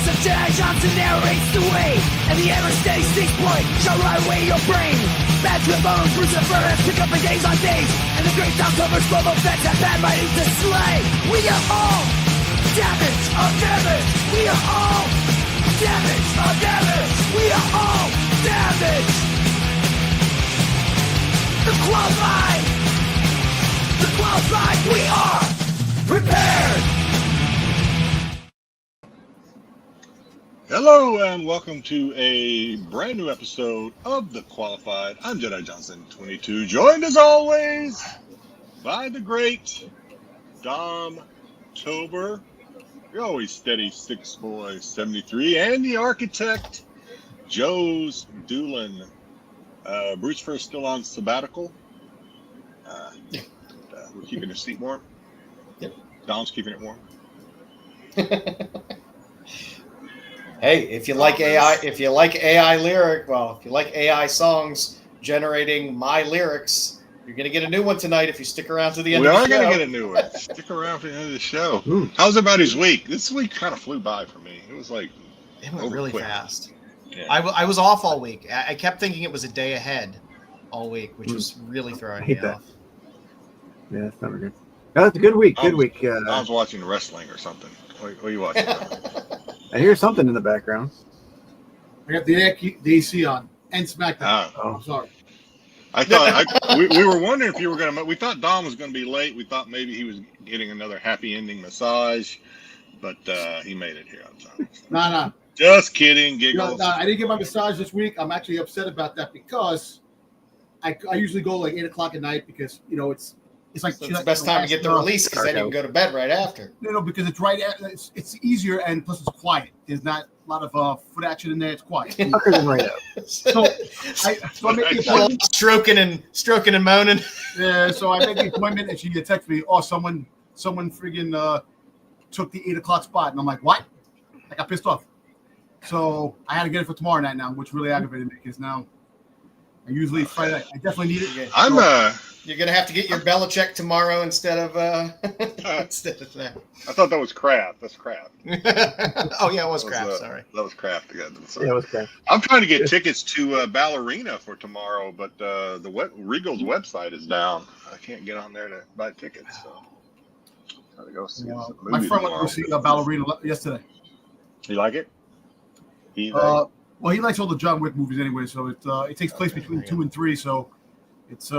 of Jedi Johnson narrates the way, and the ever-steady 6 point shall ride away your brain. Bad to the bones, Lucifer, pick up for days on days, and the great sound covers global effects have bad mighty to slay. We are all damage of damage. We are all damage of damage. We are all damage. The qualified, we are prepared. Hello and welcome to a brand new episode of The Qualified. I'm Jedi Johnson 22, joined as always by the great Dom Tober. You're always steady 6 boy 73, and the architect joesduelin. Bruce First still on sabbatical. We're keeping the seat warm. Yep. Dom's keeping it warm. Hey, if you like AI songs generating my lyrics, you're gonna get a new one tonight if you stick around to the end of the show. We are gonna get a new one. Stick around for the end of the show. How's everybody's week? This week kind of flew by for me. It was like it went really fast. Yeah. I was off all week. I kept thinking it was a day ahead all week, which was really throwing me off. Yeah, that's not good. No, it's a good week. Good week. I was watching wrestling or something. What are you watching? I hear something in the background. I got the AC on and SmackDown. Oh. I'm sorry. I thought we were wondering if you were gonna. We thought Dom was gonna be late. We thought maybe he was getting another happy ending massage, but he made it here on time. No. Just kidding. Giggles. No, I didn't get my massage this week. I'm actually upset about that because I usually go like 8 o'clock at night because it's like it's the best time to get the release because then you can go to bed right after. Because it's right. It's easier and plus it's quiet. There's not a lot of foot action in there. It's quiet. So I make the appointment. Stroking and moaning. Yeah. So I make the appointment and she texts me, "Oh, someone friggin' took the 8 o'clock spot," and I'm like, "What?" I got pissed off. So I had to get it for tomorrow night now, which really aggravated me because now I usually Friday night. I definitely need it again. You're gonna have to get your Belichick tomorrow instead of that. I thought that was Kraft. That's Kraft. Oh yeah, it was Kraft. Sorry, that was Kraft again. Yeah, it was Kraft. I'm trying to get tickets to Ballerina for tomorrow, but Regal's website is down. I can't get on there to buy tickets. So I'm to go see some my movies friend went to go see Ballerina yesterday. You like it? Well, he likes all the John Wick movies anyway, so it takes place between 2 and 3, so it's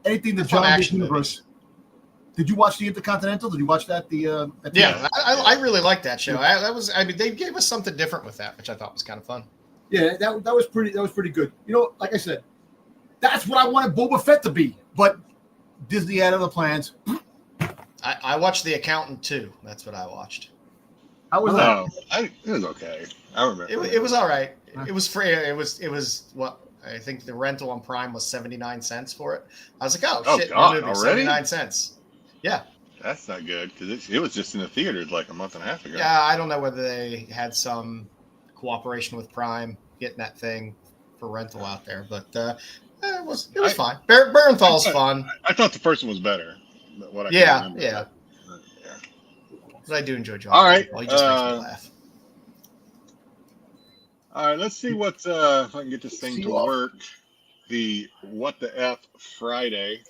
anything the John Wick universe. Did you watch the Intercontinental? Did you watch that? Yeah, I really liked that show. They gave us something different with that, which I thought was kind of fun. Yeah, that was pretty good. Like I said, that's what I wanted Boba Fett to be, but Disney had other plans. I watched The Accountant too. That's what I watched. How was that? It was okay. I remember. It was all right. It was free. It was what I think the rental on Prime was 79 cents for it. I was like, oh shit, God, movie, already? 79 cents. Yeah. That's not good because it was just in the theaters like a month and a half ago. Yeah, I don't know whether they had some cooperation with Prime getting that thing for rental out there, but it was fine. Bernthal's fun. I thought the first one was better. Yeah. But I do enjoy John. All right. Well, he just makes me laugh. All right, let's see what if I can get this thing to work. The What the F Friday.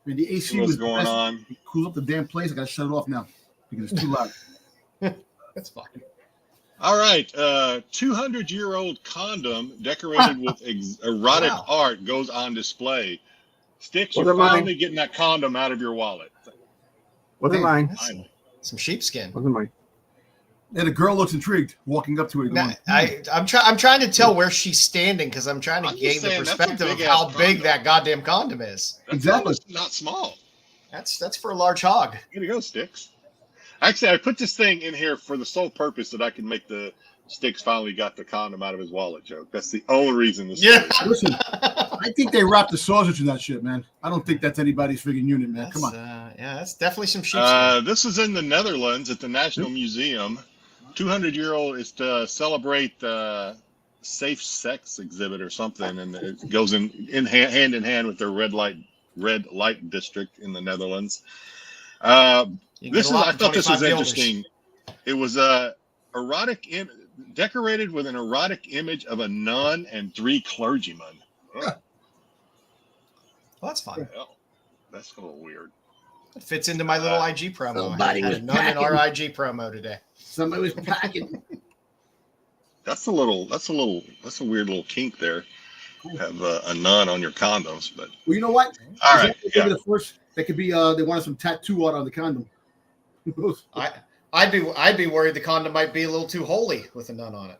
The AC What's was going on? It cools up the damn place. I got to shut it off now because it's too loud. That's fine. All right, 200-year-old condom decorated with erotic art goes on display. Styx, you're finally getting that condom out of your wallet. Wasn't mine. Some sheepskin. Wasn't mine. And the girl looks intrigued, walking up to it. Now, I'm trying to tell where she's standing because I'm trying to gain the perspective of how big that goddamn condom is. Exactly. That's not small. That's for a large hog. Here you go, Styx. Actually, I put this thing in here for the sole purpose that I can make the Styx finally got the condom out of his wallet joke. That's the only reason this Listen, I think they wrapped the sausage in that shit, man. I don't think that's anybody's friggin' unit, man. Come on. Yeah, that's definitely some sheepskin. This is in the Netherlands at the National Museum. 200-year-old is to celebrate the safe sex exhibit or something, and it goes hand in hand with their red light district in the Netherlands. I thought this was interesting. It was decorated with an erotic image of a nun and 3 clergymen. Oh, Well, that's fine. well, that's a little weird. It fits into my little IG promo. Somebody I had was a nun in packing. our IG promo today. Somebody was packing. That's a weird little kink there. Have a nun on your condoms, but Well, you know what? all Is right, that yeah. the first? That could be. They wanted some tattoo art on the condom. I'd be worried the condom might be a little too holy with a nun on it.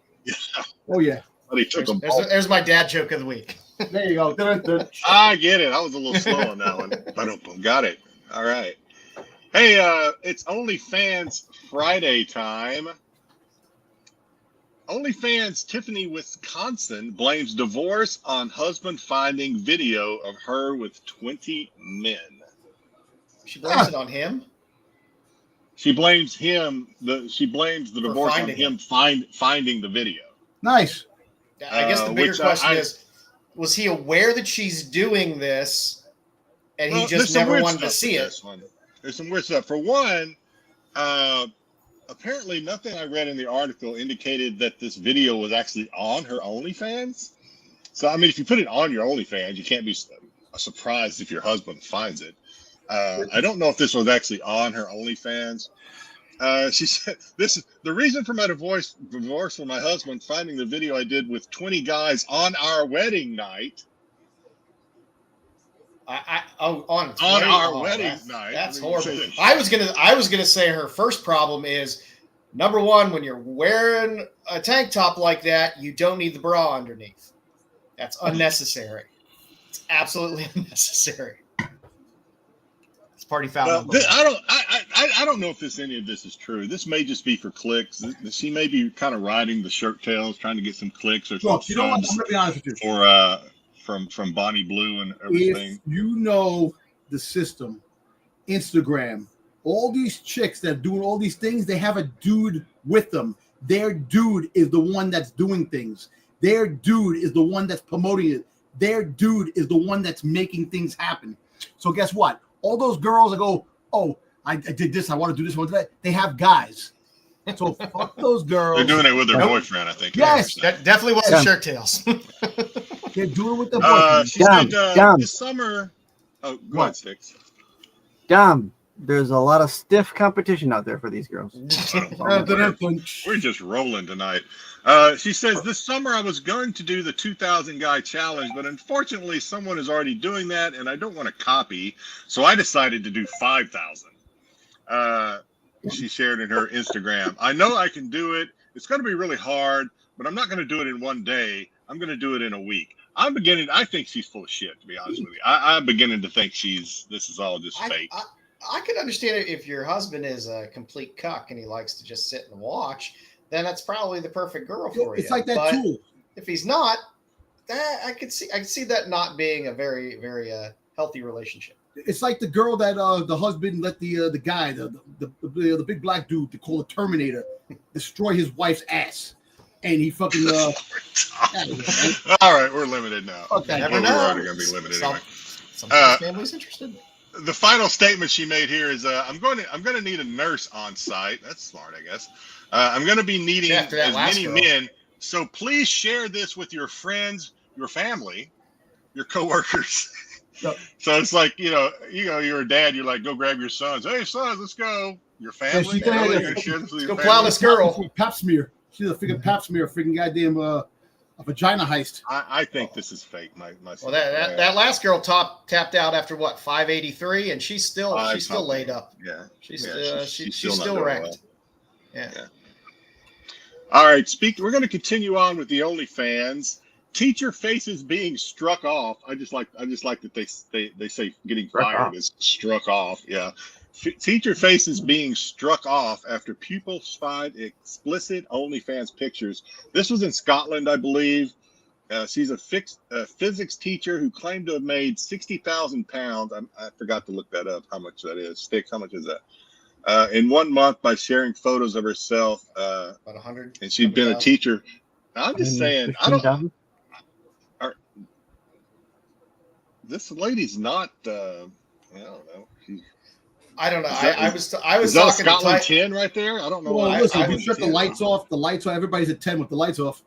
Oh yeah. But he took them. There's my dad joke of the week. There you go. I get it. I was a little slow on that one. But got it. All right. Hey, it's OnlyFans Friday time. OnlyFans Tiffany, Wisconsin blames divorce on husband finding video of her with 20 men. She blames it on him. She blames him. She blames the divorce on him finding the video. Nice. I guess the bigger which question is, was he aware that she's doing this, and he just never wanted to see it? There's some weird stuff. For one, apparently nothing I read in the article indicated that this video was actually on her OnlyFans. So, I mean, if you put it on your OnlyFans, you can't be surprised if your husband finds it. I don't know if this was actually on her OnlyFans. She said, "This is the reason for my divorce from my husband, finding the video I did with 20 guys on our wedding night." On our wedding night. That's I mean, horrible. I was gonna say her first problem is, number one, when you're wearing a tank top like that, you don't need the bra underneath. That's unnecessary. It's absolutely unnecessary. It's party foul. Well, I don't know if any of this is true. This may just be for clicks. She may be kind of riding the shirt tails, trying to get some clicks or some You know what? I'm gonna be honest with you. for from Bonnie Blue and everything. If you know the system, Instagram, all these chicks that are doing all these things, they have a dude with them. Their dude is the one that's doing things. Their dude is the one that's promoting it. Their dude is the one that's making things happen. So guess what? All those girls that go, oh, I did this, I want to do this, I want to do that. They have guys. So fuck those girls. They're doing it with their boyfriend, I think. Yes. That definitely wasn't shirt tails. They're doing it with their boyfriend. She said this summer. Oh, go ahead, Styx. Dom, there's a lot of stiff competition out there for these girls. We're just rolling tonight. She says, this summer I was going to do the 2,000 guy challenge, but unfortunately someone is already doing that and I don't want to copy. So I decided to do 5,000. She shared in her Instagram. I know I can do it. It's going to be really hard, but I'm not going to do it in one day. I'm going to do it in a week. I think she's full of shit, to be honest with you. I'm beginning to think this is all just fake. I could understand it if your husband is a complete cuck and he likes to just sit and watch, then that's probably the perfect girl for you. It's like that but too. If he's not, I could see that not being a very, very healthy relationship. It's like the girl that the husband let the guy, the big black dude, they call it Terminator, destroy his wife's ass, and he fucking. All right, we're limited now. Okay, never We're know. already going to be limited anyway. Some family's interested. The final statement she made here is, I'm going to need a nurse on site. That's smart, I guess. I'm going to be needing as many men. So please share this with your friends, your family, your coworkers. So it's like, you're a dad. You're like, go grab your sons. Hey, sons, let's go. Your family. So you're going to share this with your Go family. plow this girl. Pap smear. She's a freaking pap smear, freaking goddamn a vagina heist. I think this is fake. Well, that last girl tapped out after what, 583, and she's still laid up. Yeah, she's still still not wrecked. well. Yeah. All right, we're going to continue on with the OnlyFans. Teacher faces being struck off. I just like that they say getting fired is struck off. Yeah. Teacher faces being struck off after pupils find explicit OnlyFans pictures. This was in Scotland, I believe. She's a physics teacher who claimed to have made £60,000. I forgot to look that up. How much that is? Styx, how much is that? In 1 month by sharing photos of herself. About 100. And she'd been a teacher. I'm just saying, this lady's not. I don't know. I don't know. Is that- I was Is that a talking to Scotland Ty- 10 right there? I don't know. Well, what listen, if Scotland you shut the 10 lights off, everybody's at 10 with the lights off.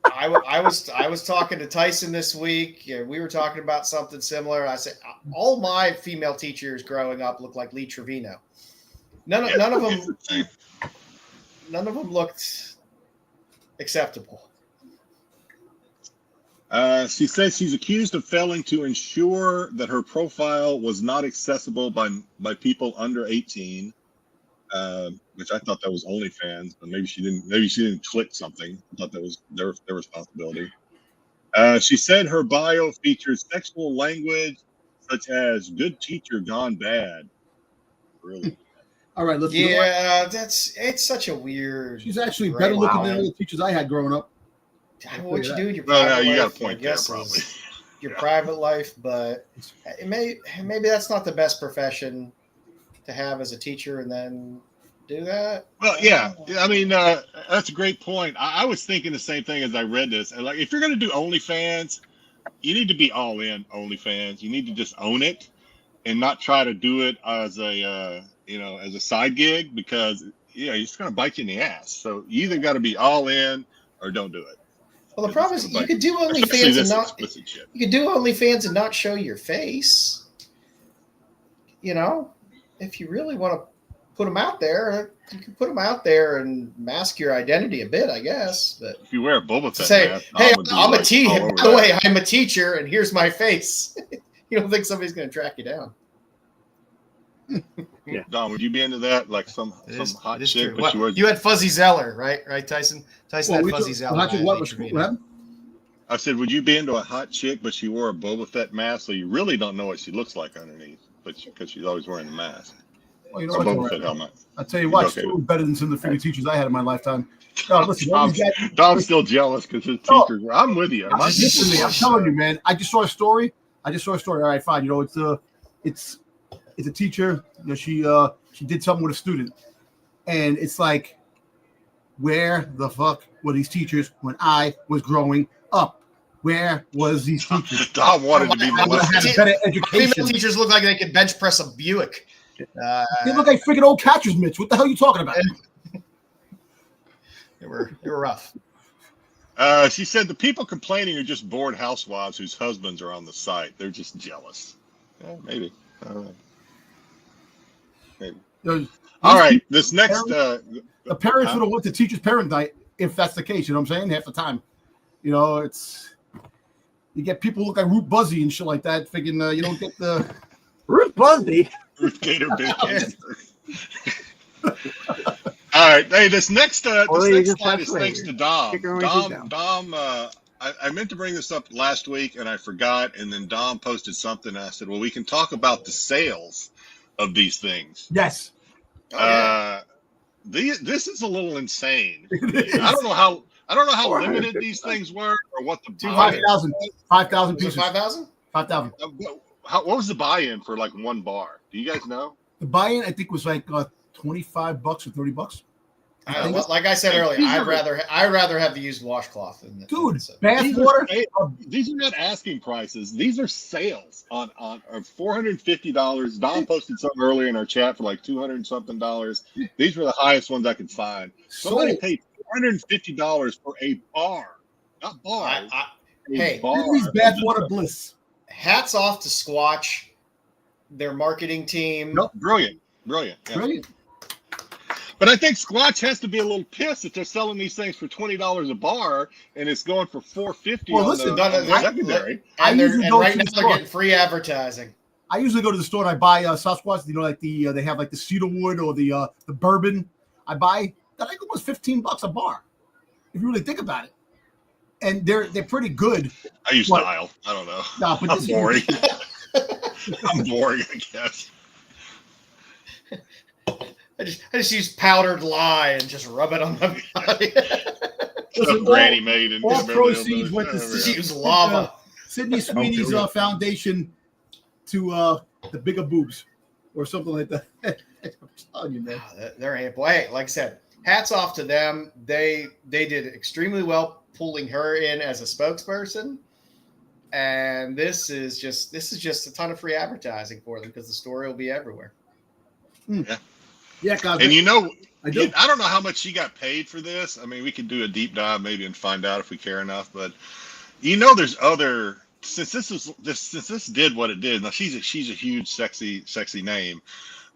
I was talking to Tyson this week. Yeah, we were talking about something similar. I said all my female teachers growing up looked like Lee Trevino. None of them looked acceptable. She says she's accused of failing to ensure that her profile was not accessible by people under 18, which I thought that was OnlyFans, but maybe she didn't click something. I thought that was their responsibility. She said her bio features sexual language such as "good teacher gone bad." Really? All right, let's. Yeah, it's such a weird. She's actually better looking than all the teachers I had growing up. What you do in your Well, private no, you got a life, point I guess, there, probably. is your private life, but maybe that's not the best profession to have as a teacher, and then do that. Well, yeah. I mean, that's a great point. I was thinking the same thing as I read this. And like, if you're going to do OnlyFans, you need to be all in OnlyFans. You need to just own it and not try to do it as a as a side gig, because it's going to bite you in the ass. So you either got to be all in or don't do it. Well, the problem is you could do Especially OnlyFans this and not. explicit shit. You could do OnlyFans and not show your face. If you really want to put them out there, you can put them out there and mask your identity a bit, I guess. But If you wear a Boba Fett say, mask, hey, would be I'm a like teacher. all over By the that. way, I'm a teacher, and here's my face. You don't think somebody's going to track you down? Don, would you be into that? Like some hot chick, but you had Fuzzy Zeller, right? Right, Tyson? Tyson had Fuzzy Zeller. What happened? I said, would you be into a hot chick, but she wore a Boba Fett mask, so you really don't know what she looks like underneath, but because she's always wearing the mask? Well, you know Or what? Boba Fett helmet. I'll tell you what, Okay. still better than some of the freaking teachers I had in my lifetime. Listen, all these guys- Dom's still jealous because his teachers were. I'm with you. My listen to me, I'm teachers telling you, man. I just saw a story. All right, fine. It's a teacher. She did something with a student, and it's like, where the fuck were these teachers when I was growing up? Where was these teachers? Dom wanted to be I would have molested. had a better Female education. teachers look like they could bench press a Buick. They look like freaking old catchers mitts. What the hell are you talking about? They were rough. She said the people complaining are just bored housewives whose husbands are on the site. They're just jealous. Yeah, maybe. I don't know. Maybe. All right. This next. The parents would have went to teachers' parent night if that's the case. You know what I'm saying? Half the time. You get people look like Root Buzzy and shit like that. Thinking you don't get the Ruth Buzzy. Ruth Gator Bacon. All right. Hey, this next slide is thanks to Dom. Dom, I meant to bring this up last week and I forgot, and then Dom posted something and I said, well, we can talk about the sales of these things. yes. This is a little insane. I don't know how limited these things were or what the 5,000 pieces. 5,000? 5,000. what was the buy-in for like one bar? Do you guys know? The buy-in I think was like $25 or $30. Like I said earlier, I'd rather have the used washcloth than the Dude, so. bath water. These are not asking prices. These are sales on $450. Don posted something earlier in our chat for like $200 and something. These were the highest ones I could find. Somebody paid $450 for a bar, not bars. Hey, These bath water bliss. Hats off to Squatch, their marketing team. Nope, brilliant. Yeah. Brilliant. But I think Squatch has to be a little pissed that they're selling these things for $20 a bar and it's going for $450 on the secondary. And right now they're getting free advertising. I usually go to the store and I buy Sasquatch. Like they have like the cedar wood or the bourbon. I buy that. I think almost $15 a bar, if you really think about it. And they're pretty good. I use style. I don't know. Nah, but I'm boring. I'm boring, I guess. I just use powdered lye and just rub it on my body. Listen, Granny made and all proceeds went to use lava. Sydney Sweeney's foundation to the bigger boobs or something like that. I'm telling you, man. They're ample. Hey, like I said, hats off to them. They did extremely well pulling her in as a spokesperson. And this is just a ton of free advertising for them because the story will be everywhere. Yeah, guys. And you know, I do. I don't know how much she got paid for this. I mean, we could do a deep dive maybe and find out if we care enough. But you know, there's other since this did what it did. Now she's a huge sexy name.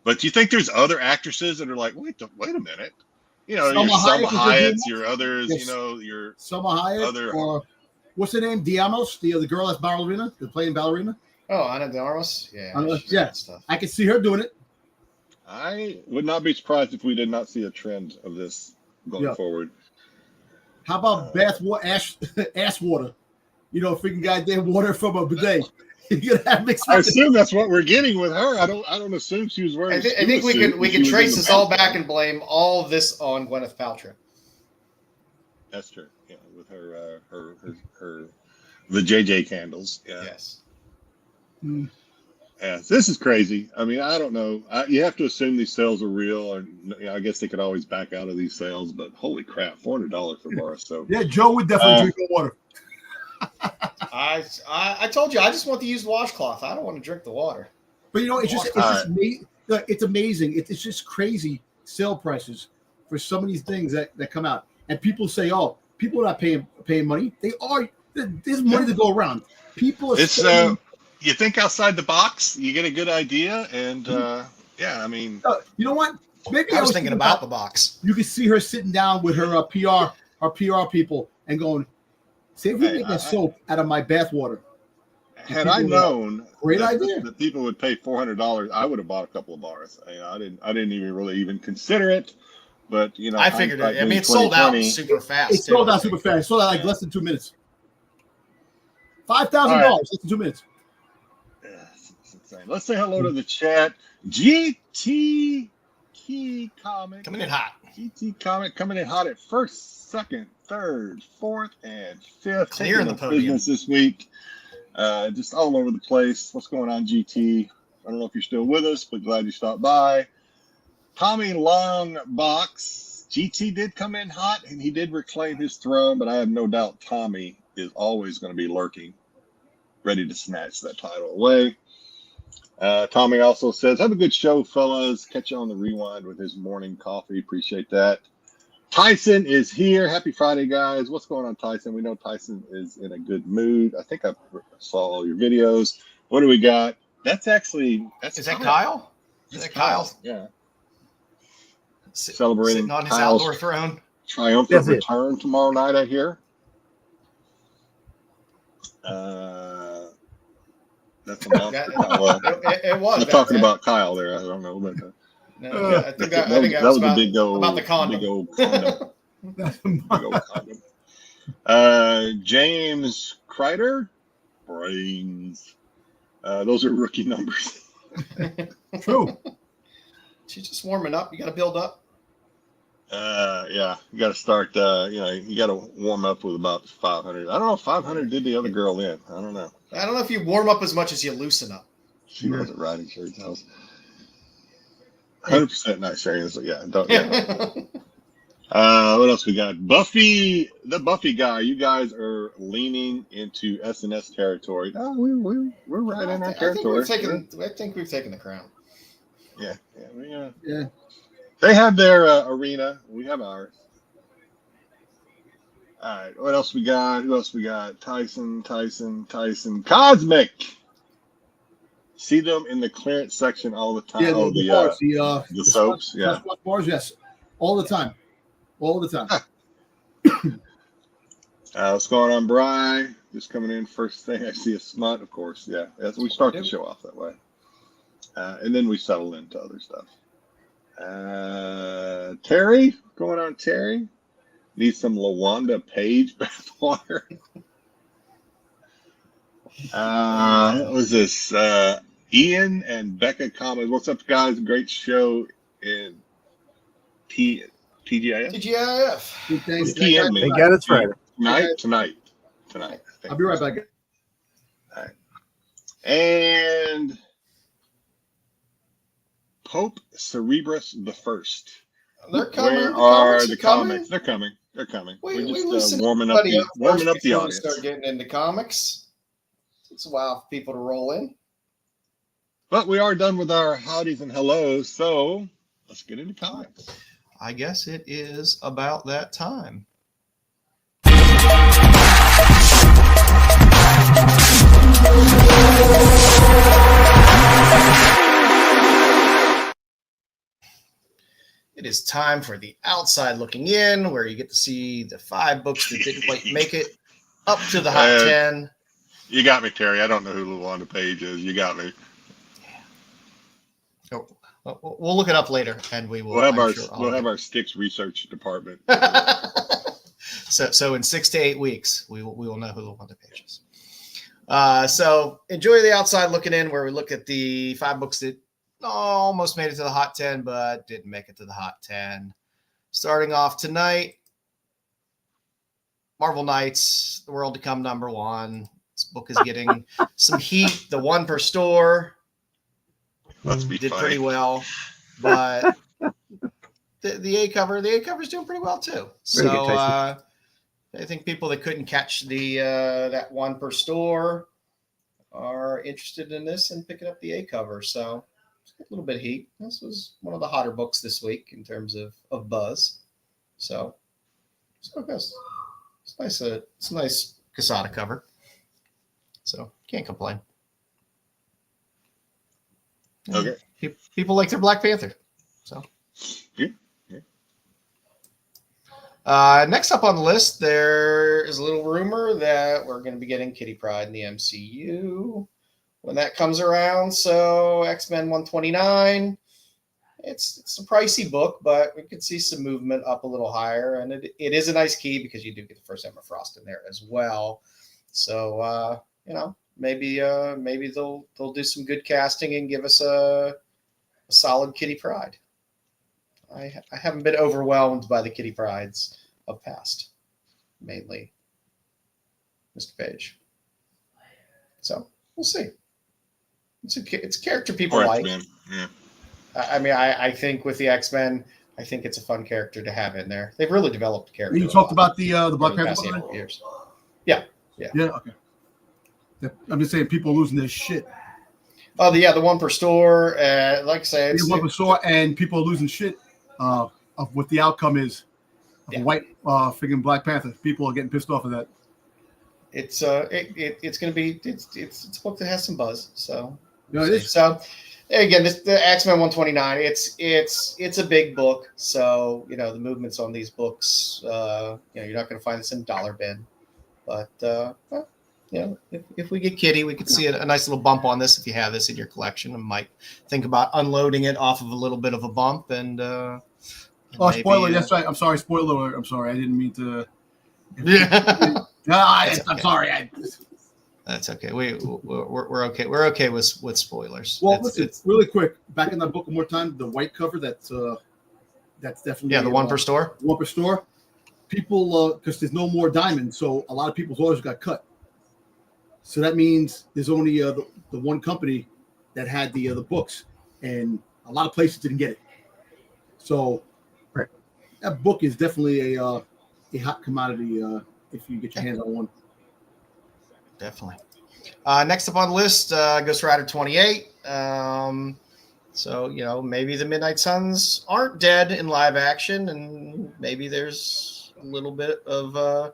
But do you think there's other actresses that are like, wait a minute, you know, your Selma Hayek's, your others, Yes. you know, your Selma Hayek other. or what's her name? Diamos, the girl that's ballerina, the playing ballerina. Oh, Ana de Armas? Yeah. she's Yeah. got stuff. I can see her doing it. I would not be surprised if we did not see a trend of this going forward. How about ass water? You know, freaking goddamn water from a bidet. You're gonna have mixed. I assume that's what we're getting with her. I don't assume she was wearing. I think we could trace this all back and blame all of this on Gwyneth Paltrow. That's true. Yeah, with her the JJ candles. Yeah. Yes. Yeah, this is crazy. I mean, I don't know. You have to assume these sales are real, or I guess they could always back out of these sales. But holy crap, $400 for Boris. So Yeah, Joe would definitely drink the water. I told you I just want to use washcloth. I don't want to drink the water. But you know, it's amazing. It's just crazy sale prices for some of these things that come out. And people say, "Oh, people are not paying money." They are. There's money to go around. People are. It's you think outside the box, you get a good idea, and yeah, I mean, you know what? Maybe I was thinking about the box. You could see her sitting down with her PR people and going, "Say if we make that soap out of my bath water." Had I known great idea that people would pay $400, I would have bought a couple of bars. I didn't even really consider it, but you know, I figured it. I mean, it sold out super fast. It sold out super fast. It sold out like less than 2 minutes. $5,000 less than 2 minutes. Yeah, it's insane. Let's say hello to the chat. GT Key Comic coming in hot. GT Comic coming in hot at first, second, third, fourth, and fifth. Clearing the podium business this week. Just all over the place. What's going on, GT? I don't know if you're still with us, but glad you stopped by. Tommy Longbox. GT did come in hot, and he did reclaim his throne, but I have no doubt Tommy is always going to be lurking, ready to snatch that title away. Tommy also says, have a good show, fellas. Catch you on the rewind with his morning coffee. Appreciate that. Tyson is here. Happy Friday, guys. What's going on, Tyson? We know Tyson is in a good mood. I think I saw all your videos. What do we got? Is that Kyle? Is that Kyle? Yeah. Celebrating sitting on his Kyle's outdoor throne. Triumphant return tomorrow night, I hear. That's a mouthful. It was. I'm talking about Kyle there. I don't know, but I think that was a big old, about the condom. Big old condom. Big old condom. James Kreider, brains. Those are rookie numbers. True. She's just warming up. You got to build up. Yeah, you got to start. You got to warm up with about 500. I don't know if 500 did the other girl in. I don't know. I don't know if you warm up as much as you loosen up. She wasn't riding Sherry's house. 100% not Sherry. So yeah, don't. Yeah. What else we got? Buffy, the Buffy guy. You guys are leaning into SNS territory. No, we're right in our territory. I think we've taken the crown. Yeah. Yeah. They have their arena. We have ours. All right. What else we got? Who else we got? Tyson. Cosmic. See them in the clearance section all the time. Yeah, the soaps. Yeah. Bars, yes. All the time. What's going on, Bri? Just coming in. First thing I see a smut, of course. Yeah. We start the show off that way. And then we settle into other stuff. Terry, what's going on, Terry? Need some LaWanda Page bathwater. What was this? Ian and Becca Comics. What's up, guys? Great show in TGIF. TGIF. PM They got it Friday. Tonight. I'll be right back. All right. And Pope Cerebrus the First. They're coming. Where are the comics? They're coming. We're just warming up the audience. Start getting into comics. It's a while for people to roll in. But we are done with our howdies and hellos, so let's get into comics. I guess it is about that time. It is time for the outside looking in, where you get to see the 5 books that didn't quite make it up to the hot 10. You got me, Terry. I don't know who LaWanda Page is. You got me. Oh, we'll look it up later, and we will. We'll have our Styx research department. So in 6 to 8 weeks, we will know who LaWanda Page is. So enjoy the outside looking in, where we look at the 5 books that almost made it to the hot 10, but didn't make it to the hot 10. Starting off tonight, Marvel Knights, The World to Come #1. This book is getting some heat. The 1 per store did pretty well, but the A cover is doing pretty well too. So I think people that couldn't catch the that 1 per store are interested in this and picking up the A cover. So a little bit of heat. This was one of the hotter books this week in terms of buzz. So it goes. It's nice. It's a nice Casada cover. So can't complain. Okay. People like their Black Panther. So. Yeah. Next up on the list, there is a little rumor that we're going to be getting Kitty Pryde in the MCU when that comes around. So X-Men 129, it's a pricey book, but we could see some movement up a little higher. And it is a nice key because you do get the first Emma Frost in there as well. So, maybe they'll do some good casting and give us a solid Kitty Pryde. I haven't been overwhelmed by the Kitty Prydes of past, mainly Mr. Page. So we'll see. It's a character people like. Yeah. I think with the X-Men, I think it's a fun character to have in there. They've really developed the character. You talked about the Black Panther years. Yeah. Okay. I'm just saying, people are losing their shit. Oh, the 1 per store. Like I said, The 1 per store, and people are losing shit of what the outcome is of a white friggin' Black Panther. People are getting pissed off of that. It's going to be it's a book that has some buzz. So it is. So again, the X-Men 129. It's a big book. So the movements on these books. You're not going to find this in dollar bin, but. If we get Kitty, we could see a nice little bump on this if you have this in your collection, and might think about unloading it off of a little bit of a bump. And maybe, spoiler! That's right. I'm sorry. Spoiler alert. I'm sorry. I didn't mean to. Yeah. I'm sorry. That's okay. We're okay. We're okay with spoilers. Well, listen, really quick. Back in that book one more time. The white cover. That's definitely the 1 per store. 1 per store. People, because there's no more diamonds, so a lot of people's orders got cut. So that means there's only the one company that had the books, and a lot of places didn't get it. So that book is definitely a hot commodity if you get your hands on one. Definitely. Next up on the list, Ghost Rider 28. So maybe the Midnight Suns aren't dead in live action, and maybe there's a little bit of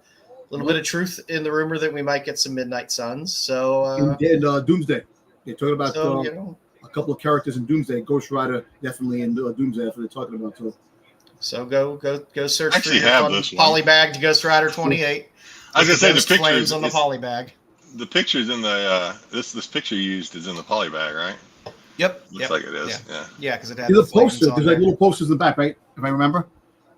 truth in the rumor that we might get some Midnight Suns. So Doomsday, they're talking about a couple of characters in Doomsday. Ghost Rider definitely in Doomsday. That's what they're talking about. So go search for your polybagged Ghost Rider 28. I was gonna say the pictures on the polybag. The pictures in the this picture used is in the polybag, right? Yep. Looks like it is. Yeah, because it had the poster. There's like little posters in the back, right? If I remember.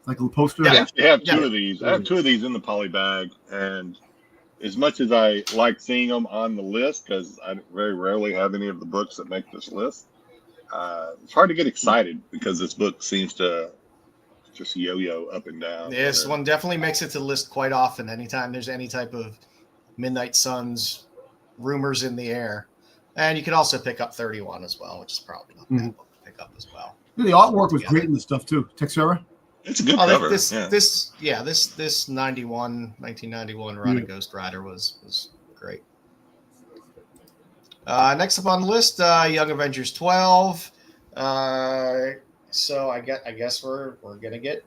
Like a little poster. I actually have 2 of these. I have 2 of these in the poly bag, and as much as I like seeing them on the list, because I very rarely have any of the books that make this list, it's hard to get excited because this book seems to just yo-yo up and down. This one definitely makes it to the list quite often. Anytime there's any type of Midnight Suns rumors in the air, and you can also pick up 31 as well, which is probably not a bad book to pick up as well. The artwork was great in this stuff too. Texera. It's a good cover. This 1991 run of Ghost Rider was great. Next up on the list, Young Avengers 12. So I guess we're gonna get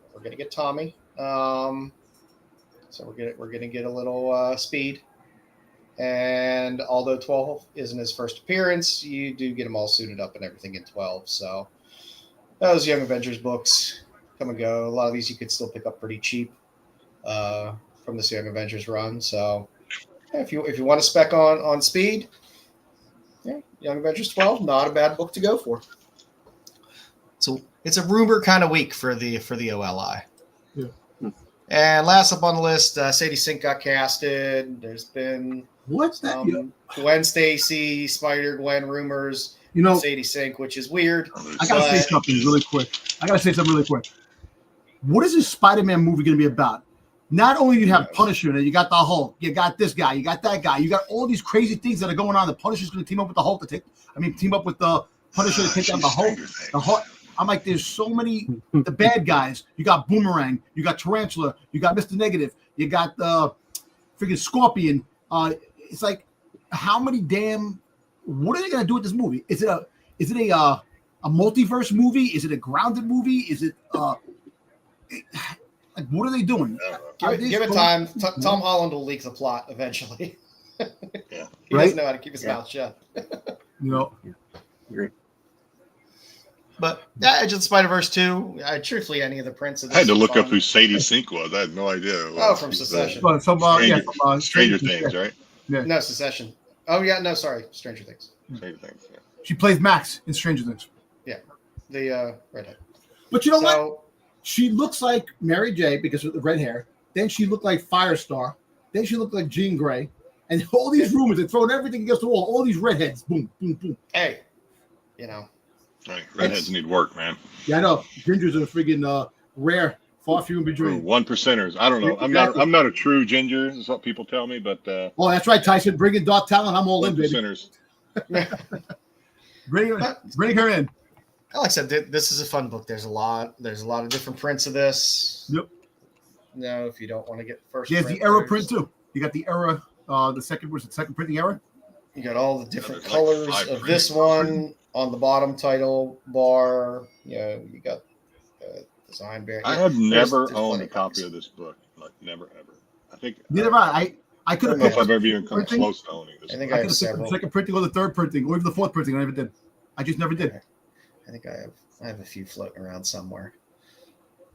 Tommy. So we're gonna get a little speed. And although 12 isn't his first appearance, you do get them all suited up and everything in 12. So those Young Avengers books come and go. A lot of these you could still pick up pretty cheap from this Young Avengers run. So yeah, if you want to spec on speed, yeah, Young Avengers 12, not a bad book to go for. So it's a rumor kind of week for the OLI. Yeah. And last up on the list, Sadie Sink got casted. There's been What's that? Gwen Stacy, Spider-Gwen rumors. You know, Sadie Sink, which is weird. I gotta say something really quick. What is this Spider-Man movie going to be about? Not only do you have Punisher, and you got the Hulk, you got this guy, you got that guy, you got all these crazy things that are going on. The Punisher's going to team up with the Hulk team up with the Punisher to take down the Hulk. The Hulk. I'm like, there's so many the bad guys. You got Boomerang, you got Tarantula, you got Mr. Negative, you got the freaking Scorpion. It's like, how many damn? What are they going to do with this movie? Is it a multiverse movie? Is it a grounded movie? Is it like, what are they doing? Give it time. Tom Holland will leak the plot eventually. Yeah. He doesn't know how to keep his mouth shut. Agree. But Agent Spider-Verse 2, truthfully, any of the prints of this I had to look fun. up who Sadie Sink was. I had no idea. Oh, from Secession. Stranger Things, right? Yeah. No, Secession. Oh, yeah, no, sorry. Stranger Things. Stranger Things, yeah. She plays Max in Stranger Things. Yeah. The redhead. But you know what? She looks like Mary J. because of the red hair. Then she looked like Firestar. Then she looked like Jean Grey. And all these rumors, they're throwing everything against the wall. All these redheads. Boom, boom, boom. Hey, you know. Right. Redheads need work, man. Yeah, I know. Gingers are friggin' rare. Far few in between. 1%ers. I don't know. I'm not a true ginger, is what people tell me, but oh, that's right, Tyson. Bring in Dark Talent. I'm all in, baby. 1%ers. Bring her in. Like I said, this is a fun book. There's a lot of different prints of this. Yep. No, if you don't want to get the first. There's the era print too. You got the era. The second printing era. You got all the different colors of this one on the bottom title bar. You know, you got design bear. I have never owned a copy of this book. Like never ever. I think neither have I. I could have. I don't know if I've ever even come close to owning this. I think book. I have several. The second printing or the third printing or even the fourth printing. I never did. I just never did. I think I have a few floating around somewhere.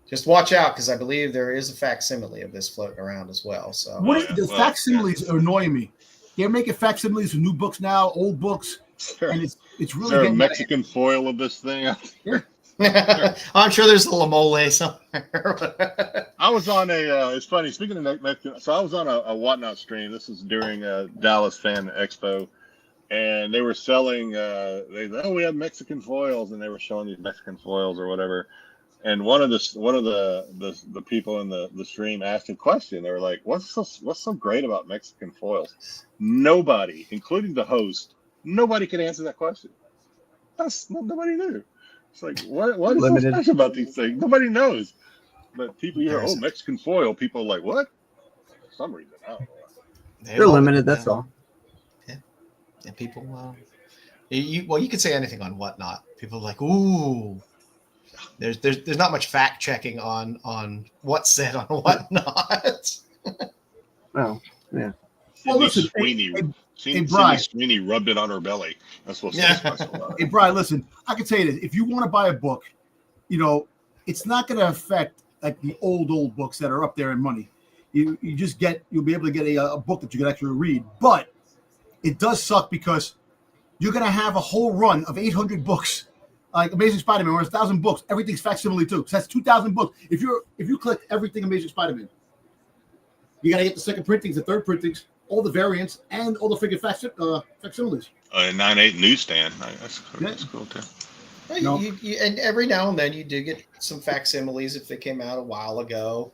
Just watch out because I believe there is a facsimile of this floating around as well. So the facsimiles are annoying me. They're making facsimiles of new books now, old books, and it's really. Is there a Mexican foil of this thing? Yeah. I'm sure there's a Lamole somewhere. I was on it's funny, speaking of Mexican, so I was on a Whatnot stream. This is during Dallas Fan Expo, and they were selling, we have Mexican foils, and they were showing these Mexican foils or whatever. And one of the people in the stream asked a question. They were like, what's so great about Mexican foils? Nobody, including the host, nobody could answer that question. Nobody knew. It's like, what is so special about these things? Nobody knows. But people hear, Mexican foil. People are like, what? For some reason, I don't know. They're limited, that's all. Yeah. And people, you could say anything on Whatnot. People are like, ooh. There's not much fact checking on what's said on Whatnot. Oh, yeah. Well, listen, Cindy Sweeney rubbed it on her belly. That's what's so special about it. Hey, Brian, listen, I can tell you this. If you want to buy a book, it's not going to affect like the old books that are up there in money. You'll be able to get a book that you can actually read. But it does suck because you're going to have a whole run of 800 books. Like Amazing Spider-Man, where it's 1,000 books, everything's facsimile too. So that's 2,000 books. If you collect everything Amazing Spider-Man, you got to get the second printings, the third printings, all the variants, and all the freaking facsimiles. 9/8 newsstand. That's cool too. Well, and every now and then you do get some facsimiles if they came out a while ago.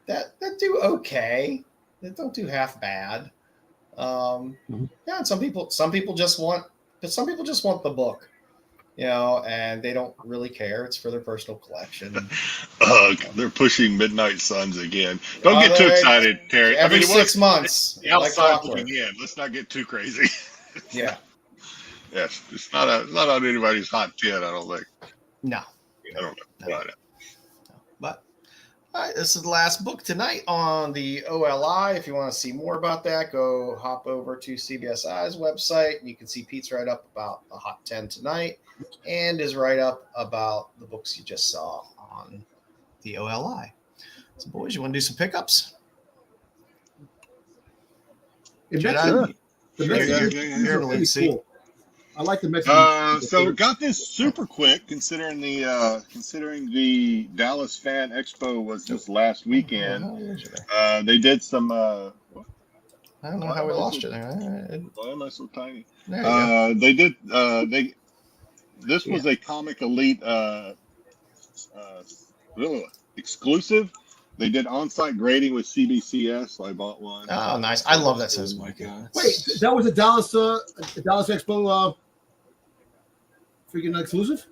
That do okay. They don't do half bad. Yeah, and some people just want the book. And they don't really care. It's for their personal collection. They're pushing Midnight Suns again. Don't get too excited, Terry. Every 6 months. The outside looking in. Let's not get too crazy. Yeah. Yes, it's not on anybody's hot 10. I don't think. No. I don't know. No. Right. But all right, this is the last book tonight on the OLI. If you want to see more about that, go hop over to CBSI's website. You can see Pete's write up about the Hot 10 tonight and his write up about the books you just saw on the OLI. So, boys, you want to do some pickups? Jedi, you're in the lead seat. Cool. I like the Mexican. So got this super quick considering the Dallas Fan Expo was just last weekend. They did some. I don't know how we lost you there. Why am I so tiny? There you go. They did. This was a Comic Elite exclusive. They did on-site grading with CBCS, so I bought one. Oh, nice! I love that says Mike. Wait, that was a Dallas Expo freaking exclusive?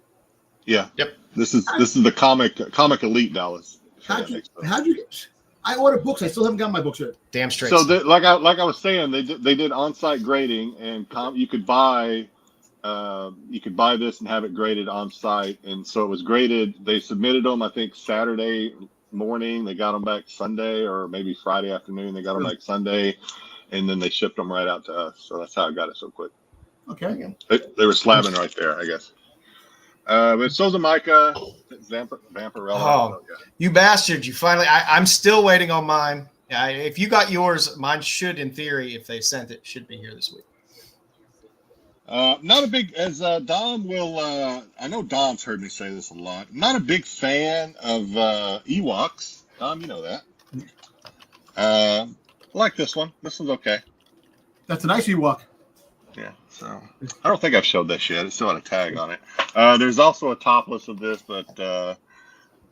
Yeah. Yep. This is the Comic Elite Dallas. How'd you get? I ordered books. I still haven't got my books yet. Damn straight. So like I was saying, they did on-site grading, and you could buy this and have it graded on site. And so it was graded. They submitted them, I think, Saturday morning. They got them back Sunday, or maybe Friday afternoon. They got them back Sunday, and then they shipped them right out to us. So that's how I got it so quick. Okay. They were slabbing right there, I guess. But so's a Micah, Vampirella. Oh, you bastard! You finally. I'm still waiting on mine. If you got yours, mine should, in theory, if they sent it, should be here this week. Not a big, as Dom will, I know Dom's heard me say this a lot. I'm not a big fan of Ewoks. Dom, you know that. I like this one. This one's okay. That's a nice Ewok. Yeah, so I don't think I've showed this yet. It's still got a tag on it. There's also a topless of this, but the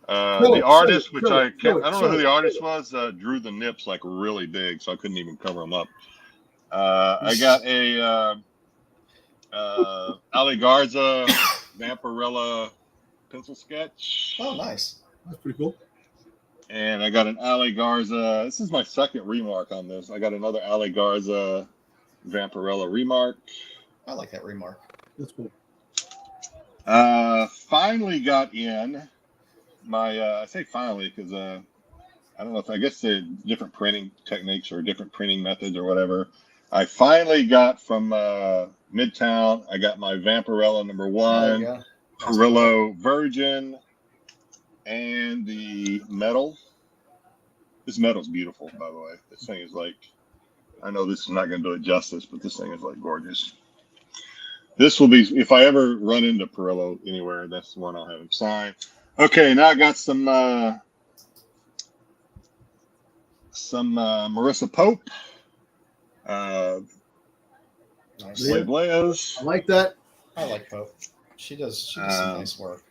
artist, I don't know who the artist was, drew the nips like really big, so I couldn't even cover them up. I got a Ali Garza Vampirella pencil sketch. Oh, nice. That's pretty cool. And I got an Ali Garza. This is my second remark on this. I got another Ali Garza Vampirella remark. I like that remark. That's cool. Finally got in my, I say finally because I don't know if I guess the different printing techniques or different printing methods or whatever. I finally got from Midtown. I got my Vampirella #1, Perillo Virgin, and the metal. This metal's beautiful, by the way. This thing is like, I know this is not going to do it justice, but this thing is like gorgeous. This will be, if I ever run into Perillo anywhere, that's the one I'll have him sign. Okay, now I got some Marissa Pope. Slave Leia's. I like that. I like Pope. She does some nice work.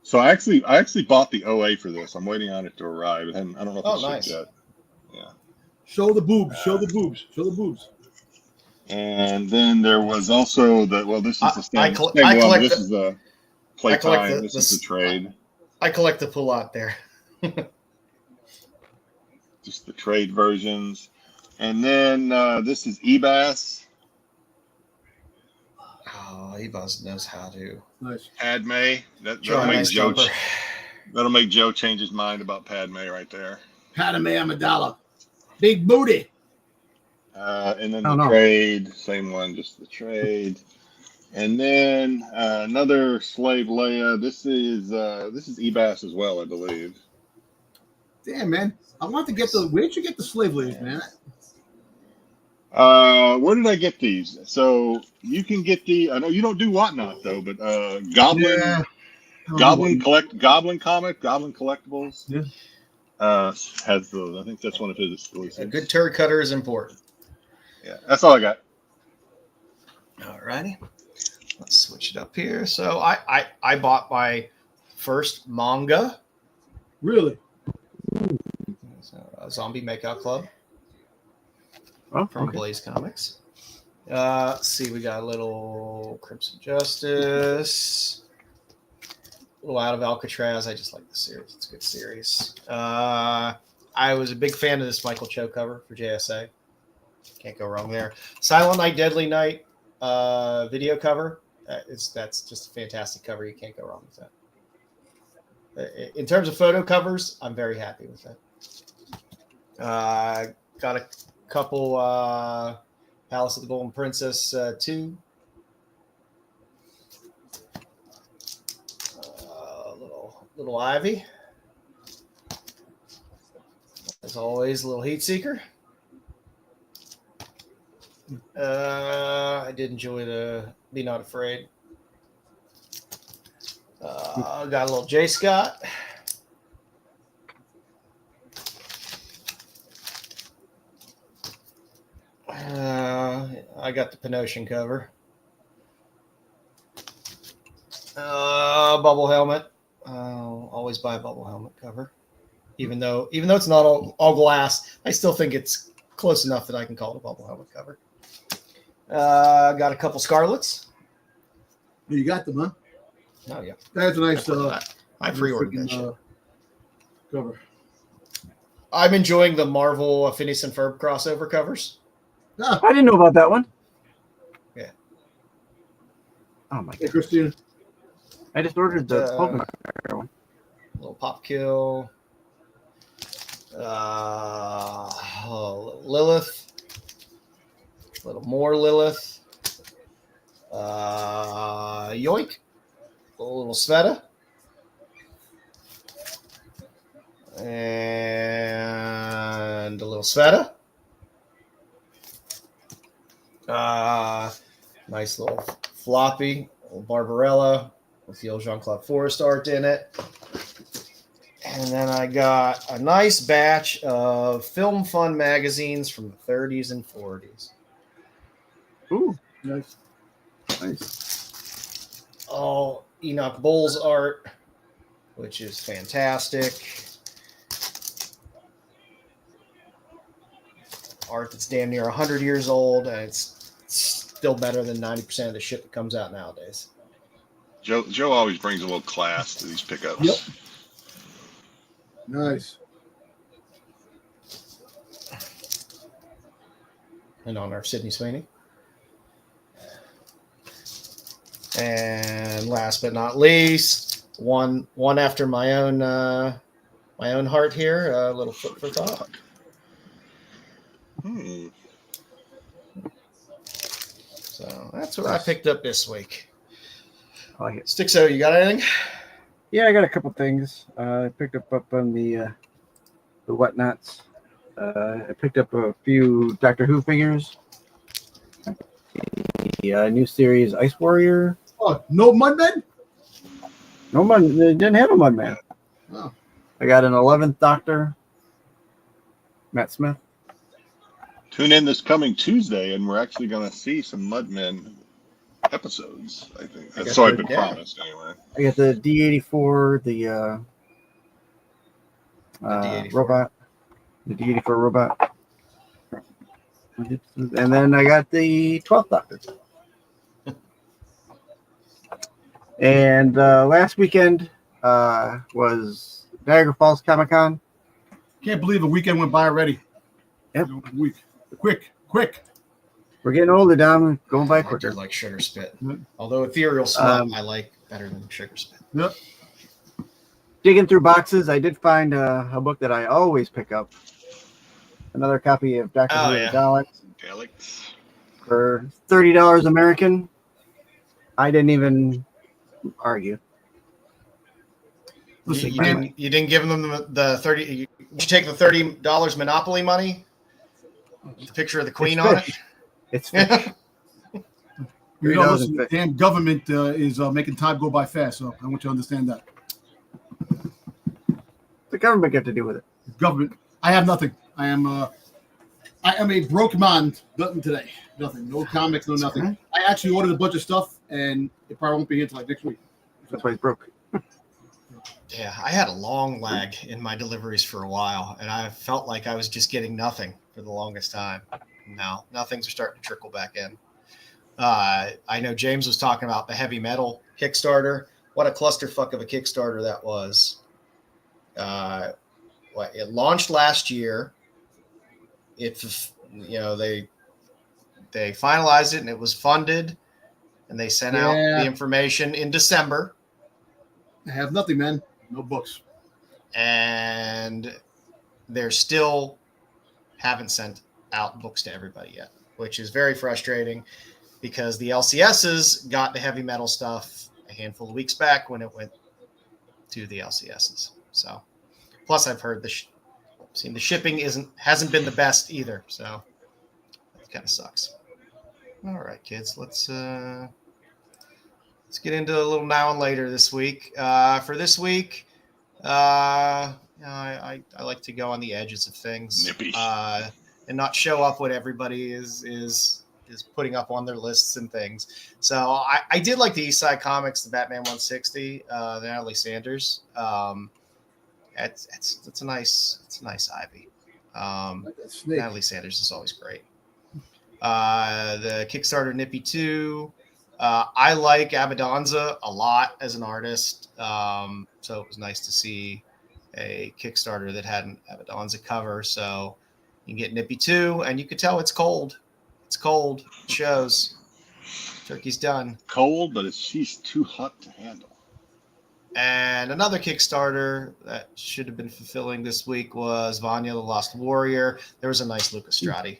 So I actually bought the OA for this. I'm waiting on it to arrive. I don't know if it's nice. shipped yet. Yeah. Show the boobs. Show the boobs. Show the boobs. And then there was also this is the same one. This is the playtime. This is the trade. I collect the pull-out there. Just the trade versions. And then this is Ebas. Oh, Ebas knows how to. Nice. Padme. That'll make Joe change his mind about Padme right there. Padme Amidala. Big booty. And then the trade, same one, just the trade. And then another Slave Leia. This is Ebas as well, I believe. Damn, man. I want to get where did you get the Slave Leias, man? Where did I get these? So you can get I know you don't do Whatnot though, but Goblin Comic, Goblin Collectibles. Yeah. Has those. I think that's one of his exclusives. A good turd cutter is important. Yeah, that's all I got. All righty. Let's switch it up here. So I bought my first manga. Really? So, Zombie Makeout Club. From Blaze Comics. Let's see, we got a little Crimson Justice, a little Out of Alcatraz. I just like the series. It's a good series. I was a big fan of this Michael Cho cover for JSA. Can't go wrong there. Silent Night, Deadly Night video cover. That's just a fantastic cover. You can't go wrong with that. In terms of photo covers, I'm very happy with that. Got a couple Palace of the Golden Princess 2. Little Ivy. As always, a little Heat Seeker. I did enjoy the Be Not Afraid. Got a little J. Scott. I got the Penosian cover. Bubble helmet. I'll always buy a bubble helmet cover, even though it's not all glass. I still think it's close enough that I can call it a bubble helmet cover. Got a couple Scarlets. You got them, huh? Oh yeah, That's a nice. I pre-ordered that shit. Cover. I'm enjoying the Marvel Phineas and Ferb crossover covers. Ah, I didn't know about that one. Yeah. Oh my hey, god! Christina. I just ordered the Pokemon one. Little Pop Kill. Lilith. A little more Lilith. Yoink. A little Sveta. And a little Sveta. Nice little floppy. A little Barbarella with the old Jean-Claude Forest art in it. And then I got a nice batch of Film Fun magazines from the 30s and 40s. Ooh, Nice. nice. All Enoch Bowles art, which is fantastic. Art that's damn near 100 years old, and it's still better than 90% of the shit that comes out nowadays. Joe always brings a little class to these pickups. Yep. Nice. And on our Sydney Sweeney. And last but not least, one after my own heart here, a little foot for thought. So that's what I picked up this week. I like it. Styxo, you got anything? Yeah, I got a couple things. I picked up on the whatnots. I picked up a few Doctor Who figures. The new series Ice Warrior. Oh, no Mudman? No Mud. They didn't have a Mudman. Oh. I got an 11th Doctor. Matt Smith. Tune in this coming Tuesday, and we're actually going to see some Mudmen episodes, I think. I guess So I've so, been yeah. promised, anyway. I got the D84, the D84. robot. The D84 robot. And then I got the 12th Doctor. And last weekend was Niagara Falls Comic Con. Can't believe a weekend went by already. Yep. Week. Quick. We're getting older, Dom. Going by I do quicker. like Sugar Spit. Yep. Although Ethereal Smut I like better than Sugar Spit. Yep. Digging through boxes, I did find a book that I always pick up. Another copy of Doctor Who yeah. Daleks Alex. for $30 American. I didn't even argue. Listen, You man, didn't give them the 30. You take the $30 Monopoly money. The picture of the Queen It's on fish. It's it. fish. you know, listen, $3 the damn government is making time go by fast, so I want you to understand that. The government got to do with it. Government. I have nothing. I am a broke man. Nothing today. Nothing. No comics. No nothing. right. I actually ordered a bunch of stuff, and it probably won't be here until like next week. That's why he's broke. Yeah, I had a long lag in my deliveries for a while, and I felt like I was just getting nothing for the longest time. Now things are starting to trickle back in. I know James was talking about the heavy metal Kickstarter. What a clusterfuck of a Kickstarter that was. It launched last year. They they finalized it and it was funded, and they sent out Yeah. the information in December. I have nothing, man. No books. And they're still haven't sent out books to everybody yet, which is very frustrating because the LCSs got the heavy metal stuff a handful of weeks back when it went to the LCSs. So, plus I've heard seen the shipping hasn't been the best either. So that kind of sucks. All right, kids, let's get into a little now and later this week. For this week, I like to go on the edges of things, Nippy. and not show up what everybody is putting up on their lists and things. So I did like the East Side Comics, the Batman 160, the Natalie Sanders. It's a nice Ivy. Natalie Sanders is always great. The Kickstarter Nippy 2. I like Abadanza a lot as an artist. So it was nice to see a Kickstarter that had an Abadanza cover. So you can get Nippy 2, and you could tell it's cold. It's cold. It shows. Turkey's done. Cold, but she's too hot to handle. And another Kickstarter that should have been fulfilling this week was Vanya the Lost Warrior. There was a nice Lucas Strati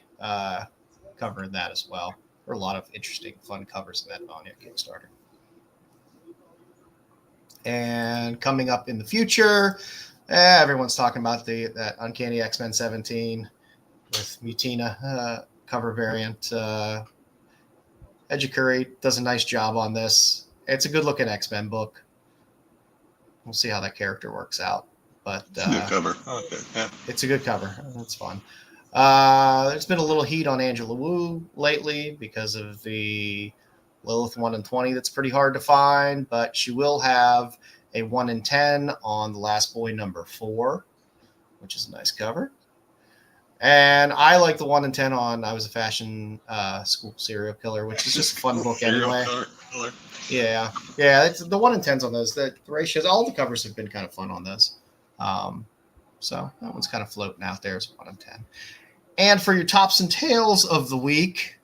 cover in that as well. There were a lot of interesting, fun covers in that Vanya Kickstarter. And coming up in the future, everyone's talking about that Uncanny X-Men 17 with Mutina cover variant. Ejikuri does a nice job on this. It's a good-looking X-Men book. We'll see how that character works out. But It's a good cover. Okay. Yeah. it's a good cover. That's fun. There's been a little heat on Angela Wu lately because of the Lilith 1 in 20 that's pretty hard to find, but she will have a 1 in 10 on The Last Boy number 4, which is a nice cover. And I like the 1 in 10 on I Was a Fashion School Serial Killer, which is just a fun book anyway. Yeah. It's the 1 in 10s on those. The ratios, all the covers have been kind of fun on those. So that one's kind of floating out there as 1 in 10. And for your tops and tails of the week,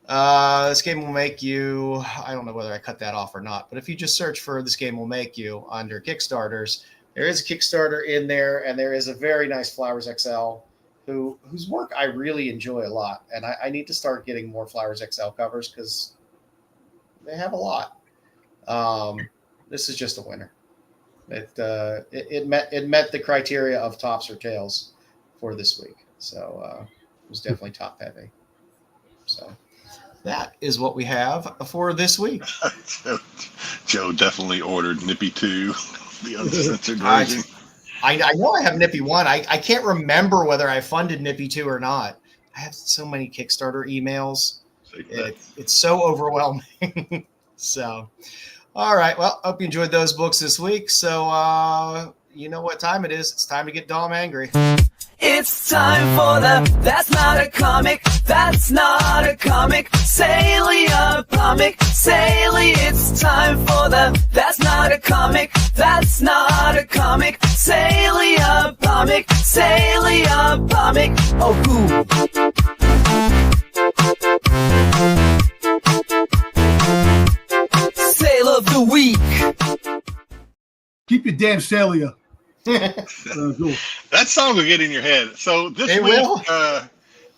this game will make you, I don't know whether I cut that off or not, but if you just search for This Game Will Make You under Kickstarters, there is a Kickstarter in there, and there is a very nice Flowers XL whose work I really enjoy a lot. And I need to start getting more Flowers XL covers because they have a lot. This is just a winner. It met the criteria of tops or tails for this week. So it was definitely top heavy. So that is what we have for this week. Joe definitely ordered Nippy 2, the uncensored version. I know I have Nippy 1. I can't remember whether I funded Nippy 2 or not. I have so many Kickstarter emails. It's so overwhelming. So, all right. Well, hope you enjoyed those books this week. So, you know what time it is. It's time to get Dom angry. It's time for the That's Not a Comic, That's Not a Comic, Salia Comic, Salia. It's time for the That's Not a Comic, That's Not a Comic, Salia Comic, Salia Comic. Oh, who? Sale of the week. Keep your damn Salia. That song will get in your head. So this It week, will?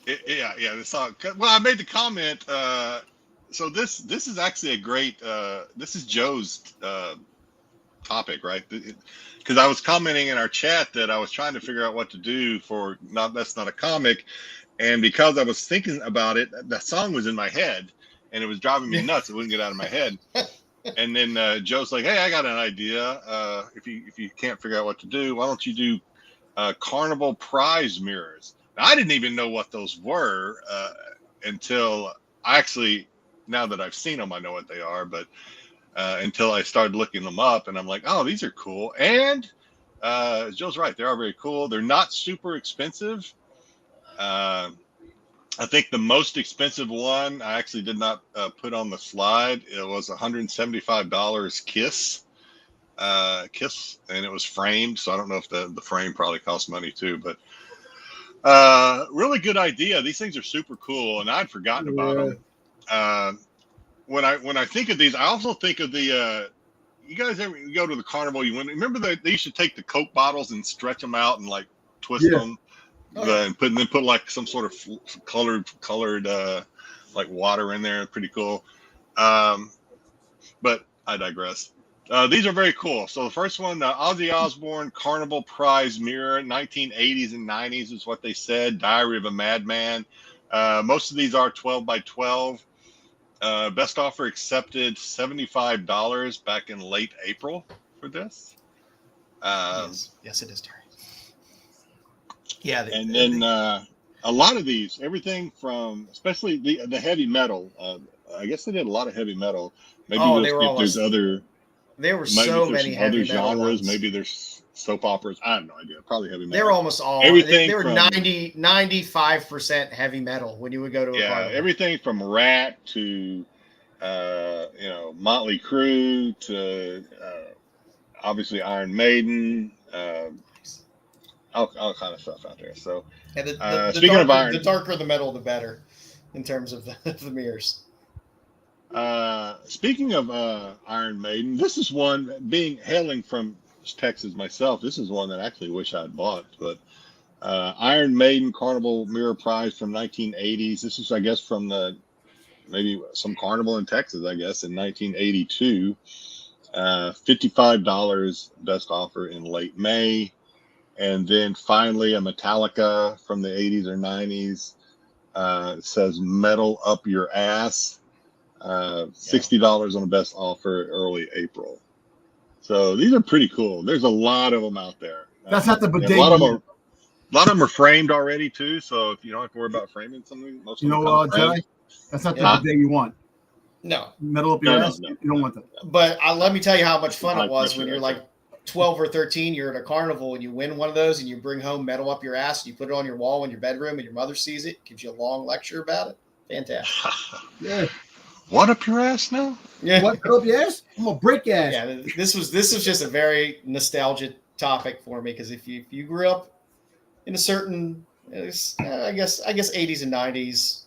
the song. Well, I made the comment. So this is actually a great. This is Joe's topic, right? Because I was commenting in our chat that I was trying to figure out what to do for That's Not a Comic, and because I was thinking about it, that song was in my head, and it was driving me nuts. It wouldn't get out of my head. And then Joe's like, "Hey, I got an idea. If you can't figure out what to do, why don't you do Carnival prize mirrors?" Now, I didn't even know what those were until now that I've seen them, I know what they are. But until I started looking them up, and I'm like, "Oh, these are cool." And Joe's right; they are very cool. They're not super expensive. I think the most expensive one I actually did not put on the slide. It was $175 Kiss, and it was framed. So I don't know if the frame probably costs money too. But Really good idea. These things are super cool, and I'd forgotten about them. When I think of these, I also think of the. You guys ever go to the carnival? Remember they used to take the Coke bottles and stretch them out and like twist them, and put like some sort of colored like water in there. Pretty cool. But I digress. These are very cool. So the first one, Ozzy Osbourne Carnival Prize Mirror, 1980s and 90s is what they said. Diary of a Madman. Most of these are 12 by 12. Best offer accepted $75 back in late April for this. Yes, it is, Terry. Yeah, and then a lot of these, everything from, especially the heavy metal. I guess they did a lot of heavy metal. Maybe there's other. There were so many heavy other genres. ones. Maybe there's soap operas. I have no idea. Probably heavy metal. They're almost all. They were 95% heavy metal when you would go to a carnival. Everything from Rat to Motley Crue to obviously Iron Maiden. All kind of stuff out there. So speaking of Iron, the darker the metal, the better in terms of the mirrors. Speaking of Iron Maiden, this is one hailing from Texas myself. This is one that I actually wish I'd bought, but Iron Maiden Carnival Mirror Prize from 1980s. This is, I guess, from maybe some carnival in Texas, I guess, in 1982. $55 best offer in late May. And then finally a Metallica from the 80s or 90s. It says Metal Up Your Ass. $60 on the best offer early April. So these are pretty cool. There's a lot of them out there. That's not the bidet. A lot of them are framed already too. So if you don't have to worry about framing something, most of them Jedi, that's not the bidet you want. No, Metal up your ass. No. You don't want that. But let me tell you how much fun it was when you're like 12 or 13. You're at a carnival and you win one of those, and you bring home Metal Up Your Ass. And you put it on your wall in your bedroom, and your mother sees it, gives you a long lecture about it. Fantastic. Yeah. What up your ass now? Yeah. What up your ass? I'm gonna break your ass. Yeah. This was just a very nostalgic topic for me, because if you grew up in a certain, I guess 80s and 90s,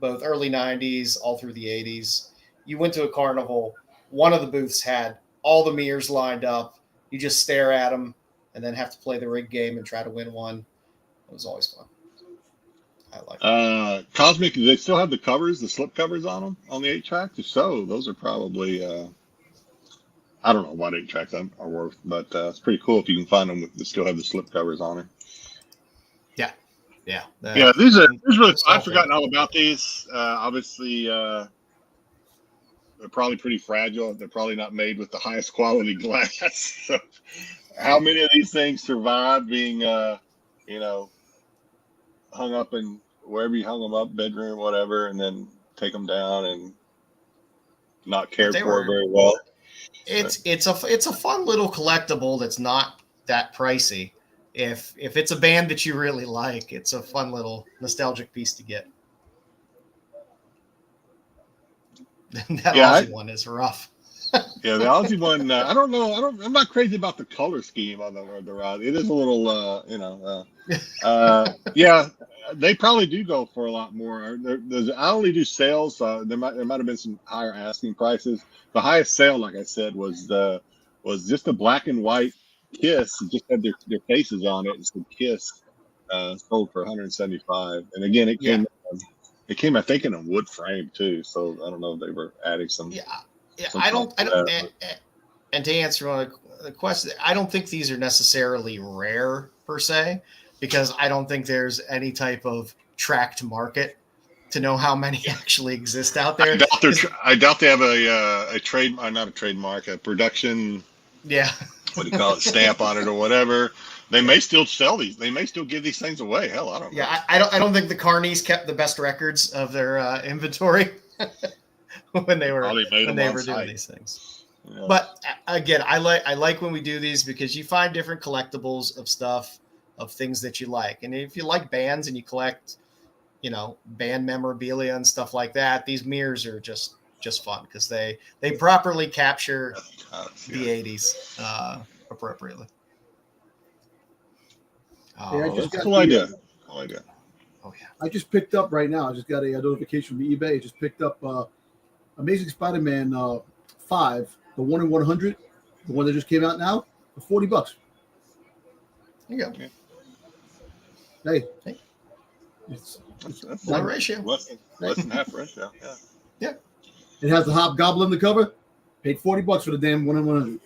both early 90s all through the 80s, you went to a carnival. One of the booths had all the mirrors lined up. You just stare at them and then have to play the rig game and try to win one. It was always fun. I like it. Cosmic, do they still have the covers, the slip covers on them on the 8-tracks? If so, those are probably, I don't know what 8-tracks are worth, but it's pretty cool if you can find them that still have the slip covers on it. Yeah. These are really, I've forgotten all about these. Obviously, they're probably pretty fragile. They're probably not made with the highest quality glass. So how many of these things survive being, hung up in wherever you hung them up, bedroom, whatever, and then take them down and not cared for very well? It's a fun little collectible that's not that pricey. If it's a band that you really like, it's a fun little nostalgic piece to get. That Aussie one is rough. Yeah, the Aussie one. I don't know. I'm not crazy about the color scheme on the rod. It is a little, yeah. They probably do go for a lot more. I only do sales. There might have been some higher asking prices. The highest sale, like I said, was just a black and white Kiss. It just had their faces on it. It said Kiss. Sold for $175. And again, it came. It came, I think, in a wood frame too. So I don't know if they were adding some. Yeah. I don't. And to answer the question, I don't think these are necessarily rare per se, because I don't think there's any type of tracked market to know how many actually exist out there. I doubt they have a trade, not a trademark, a production. Yeah. What do you call it? Stamp on it or whatever. They may still sell these. They may still give these things away. Hell, I don't know. Yeah, I don't think the Carnies kept the best records of their inventory when they were doing these things. Yeah. But again, I like when we do these, because you find different collectibles of stuff, of things that you like. And if you like bands and you collect, band memorabilia and stuff like that, these mirrors are just fun, because they properly capture the 80s appropriately. That's a cool idea. no idea. Oh yeah. I just picked up right now. I just got a notification from eBay. I just picked up Amazing Spider-Man 5, the 1 in 100, the one that just came out now, for $40. There you go. Hey, Hey. it's That's Low ratio. less than half ratio. Yeah. it has the Hobgoblin in the cover. Paid $40 for the damn 1 in 100.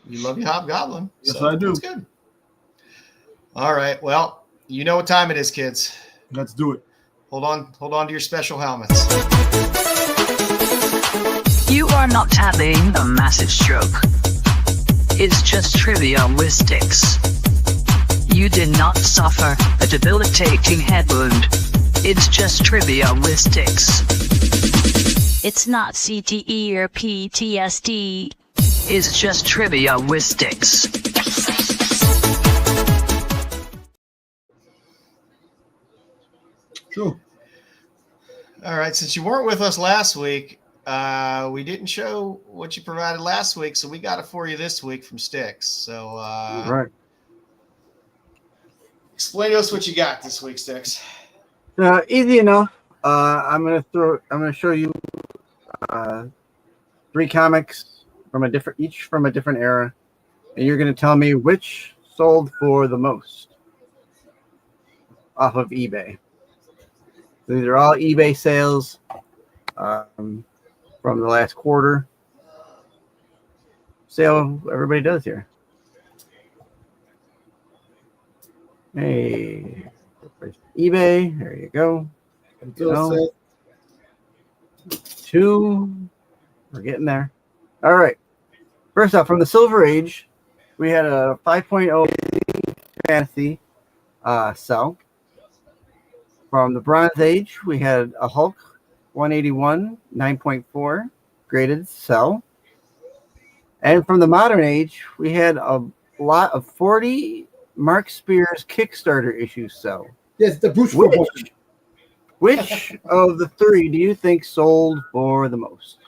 You love your Hobgoblin. Yes, so I do. That's good. All right. Well, you know what time it is, kids. Let's do it. Hold on to your special helmets. You are not having a massive stroke. It's just trivia with Styx. You did not suffer a debilitating head wound. It's just trivia with Styx. It's not CTE or PTSD. It's just trivia with Styx. True. All right. Since you weren't with us last week, we didn't show what you provided last week, so we got it for you this week from Styx. So Right. explain to us what you got this week, Styx. Easy enough. I'm gonna show you 3 comics from each from a different era, and you're gonna tell me which sold for the most off of eBay. So these are all eBay sales from the last quarter sale everybody does here. Hey, eBay, there you go. Until set. 2, we're getting there. All right. First off, from the Silver Age, we had a 5.0 fantasy sell. From the Bronze Age, we had a Hulk 181 9.4 graded sell. And from the Modern Age, we had a lot of 40 Mark Spears Kickstarter issues sell. Yes, the Bruce Which, book. which of the 3 do you think sold for the most?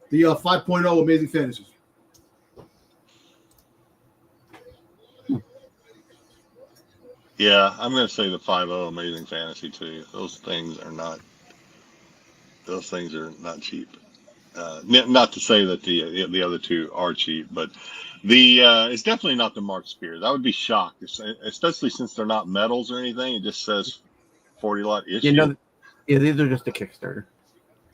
The 5.0 Amazing Fantasies. Yeah, I'm going to say the 5.0 Amazing Fantasy too. Those things are not cheap. Not to say that the other 2 are cheap, but it's definitely not the Mark Spears. I would be shocked, especially since they're not medals or anything. It just says 40 lot issue. You know, yeah, these are just a Kickstarter.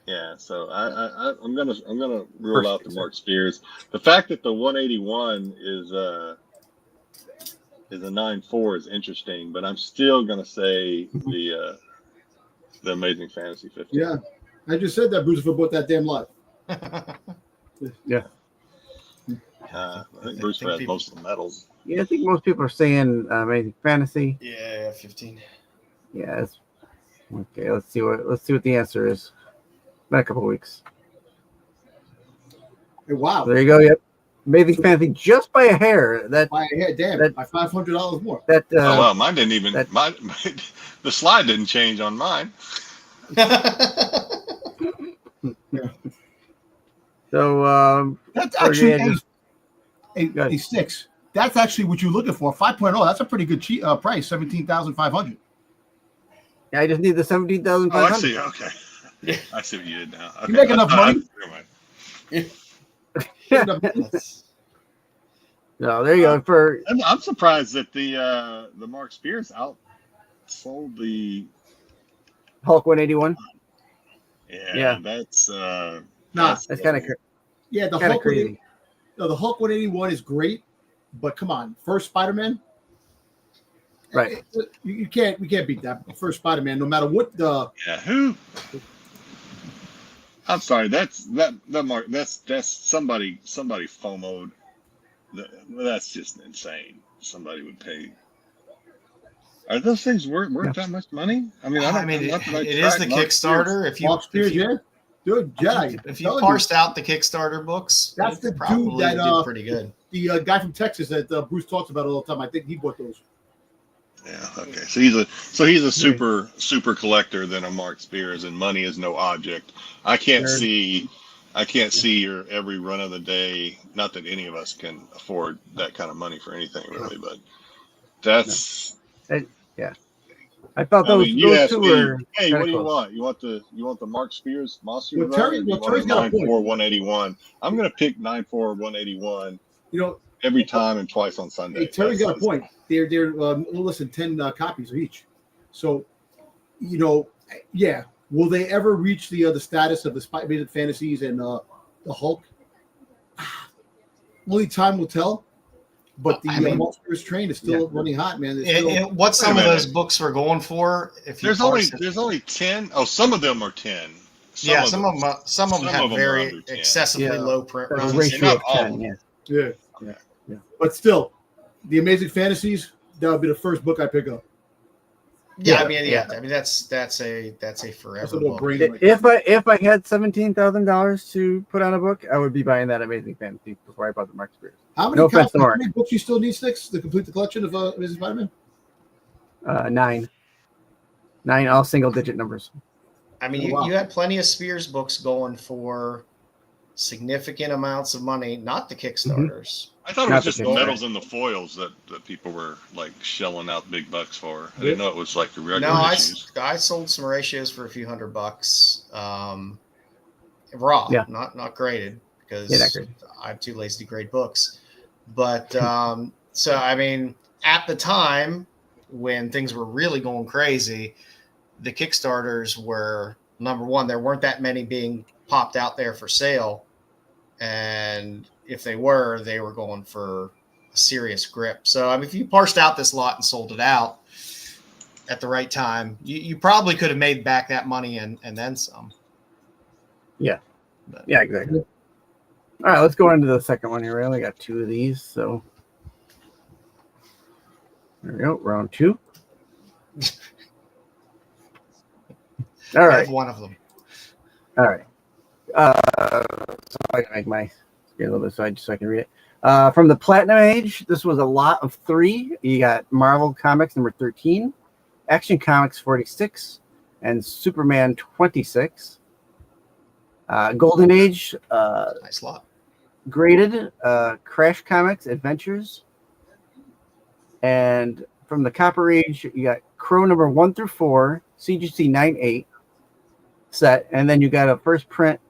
Yeah, so I'm gonna rule out the Mark Spears. The fact that the 181 is a 9.4 is interesting, but I'm still gonna say the Amazing Fantasy 15. Yeah, I just said that Bruce bought that damn lot. Yeah. I think Bruce has most of the medals. Yeah, I think most people are saying Amazing Fantasy. Yeah, 15. Yeah. Okay, let's see what the answer is. Been a couple of weeks. Hey, wow. There you go. Yep. Amazing Fantasy just by a hair. That By $500 more. that Oh well, mine didn't even. The slide didn't change on mine. so That's actually yeah, a 6. That's actually what you're looking for. 5.0. That's a pretty good price. 17,500. yeah, I just need the 17,500. Oh, I see. Okay. I see what you did now. Okay. You make enough money? Never mind. No, there you go. I'm surprised that the Mark Spears outsold the Hulk 181. Yeah. That's That's kind of Yeah, the kind of Hulk crazy. No, the Hulk 181 is great, but come on, first Spider-Man. Right. We can't beat that first Spider-Man, no matter what the. Yeah. Who? I'm sorry. That's somebody FOMO'd. That's just insane. Somebody would pay. Are those things worth that much money? I mean, it is the Kickstarter. If you, Mark Spears, yeah, dude, Jedi. If you parsed out the Kickstarter books, That's the probably dude that did pretty good. The guy from Texas that Bruce talks about all the time. I think he bought those. Yeah. Okay. So he's a super collector than a Mark Spears, and money is no object. I can't see your every run of the day. Not that any of us can afford that kind of money for anything, really, but that's Yeah. I thought I those, mean, you those asked two me, were hey, kinda what do you close. want? You want the Mark Spears monster Well, run, Terry- or do well, you want Terry's a got a point. 94181? I'm gonna pick 94181 You know, every time and twice on hey, Sunday. Terry's got a That's- point. They're less than 10 copies of each. So, you know, yeah. Will they ever reach the status of the Amazing Fantasies and the Hulk? Only time will tell. But the I mean, Monsters train is still running hot, man. It's still, what some Wait of a those minute. books were going for, if you There's parse only 10. Oh, some of them are 10. some of them some had of them are very under 10. excessively Yeah. low print The runs. ratio not of all 10, of yeah. yeah. Okay. But still, the Amazing Fantasies, that would be the first book I pick up. Yeah, Yeah, I mean, yeah. I mean that's a forever That's a book. no-brainer. If I had $17,000 to put on a book, I would be buying that Amazing Fantasy before I bought the Mark Spears. How many, No offense to how Mark. many books you still need, Styx, to complete the collection of Amazing Spider-Man? 9, all single digit numbers. I mean, Oh, wow. you had plenty of Spears books going for significant amounts of money, not the Kickstarters. I thought it Not was the just the Kickstarter. medals and the foils that people were like shelling out big bucks for. I didn't know it was like the regular No, issues. I sold some ratios for a few $100, raw, Yeah. not graded, because Yeah, not graded. I'm too lazy to grade books. But so I mean, at the time when things were really going crazy, the Kickstarters were number one. There weren't that many being popped out there for sale, and if they were going for a serious grip. So I mean, if you parsed out this lot and sold it out at the right time, you probably could have made back that money and then some. Yeah. But, Yeah, exactly. All right, let's go into the second one here. We only got 2 of these, so there we go. Round 2. All I right. have one of them. All right. So I can make my screen a little bit so I can read it. From the Platinum Age, this was a lot of 3. You got Marvel Comics number 13, Action Comics 46, and Superman 26. Golden Age, Nice lot. graded, Crash Comics Adventures. And from the Copper Age, you got Crow number 1 through 4, CGC 9-8 set, and then you got a first print.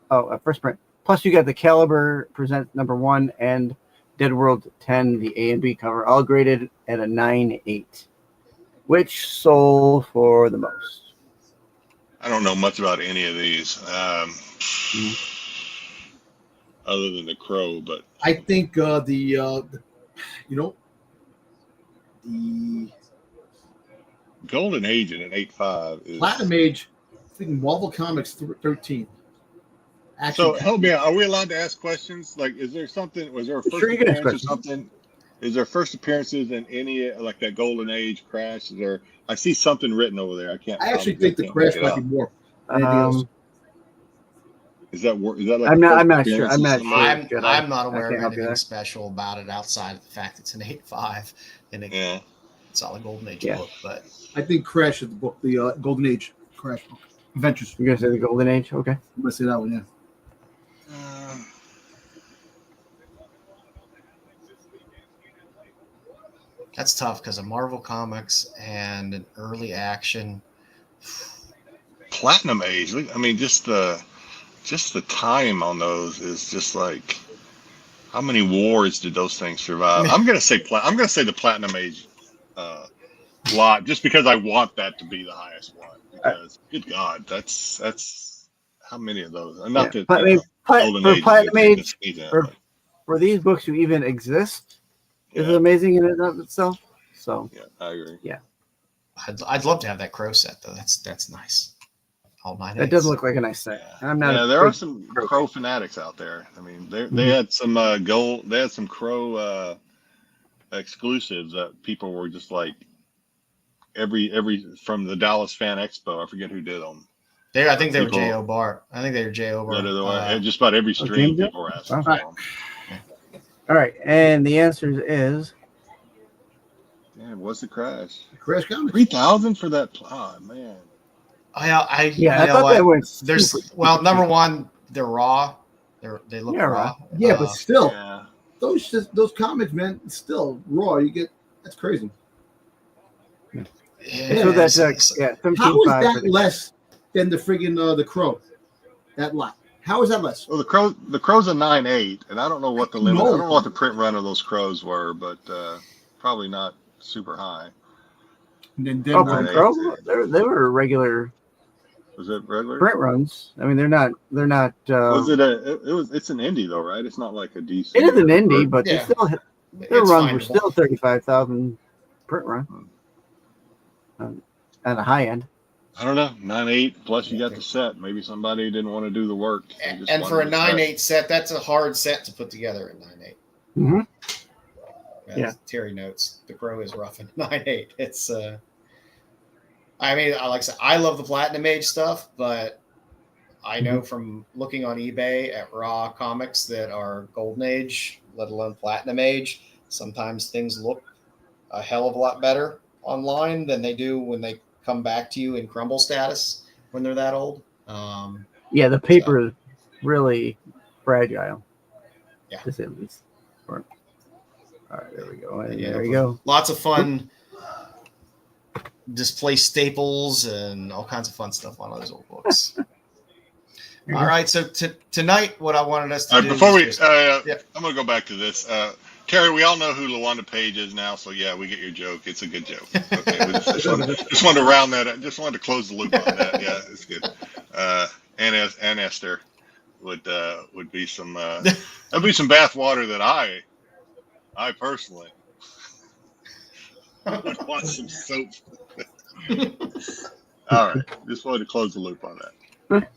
Plus, you got the Caliber Presents number 1 and Dead World 10, the A and B cover, all graded at a 9-8, which sold for the most. I don't know much about any of these, other than the Crow. But I think the Golden Age in an 8.5 is. Platinum Age, I think Marvel Comics 13. So help me out. Are we allowed to ask questions? Like, is there something? Was there a first Sure, you can ask appearance or questions. something? Is there first appearances in any like that GoldenAge Crash? Is there? I see something written over there. I can't. I actually think the can't Crash make it might out. be more. Anything else? Is that like? I'm the not- first I'm not sure. appearance I'm or not something? sure. I'm Jedi. not I aware can't of help you anything there. special about it outside of the fact it's an 8.5 and a Yeah. solid Golden Age Yeah. book. But I think Crash is the book, the Golden Age Crash book. Adventures. You're gonna say the Golden Age? Okay. I'm gonna say that one, yeah. that's tough because of Marvel Comics and an early action. Platinum Age. I mean, just the time on those is just like, how many wars did those things survive? I'm gonna say the Platinum Age lot, just because I want that to be the highest one. Because good God, that's how many of those? And not that But I mean, Golden for Age is Platinum Age, significant, for- but, for these books to even exist, is yeah, amazing in and of itself. So yeah, I agree. I'd love to have that Crow set though. That's nice. All 9 that does look like a nice set. Yeah, I'm not. yeah, a there are big some Crow Crow fanatics out there. I mean, they Mhm. had some gold. They had some Crow exclusives that people were just like every from the Dallas Fan Expo. I forget who did them. I think they were People- J.O. Bart. I think they were J.O. Bart. Just about every stream James people were asking Wow. for them. All right, and the answer is Yeah, what's the Crash? Crash Comics. 3,000 for that? Oh man. I you know thought what? that was There's super number cheap. one, they're raw. They look Yeah, raw. Yeah, but still, Yeah. those comics, man, still raw. You get that's crazy. So that's Yeah, yeah, How is 17.5 that for the- less than the friggin' the crow? That lot. How is that less? Well, the crow's a 9.8, and I don't know what the limit. I No. don't know what the print run of those crows were, but probably not super high. And then Oh, Nine for eight. Crow, they were regular Was it regular? print runs. I mean, they're not. Was it it's an indie though, right? It's not like a DC. It is an indie, or- but Yeah. their It's runs were findable. still 35,000 print run, at a high end. I don't know, 9.8 plus you got the set. Maybe somebody didn't want to do the work. They just And for a wanted the set. 9.8 set, that's a hard set to put together at 9.8. Mm-hmm. As Yeah. Terry notes, the Crow is rough in 9.8. It's I mean, like I said, I love the Platinum Age stuff, but I know from looking on eBay at raw comics that are Golden Age, let alone Platinum Age, sometimes things look a hell of a lot better online than they do when they come back to you in crumble status when they're that old. Yeah, the paper is really fragile. Yeah. To say the least. All right, there we go. And Yeah, there you go. Lots of fun display staples and all kinds of fun stuff on those old books. All right, so tonight, what I wanted us to do. Before we, is just- I'm going to go back to this. Terry, we all know who LaWanda Page is now, so yeah, we get your joke. It's a good joke. Okay, we just wanted to round that up. Just wanted to close the loop on that. Yeah, it's good. And Esther would be some that'd be some bath water that I personally would want some soap. All right, just wanted to close the loop on that.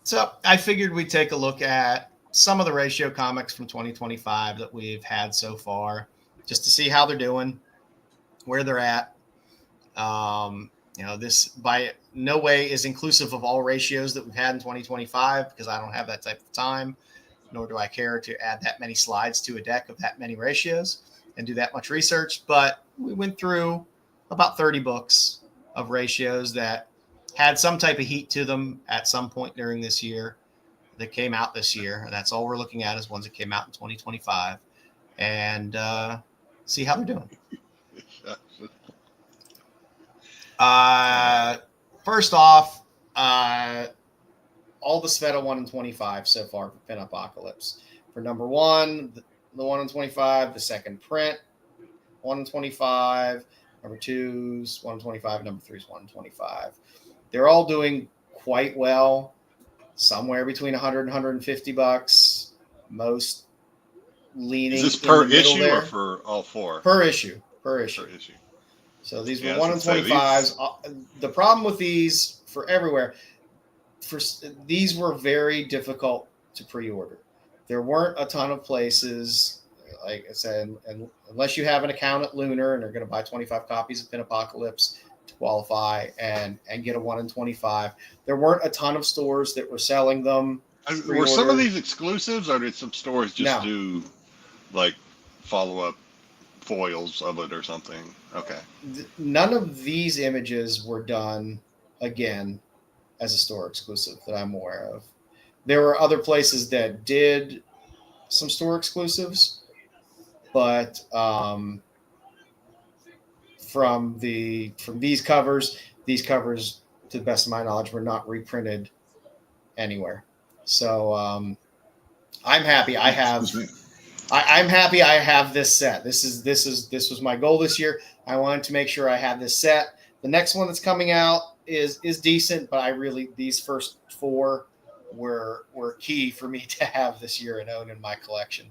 So I figured we'd take a look at some of the ratio comics from 2025 that we've had so far, just to see how they're doing, where they're at. This by no way is inclusive of all ratios that we've had in 2025 because I don't have that type of time, nor do I care to add that many slides to a deck of that many ratios and do that much research. But we went through about 30 books of ratios that had some type of heat to them at some point during this year that came out this year. And that's all we're looking at is ones that came out in 2025 and see how they're doing. First off, all the Sveta 1 in 25 so far for Pin Apocalypse. For number 1, the 1 in 25, the second print, 1 in 25, number 2's 1 in 25, number 3's 1 in 25. They're all doing quite well, somewhere between 100 and 150 bucks. Most leaning. Is this in per the middle issue there. or for all four? Per issue. Per issue. So these were Yeah, 1 in so say 25s. The problem with these for everywhere, these were very difficult to pre-order. There weren't a ton of places, like I said, and unless you have an account at Lunar and are going to buy 25 copies of Pin Apocalypse to qualify and get a 1 in 25, there weren't a ton of stores that were selling them. Were some of these exclusives, or did some stores just No. do like follow-up foils of it or something? Okay. None of these images were done again as a store exclusive that I'm aware of. There were other places that did some store exclusives, but from these covers, to the best of my knowledge, were not reprinted anywhere. So I'm happy. I'm happy I have this set. This was my goal this year. I wanted to make sure I had this set. The next one that's coming out is decent, but these first 4 were key for me to have this year and own in my collection.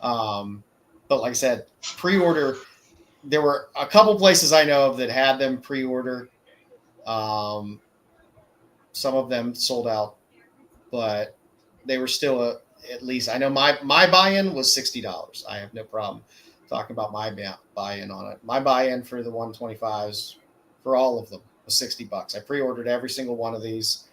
But like I said, pre-order, there were a couple places I know of that had them pre-order. Some of them sold out, but they were still at least, I know my buy-in was $60. I have no problem talking about my buy-in on it. My buy-in for the 125s, for all of them, was $60. I pre-ordered every single one of these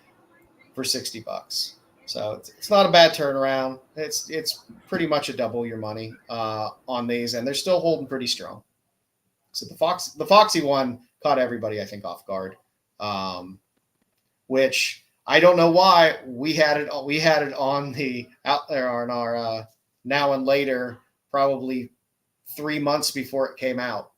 for $60. So it's not a bad turnaround. It's pretty much a double your money on these, and they're still holding pretty strong. So the Foxy one caught everybody, I think, off guard, which I don't know why we had it on the out there on our now and later, probably 3 months before it came out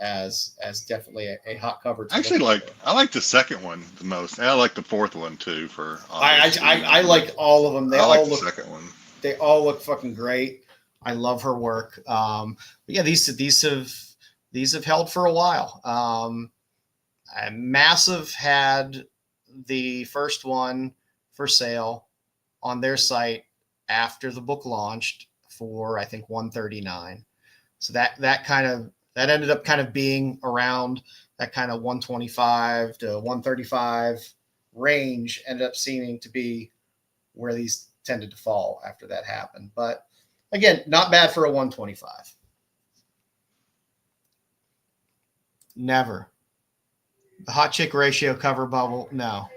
as definitely a hot cover. Actually, I like the second one the most. And I like the fourth one too. I like all of them. They I all like the look second one. They all look fucking great. I love her work. But yeah, these have held for a while. Massive had the first one for sale on their site after the book launched for I think $139. So that ended up kind of being around that kind of 125 to 135 range. Ended up seeming to be where these tended to fall after that happened. But again, not bad for a 125. Never. The hot chick ratio cover bubble, no.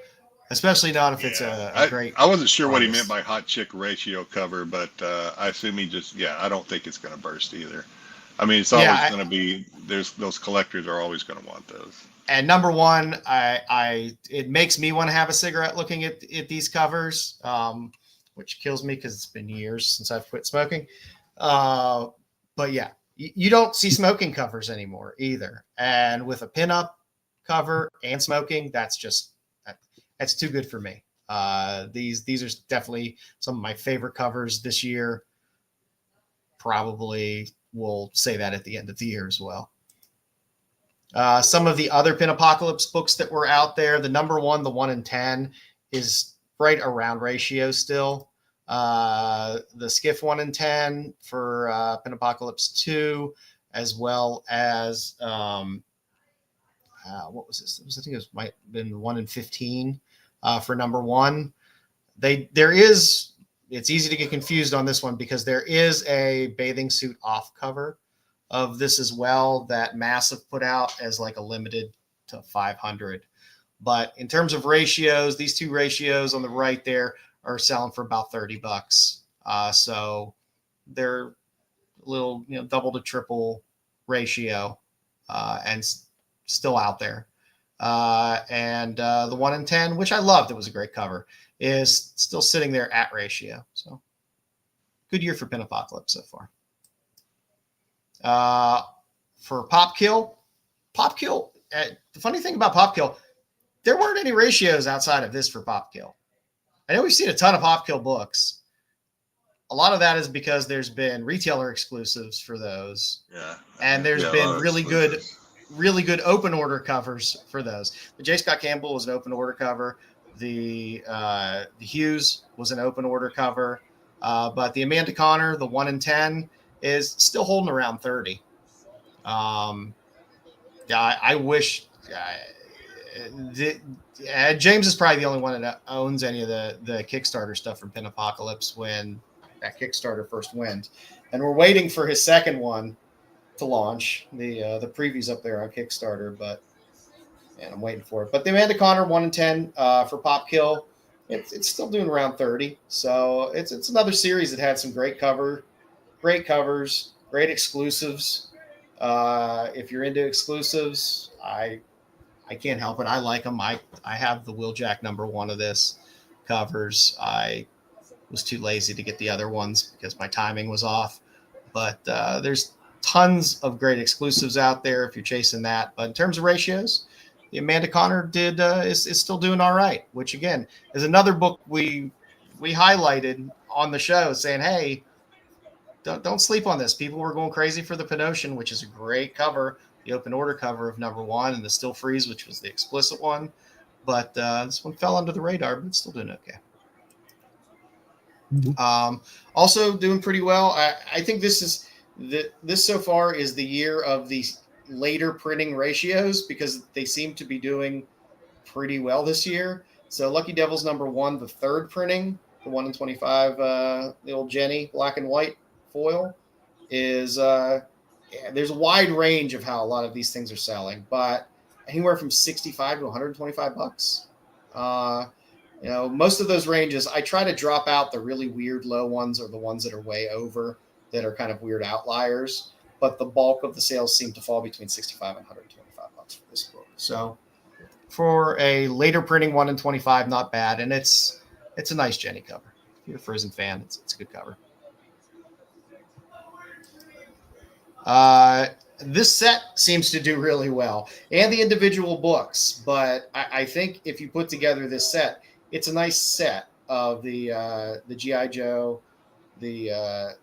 Especially not if it's a great. I wasn't sure what he artist. meant by hot chick ratio cover, but I assume he just, I don't think it's going to burst either. I mean, it's always going to be, those collectors are always going to want those. And number one, it makes me want to have a cigarette looking at these covers, which kills me because it's been years since I've quit smoking. But yeah, you don't see smoking covers anymore either. And with a pinup cover and smoking, that's too good for me. These are definitely some of my favorite covers this year. Probably will say that at the end of the year as well. Some of the other Pin Apocalypse books that were out there, the number one, the 1 in 10 is right around ratio still. The Skiff 1 in 10 for Pin Apocalypse 2, as well as what was this? I think it might have been 1 in 15 for number one. It's easy to get confused on this one because there is a bathing suit off cover of this as well that Massive put out as like a limited to 500. But in terms of ratios, these two ratios on the right there are selling for about $30. So they're a little, double to triple ratio and still out there. And the 1 in 10, which I loved, it was a great cover, is still sitting there at ratio. So good year for Pin Apocalypse so far. For Pop Kill, the funny thing about Pop Kill, there weren't any ratios outside of this for Pop Kill. I know we've seen a ton of Pop Kill books. A lot of that is because there's been retailer exclusives for those. Yeah. And there's been really good open order covers for those. The J. Scott Campbell was an open order cover. The Hughes was an open order cover. But the Amanda Connor, the 1 in 10, is still holding around 30. I wish James is probably the only one that owns any of the Kickstarter stuff from Pin Apocalypse when that Kickstarter first went. And we're waiting for his second one to launch. The preview's up there on Kickstarter, and I'm waiting for it. But the Amanda Connor 1 in 10 for Pop Kill, it's still doing around 30. So it's another series that had some great covers, great exclusives. If you're into exclusives, I can't help it. I like them. I have the Wheeljack number one of this covers. I was too lazy to get the other ones because my timing was off. But there's tons of great exclusives out there if you're chasing that. But in terms of ratios, the Amanda Connor is still doing all right, which again is another book we highlighted on the show saying, hey, don't sleep on this. People were going crazy for the Pinocean, which is a great cover, the open order cover of number one, and the Still Freeze, which was the explicit one. But this one fell under the radar, but it's still doing okay. Mm-hmm. Also doing pretty well. I think this so far is the year of the later printing ratios because they seem to be doing pretty well this year. So Lucky Devils number one, the third printing, the 1 in 25, the old Jenny black and white foil is there's a wide range of how a lot of these things are selling, but anywhere from $65 to $125. Most of those ranges, I try to drop out the really weird low ones or the ones that are way over that are kind of weird outliers, but the bulk of the sales seem to fall between $65 and $125 for this book. So for a later printing 1 in 25, not bad. And it's a nice Jenny cover. If you're a Frozen fan, it's a good cover. this set seems to do really well, and the individual books. But I think if you put together this set, it's a nice set of the GI Joe, the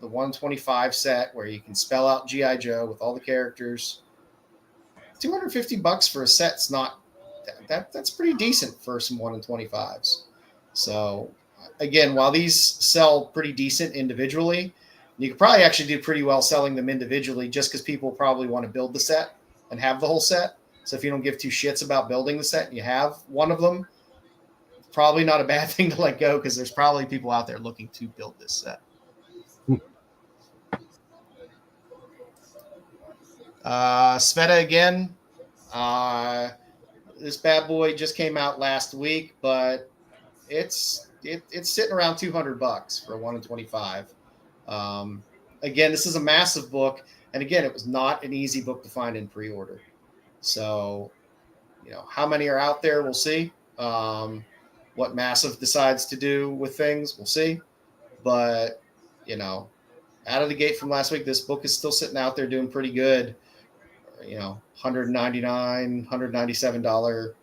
125 set where you can spell out GI Joe with all the characters. $250 for a set's not that's pretty decent for some 1-in-25s. So again, while these sell pretty decent individually, you could probably actually do pretty well selling them individually just because people probably want to build the set and have the whole set. So if you don't give two shits about building the set and you have one of them, probably not a bad thing to let go because there's probably people out there looking to build this set. Sveta again. This bad boy just came out last week, but it's sitting around $200 for a 1-in-25. Again, this is a massive book, and again, it was not an easy book to find in pre-order. So, how many are out there? We'll see. What Massive decides to do with things, we'll see. But out of the gate from last week, this book is still sitting out there doing pretty good. $199, $197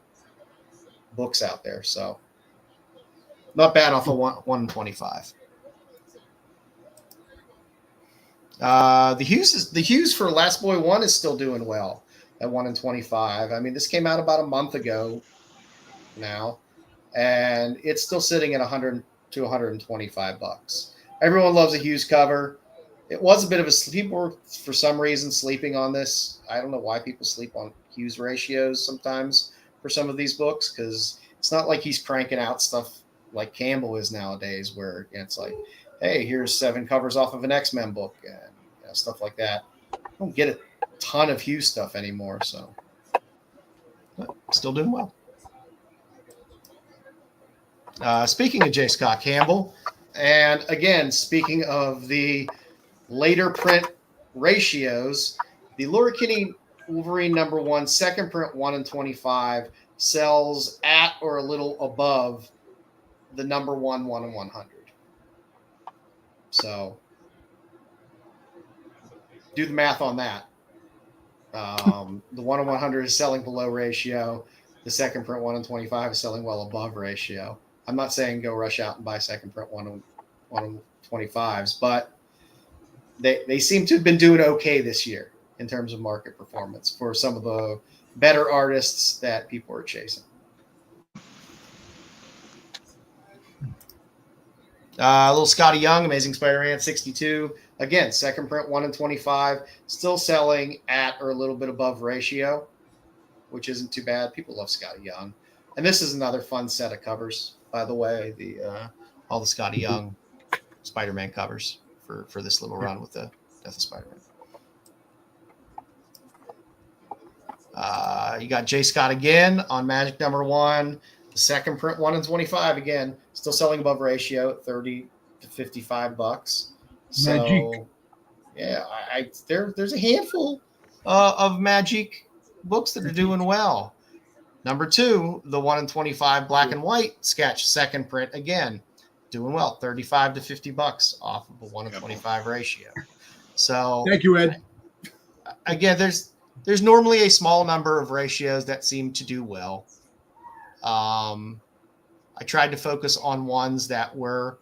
books out there. So not bad off of 1-in-25. The Hughes for Last Boy 1 is still doing well at 1-in-25. I mean, this came out about a month ago now, and it's still sitting at $100 to $125. Everyone loves a Hughes cover. It was a bit of people were, for some reason, sleeping on this. I don't know why people sleep on Hughes ratios sometimes for some of these books, because it's not like he's cranking out stuff like Campbell is nowadays, where it's like, hey, here's 7 covers off of an X-Men book and stuff like that. I don't get a ton of Hughes stuff anymore, so but still doing well. Speaking of J. Scott Campbell, and again, speaking of the later print ratios, the Laura Kinney Wolverine #1 second print 1-in-25 sells at or a little above the #1 1-in-100. So do the math on that. The 1-in-100 is selling below ratio. The second print 1-in-25 is selling well above ratio. I'm not saying go rush out and buy second print 1-in-25s, but they seem to have been doing okay this year in terms of market performance for some of the better artists that people are chasing. Little Scotty Young, Amazing Spider-Man 62. Again, second print 1-in-25, still selling at or a little bit above ratio, which isn't too bad. People love Scotty Young. And this is another fun set of covers, by the way, all the Scotty Young Spider-Man covers for this little run with the Death of Spider-Man. You got J. Scott again on Magic #1. The second print 1-in-25 again, still selling above ratio at $30 to $55. So, Magic. yeah, there's a handful of Magic books that are doing well. #2, the 1-in-25 black and white sketch second print again, doing well, $35 to $50 off of a 1-in-25 ratio. So, Thank you, Ed. Again, there's normally a small number of ratios that seem to do well. I tried to focus on ones that were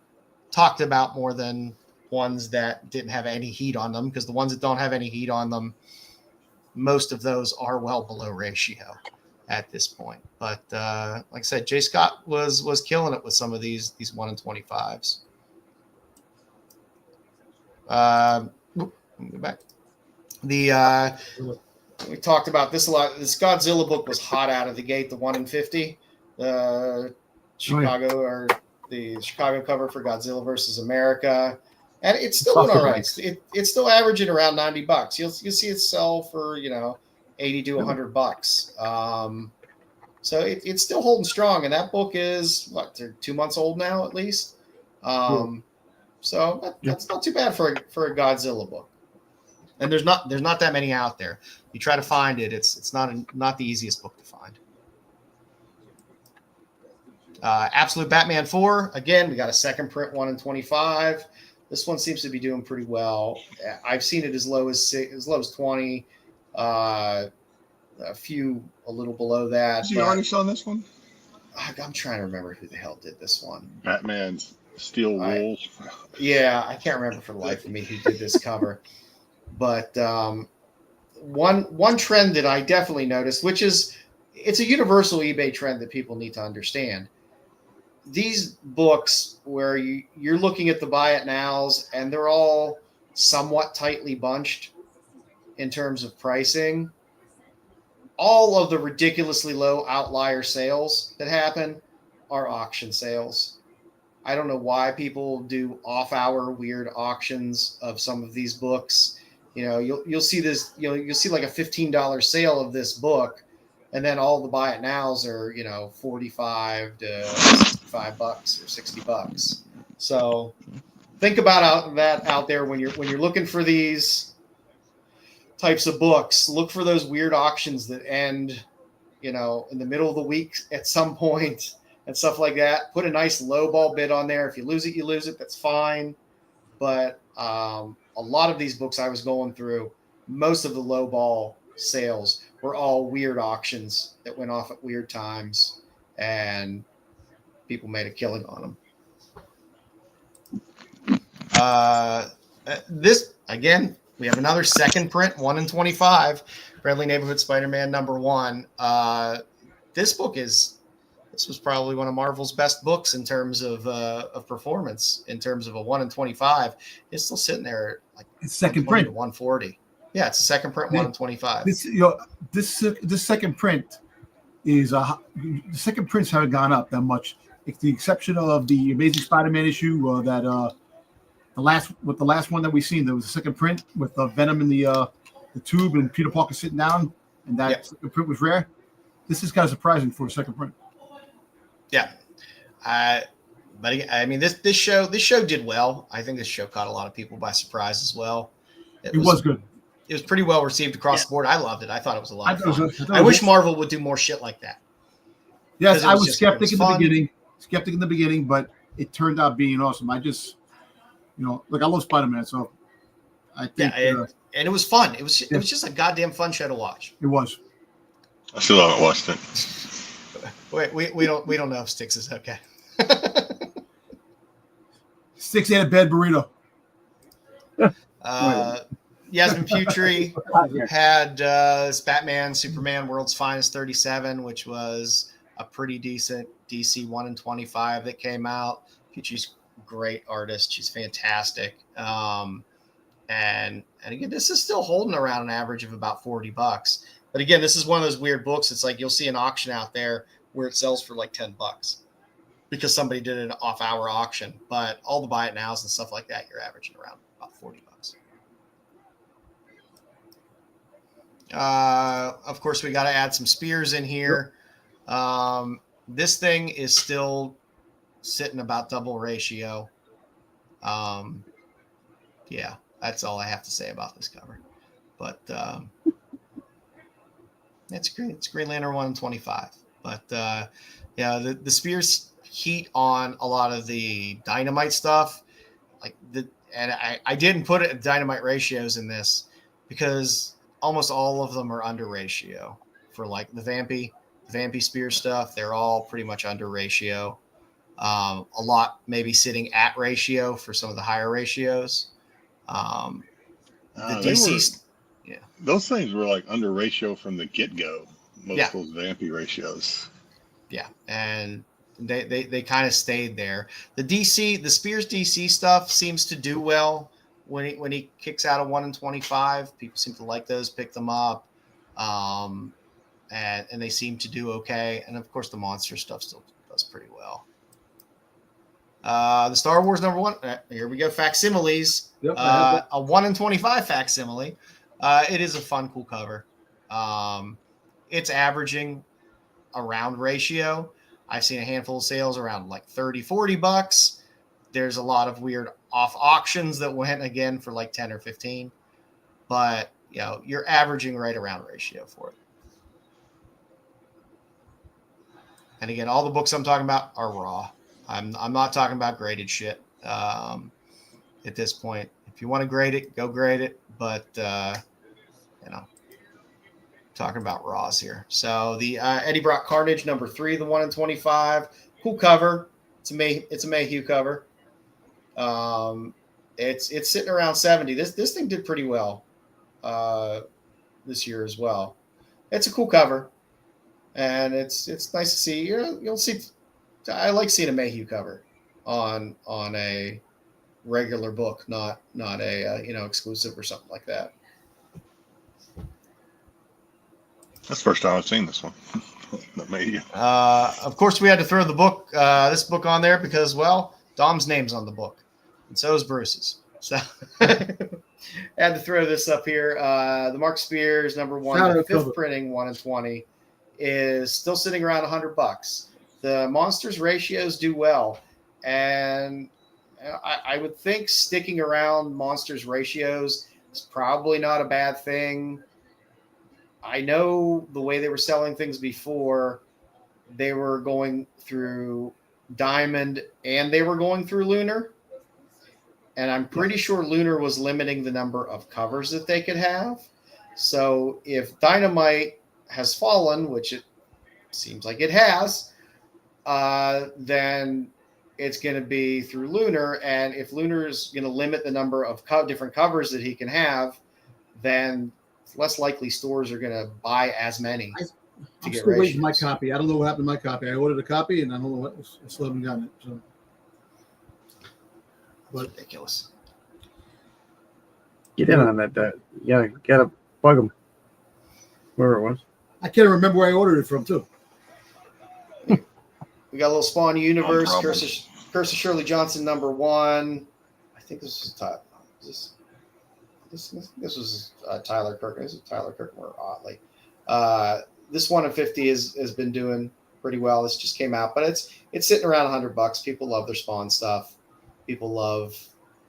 talked about more than ones that didn't have any heat on them, because the ones that don't have any heat on them, most of those are well below ratio at this point. But like I said, J. Scott was killing it with some of these 1-in-25s. Let me go back. We talked about this a lot. This Godzilla book was hot out of the gate, the 1-in-50. The Chicago cover for Godzilla versus America, and it's still doing all right. It's still averaging around $90. You'll see it sell for $80 to $100. So it's still holding strong, and that book is what, 2 months old now at least. So that's not too bad for a Godzilla book. And there's not that many out there. You try to find it, it's not the easiest book to find. Absolute Batman 4. Again, we got a second print 1-in-25. This one seems to be doing pretty well. I've seen it as low as 20, a few a little below that. Who's the but artist on this one? I'm trying to remember who the hell did this one. Batman's Steel Wool. Yeah, I can't remember for the life of me who did this cover. But one trend that I definitely noticed, which is it's a universal eBay trend that people need to understand. These books where you're looking at the buy it nows and they're all somewhat tightly bunched in terms of pricing. All of the ridiculously low outlier sales that happen are auction sales. I don't know why people do off-hour weird auctions of some of these books. You know, you'll see this. You'll see like a $15 sale of this book, and then all the buy it nows are $45 to $65 or $60. So think about that out there when you're looking for these types of books. Look for those weird auctions that end, in the middle of the week at some point and stuff like that. Put a nice low ball bid on there. If you lose it, you lose it. That's fine. But a lot of these books I was going through, most of the low ball sales were all weird auctions that went off at weird times, and people made a killing on them. This again, we have another second print, 1 in 25, Friendly Neighborhood Spider-Man #1. This was probably one of Marvel's best books in terms of performance. In terms of a 1 in 25, it's still sitting there like It's second print, 140. Yeah, it's a second print, 1 in 25. This second print is the second prints haven't gone up that much. It's the exception of the Amazing Spider-Man issue the last one that we seen. There was a second print with Venom in the tube and Peter Parker sitting down, and that second print was rare. This is kind of surprising for a second print. Yeah, but I mean, this show did well. I think this show caught a lot of people by surprise as well. It was good. It was pretty well received across the board. I loved it. I thought it was a lot of fun. I wish Marvel would do more shit like that. Yes, I was skeptic in the beginning, but it turned out being awesome. I just, look, I love Spider-Man, so I think, and it was fun. It was just a goddamn fun show to watch. It was. I still haven't watched it. Wait, we don't know if Styx is okay. Styx ate a bad burrito. Yasmin Putri had Batman, Superman, World's Finest 37, which was a pretty decent DC 1 in 25 that came out. Putri's a great artist. She's fantastic. And again, this is still holding around an average of about $40. But again, this is one of those weird books. It's like you'll see an auction out there where it sells for like $10 because somebody did an off-hour auction. But all the buy it nows and stuff like that, you're averaging around about $40. Of course, we got to add some spears in here. This thing is still sitting about double ratio. Yeah, that's all I have to say about this cover. But it's great. It's Green Lantern 1 in 25. But the spears heat on a lot of the dynamite stuff. And I didn't put dynamite ratios in this because almost all of them are under ratio for like the Vampy spear stuff. They're all pretty much under ratio. A lot maybe sitting at ratio for some of the higher ratios. The DC, those things were like under ratio from the get-go. Most of those Vampy ratios. Yeah, and they kind of stayed there. The Spears DC stuff seems to do well. When he kicks out a 1 in 25, people seem to like those, pick them up, and they seem to do okay. And of course, the monster stuff still does pretty well. The Star Wars #1. Here we go. Facsimiles. Yep, a 1 in 25 facsimile. It is a fun, cool cover. It's averaging around ratio. I've seen a handful of sales around like $30-$40. There's a lot of weird off auctions that went again for like 10 or 15, but you're averaging right around ratio for it. And again, all the books I'm talking about are raw. I'm not talking about graded shit. at this point. If you want to grade it, go grade it. But, talking about Raws here. So the Eddie Brock Carnage number 3, the 1 in 25. Cool cover. It's a Mayhew cover. It's sitting around 70. This thing did pretty well this year as well. It's a cool cover, and it's nice to see. You'll see. I like seeing a Mayhew cover on a regular book, not a exclusive or something like that. That's the first time I've seen this one. Maybe. Of course, we had to throw this book on there because, well, Dom's name's on the book, and so is Bruce's. So I had to throw this up here. The Mark Spears number 1, the 5th printing, 1 in 20, is still sitting around $100. The monsters ratios do well, and I would think sticking around monsters ratios is probably not a bad thing. I know the way they were selling things before, they were going through Diamond and they were going through Lunar. And I'm pretty sure Lunar was limiting the number of covers that they could have. So if Dynamite has fallen, which it seems like it has, then it's going to be through Lunar. And if Lunar is going to limit the number of different covers that he can have, then less likely stores are going to buy as many to get ratios. Waiting for my copy. I don't know what happened to my copy. I ordered a copy, and I don't know what. I still haven't gotten it. So. But ridiculous. Get in on that. You gotta bug them. Wherever it was. I can't remember where I ordered it from, too. We got a little Spawn Universe, Curse of Shirley Johnson number 1. I think this was This was Tyler Kirkham. This is Tyler Kirkham or Otley. This 1 in 50 has been doing pretty well. This just came out, but it's sitting around $100. People love their Spawn stuff. People love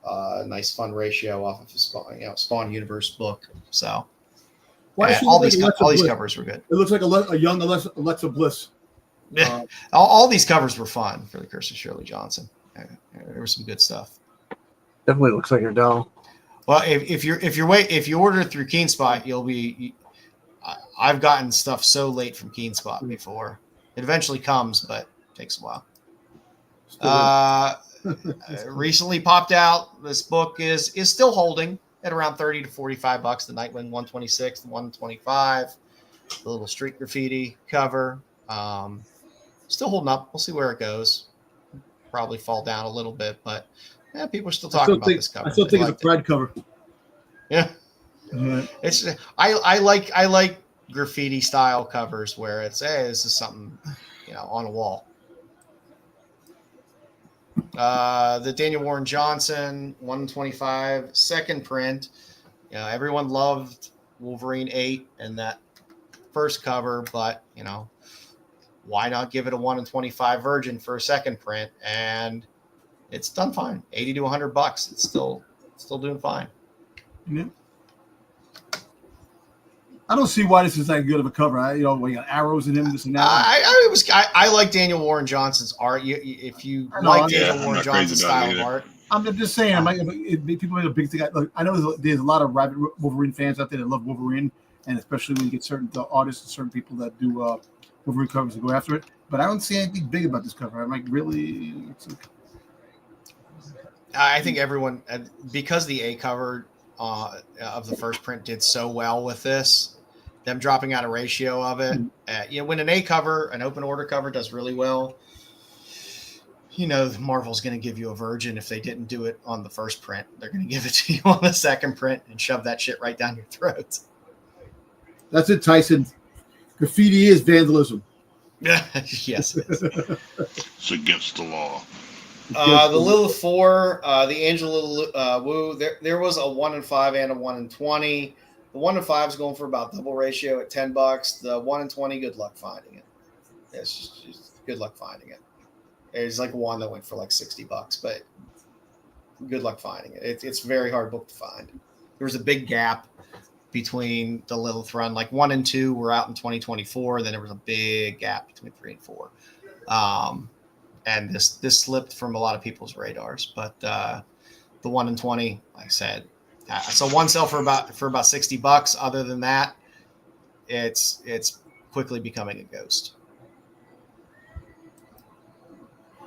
a nice fun ratio off of a Spawn Universe book. So all these covers were good. It looks like a young Alexa Bliss. All these covers were fun for the Curse of Shirley Johnson. There was some good stuff. Definitely looks like your doll. Well, if you order through KeenSpot, I've gotten stuff so late from KeenSpot before. It eventually comes, but it takes a while. Recently popped out. This book is still holding at around $30 to $45. The Nightwing 126, the 125, the little street graffiti cover. Still holding up. We'll see where it goes. Probably fall down a little bit, but. Yeah, people are still talking about this cover. I still think it's a Pride cover. Yeah, it's I like graffiti style covers where it's this is something on a wall. The Daniel Warren Johnson 125 2nd print. Everyone loved Wolverine 8 and that first cover, but why not give it a 1 in 25 Virgin for a 2nd print? And it's done fine. $80 to $100. It's still doing fine. Yeah. I don't see why this is that good of a cover. We got arrows in him, this and that. I like Daniel Warren Johnson's art. If you like Daniel Warren Johnson's style of art, I'm just saying. People make a big thing. I know there's a lot of rabid Wolverine fans out there that love Wolverine, and especially when you get certain artists and certain people that do Wolverine covers and go after it. But I don't see anything big about this cover. I'm like, really? I think everyone, because the A cover of the first print did so well with this, them dropping out a ratio of it. When an A cover, an open order cover does really well, Marvel's going to give you a Virgin if they didn't do it on the first print. They're going to give it to you on the 2nd print and shove that shit right down your throat. That's it, Tyson. Graffiti is vandalism. Yes, it is. It's against the law. The Lilith 4, the Angel Wu, there was a 1 in 5 and a 1 in 20. The 1 in 5 is going for about double ratio at $10. The 1 in 20, good luck finding it. It's just good luck finding it. There's like one that went for like $60, but good luck finding it. It's a very hard book to find. There was a big gap between the Lilith run, like 1 and 2 were out in 2024. Then there was a big gap between 3 and 4. And this slipped from a lot of people's radars, but the 1 in 20, like I said, so one sell for about $60. Other than that, it's quickly becoming a ghost.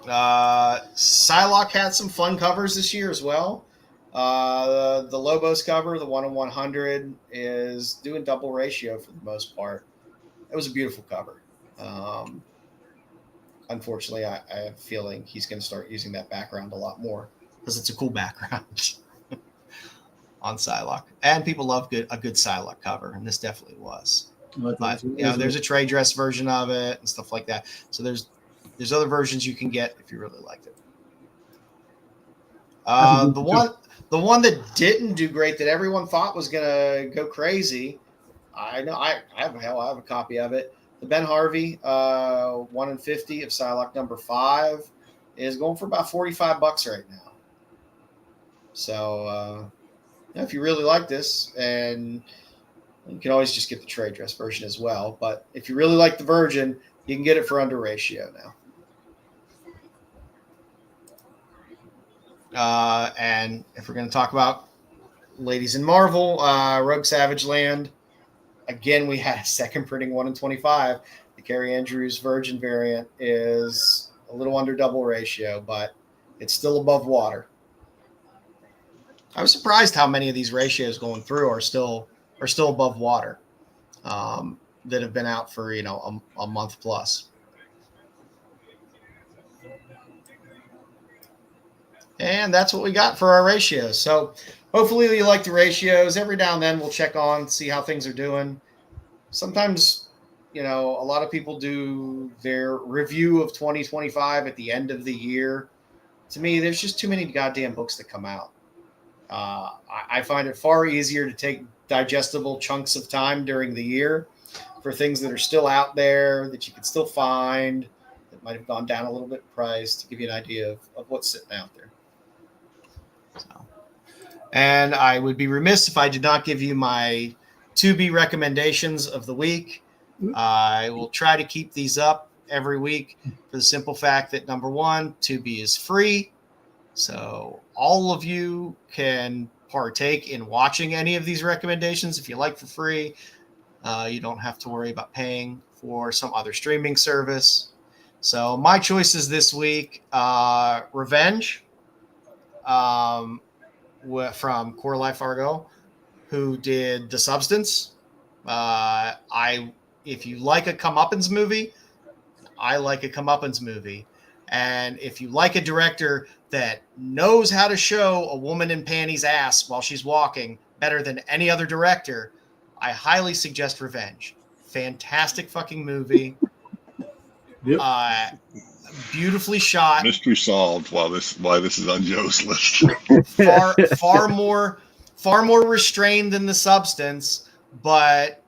Psylocke had some fun covers this year as well. The Lobos cover, the 1 in 100, is doing double ratio for the most part. It was a beautiful cover. Unfortunately, I have a feeling he's going to start using that background a lot more because it's a cool background on Psylocke. And people love a good Psylocke cover, and this definitely was. But, there's a trade dress version of it and stuff like that. So there's other versions you can get if you really liked it. The one that didn't do great that everyone thought was gonna go crazy. I know I have a copy of it. The Ben Harvey 1 in 50 of Psylocke number 5 is going for about $45 right now. So if you really like this, and you can always just get the trade dress version as well. But if you really like the Virgin, you can get it for under ratio now. And if we're going to talk about ladies in Marvel, Rogue Savage Land, again, we had a second printing 1 in 25. The Carrie Andrews Virgin variant is a little under double ratio, but it's still above water. I was surprised how many of these ratios going through are still above water, that have been out for a month plus. And that's what we got for our ratios. So hopefully you like the ratios. Every now and then we'll check on, see how things are doing. Sometimes, a lot of people do their review of 2025 at the end of the year. To me, there's just too many goddamn books that come out. I find it far easier to take digestible chunks of time during the year for things that are still out there that you can still find that might have gone down a little bit in price, to give you an idea of what's sitting out there. So, and I would be remiss if I did not give you my 2B recommendations of the week. I will try to keep these up every week for the simple fact that, number one, 2B is free. So all of you can partake in watching any of these recommendations if you like for free. You don't have to worry about paying for some other streaming service. So my choices this week, Revenge, from Core Life Argo, who did The Substance. If you like a comeuppance movie, I like a comeuppance movie. And if you like a director that knows how to show a woman in panties ass while she's walking better than any other director, I highly suggest Revenge. Fantastic fucking movie. Yep. Beautifully shot. Mystery solved. Why this is on Joe's list. far more restrained than The Substance, but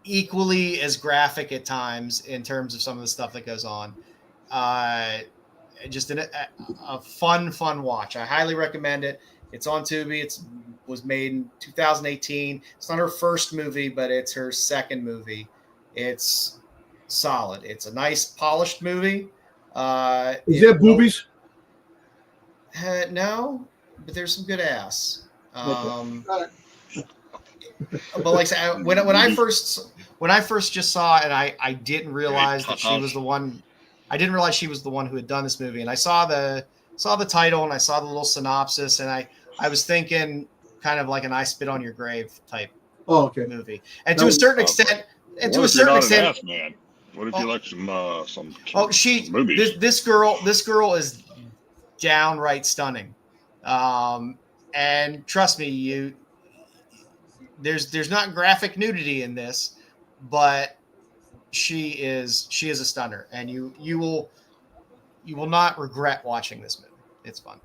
equally as graphic at times in terms of some of the stuff that goes on. Just a fun watch. I highly recommend it. It's on Tubi. It was made in 2018. It's not her first movie, but it's her second movie. It's solid. It's a nice, polished movie. Is there boobies? No, but there's some good ass. But like I said, when I first just saw it, and I didn't realize that she was the one. I didn't realize she was the one who had done this movie, and I saw the title and I saw the little synopsis, and I was thinking kind of like an "I Spit on Your Grave" type movie, and to a certain extent, Man. What if you like some movies? This girl is downright stunning, and trust me, there's not graphic nudity in this, but she is a stunner, and you will not regret watching this movie. It's fun.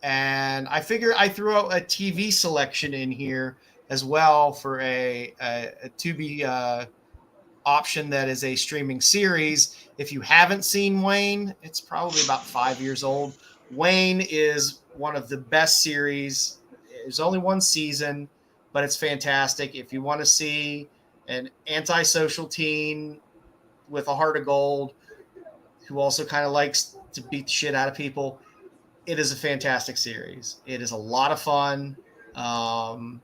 And I figure I threw out a TV selection in here as well for a Tubi option that is a streaming series. If you haven't seen Wayne, it's probably about 5 years old. Wayne is one of the best series. There's only one season, but it's fantastic. If you want to see an antisocial teen with a heart of gold who also kind of likes to beat the shit out of people, it is a fantastic series. It is a lot of fun. I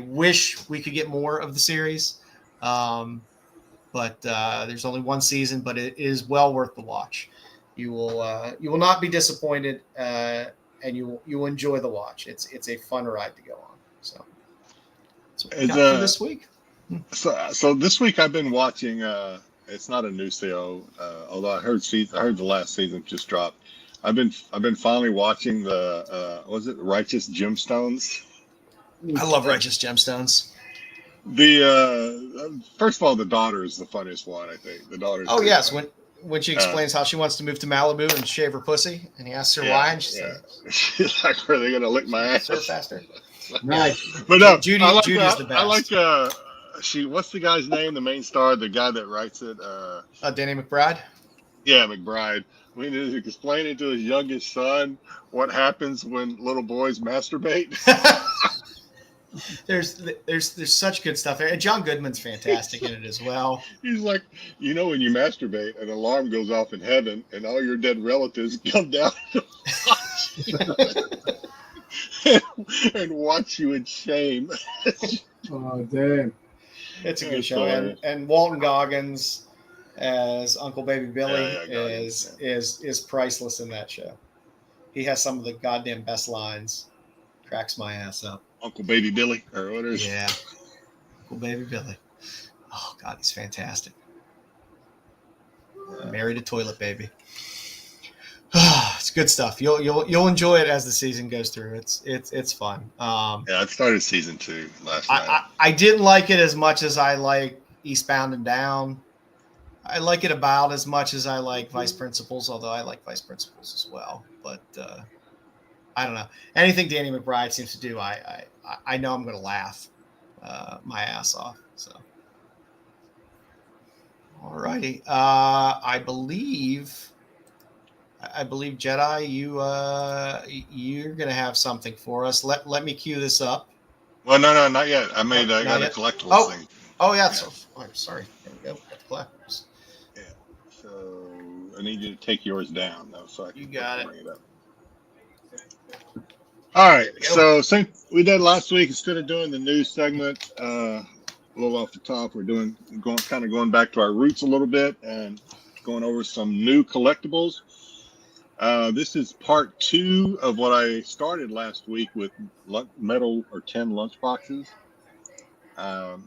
wish we could get more of the series, but there's only one season. But it is well worth the watch. You will not be disappointed, and you will enjoy the watch. It's a fun ride to go on. So that's what we got for this week. So this week I've been watching. It's not a new show, although I heard the last season just dropped. I've been finally watching the was it Righteous Gemstones? I love Righteous Gemstones. The first of all, the daughter is the funniest one, I think. The daughter. Oh yes, when she explains how she wants to move to Malibu and shave her pussy, and he asks her why, and she says, "She's like, are they gonna lick my ass?" Serve faster. Nice. But no, Judy's the best. I like what's the guy's name? The main star, the guy that writes it. Danny McBride. Yeah, McBride. When he's explaining to his youngest son what happens when little boys masturbate. There's such good stuff there, and John Goodman's fantastic in it as well. He's like, when you masturbate, an alarm goes off in heaven, and all your dead relatives come down to watch and watch you in shame. Oh, damn. It's a good show, and Walton Goggins as Uncle Baby Billy is priceless in that show. He has some of the goddamn best lines. Cracks my ass up. Uncle Baby Billy, or what is? Yeah, Uncle Baby Billy. Oh God, he's fantastic. Married a toilet baby. It's good stuff. You'll enjoy it as the season goes through. It's fun. Yeah, I started season 2 last night. I didn't like it as much as I like Eastbound and Down. I like it about as much as I like Vice Principals, although I like Vice Principals as well. But I don't know. Anything Danny McBride seems to do, I know I'm going to laugh my ass off. So, all righty. I believe Jedi, you're going to have something for us. Let me cue this up. Well, no, not yet. I got a collectibles thing. Oh yeah. So, sorry. There we go. Got the collectibles. Yeah. So I need you to take yours down though, so I can bring it up. All right. So since we did last week, instead of doing the news segment, a little off the top, we're going back to our roots a little bit and going over some new collectibles. This is part 2 of what I started last week with metal or tin lunchboxes.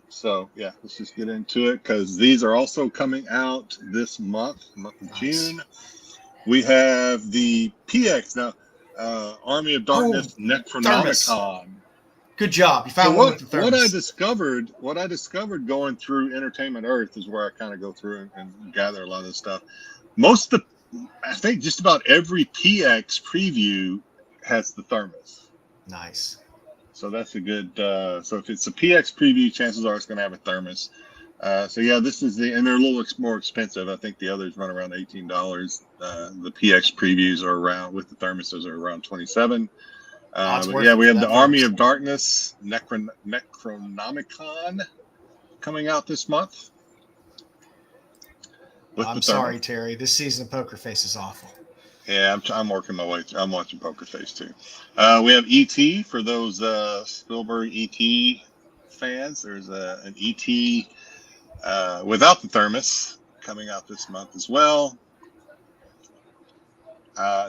So yeah, let's just get into it because these are also coming out this month of June. We have the PX now. Army of Darkness Necronomicon. Good job. You found one with the thermos. What I discovered going through Entertainment Earth is where I kind of go through and gather a lot of this stuff. I think just about every PX preview has the thermos. Nice. So that's a good. So if it's a PX preview, chances are it's going to have a thermos. So yeah, this is and they're a little more expensive. I think the others run around $18. The PX previews are around with the thermoses are around $27. But yeah, we have the Army of Darkness Necronomicon coming out this month. I'm sorry, Terry. This season of Poker Face is awful. Yeah, I'm working my way through. I'm watching Poker Face too. We have ET for those Spielberg ET fans. There's an ET without the thermos coming out this month as well.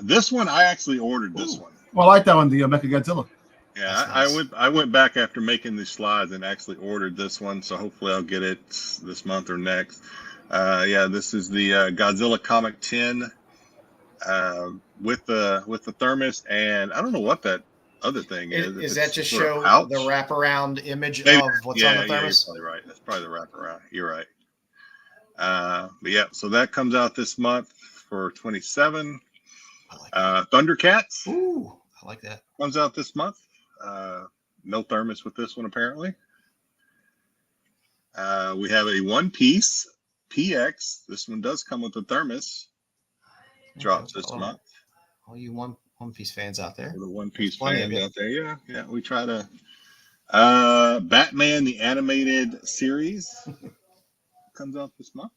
This one I actually ordered. This one. Well, I like that one, the Mechagodzilla. Yeah, Nice. I went back after making these slides and actually ordered this one. So hopefully I'll get it this month or next. Yeah, this is the Godzilla Comic 10 with the thermos, and I don't know what that other thing is. Is that just show the wraparound image of what's on the thermos? Yeah, you're probably right. That's probably the wraparound. You're right. But yeah, so that comes out this month for $27. I like that. Thundercats. Ooh, I like that. Comes out this month. No thermos with this one apparently. We have a One Piece PX. This one does come with a thermos. Drops this month. All you One Piece fans out there. The One Piece Plenty fans of it. out there. Yeah. We try to. Batman the Animated Series comes out this month.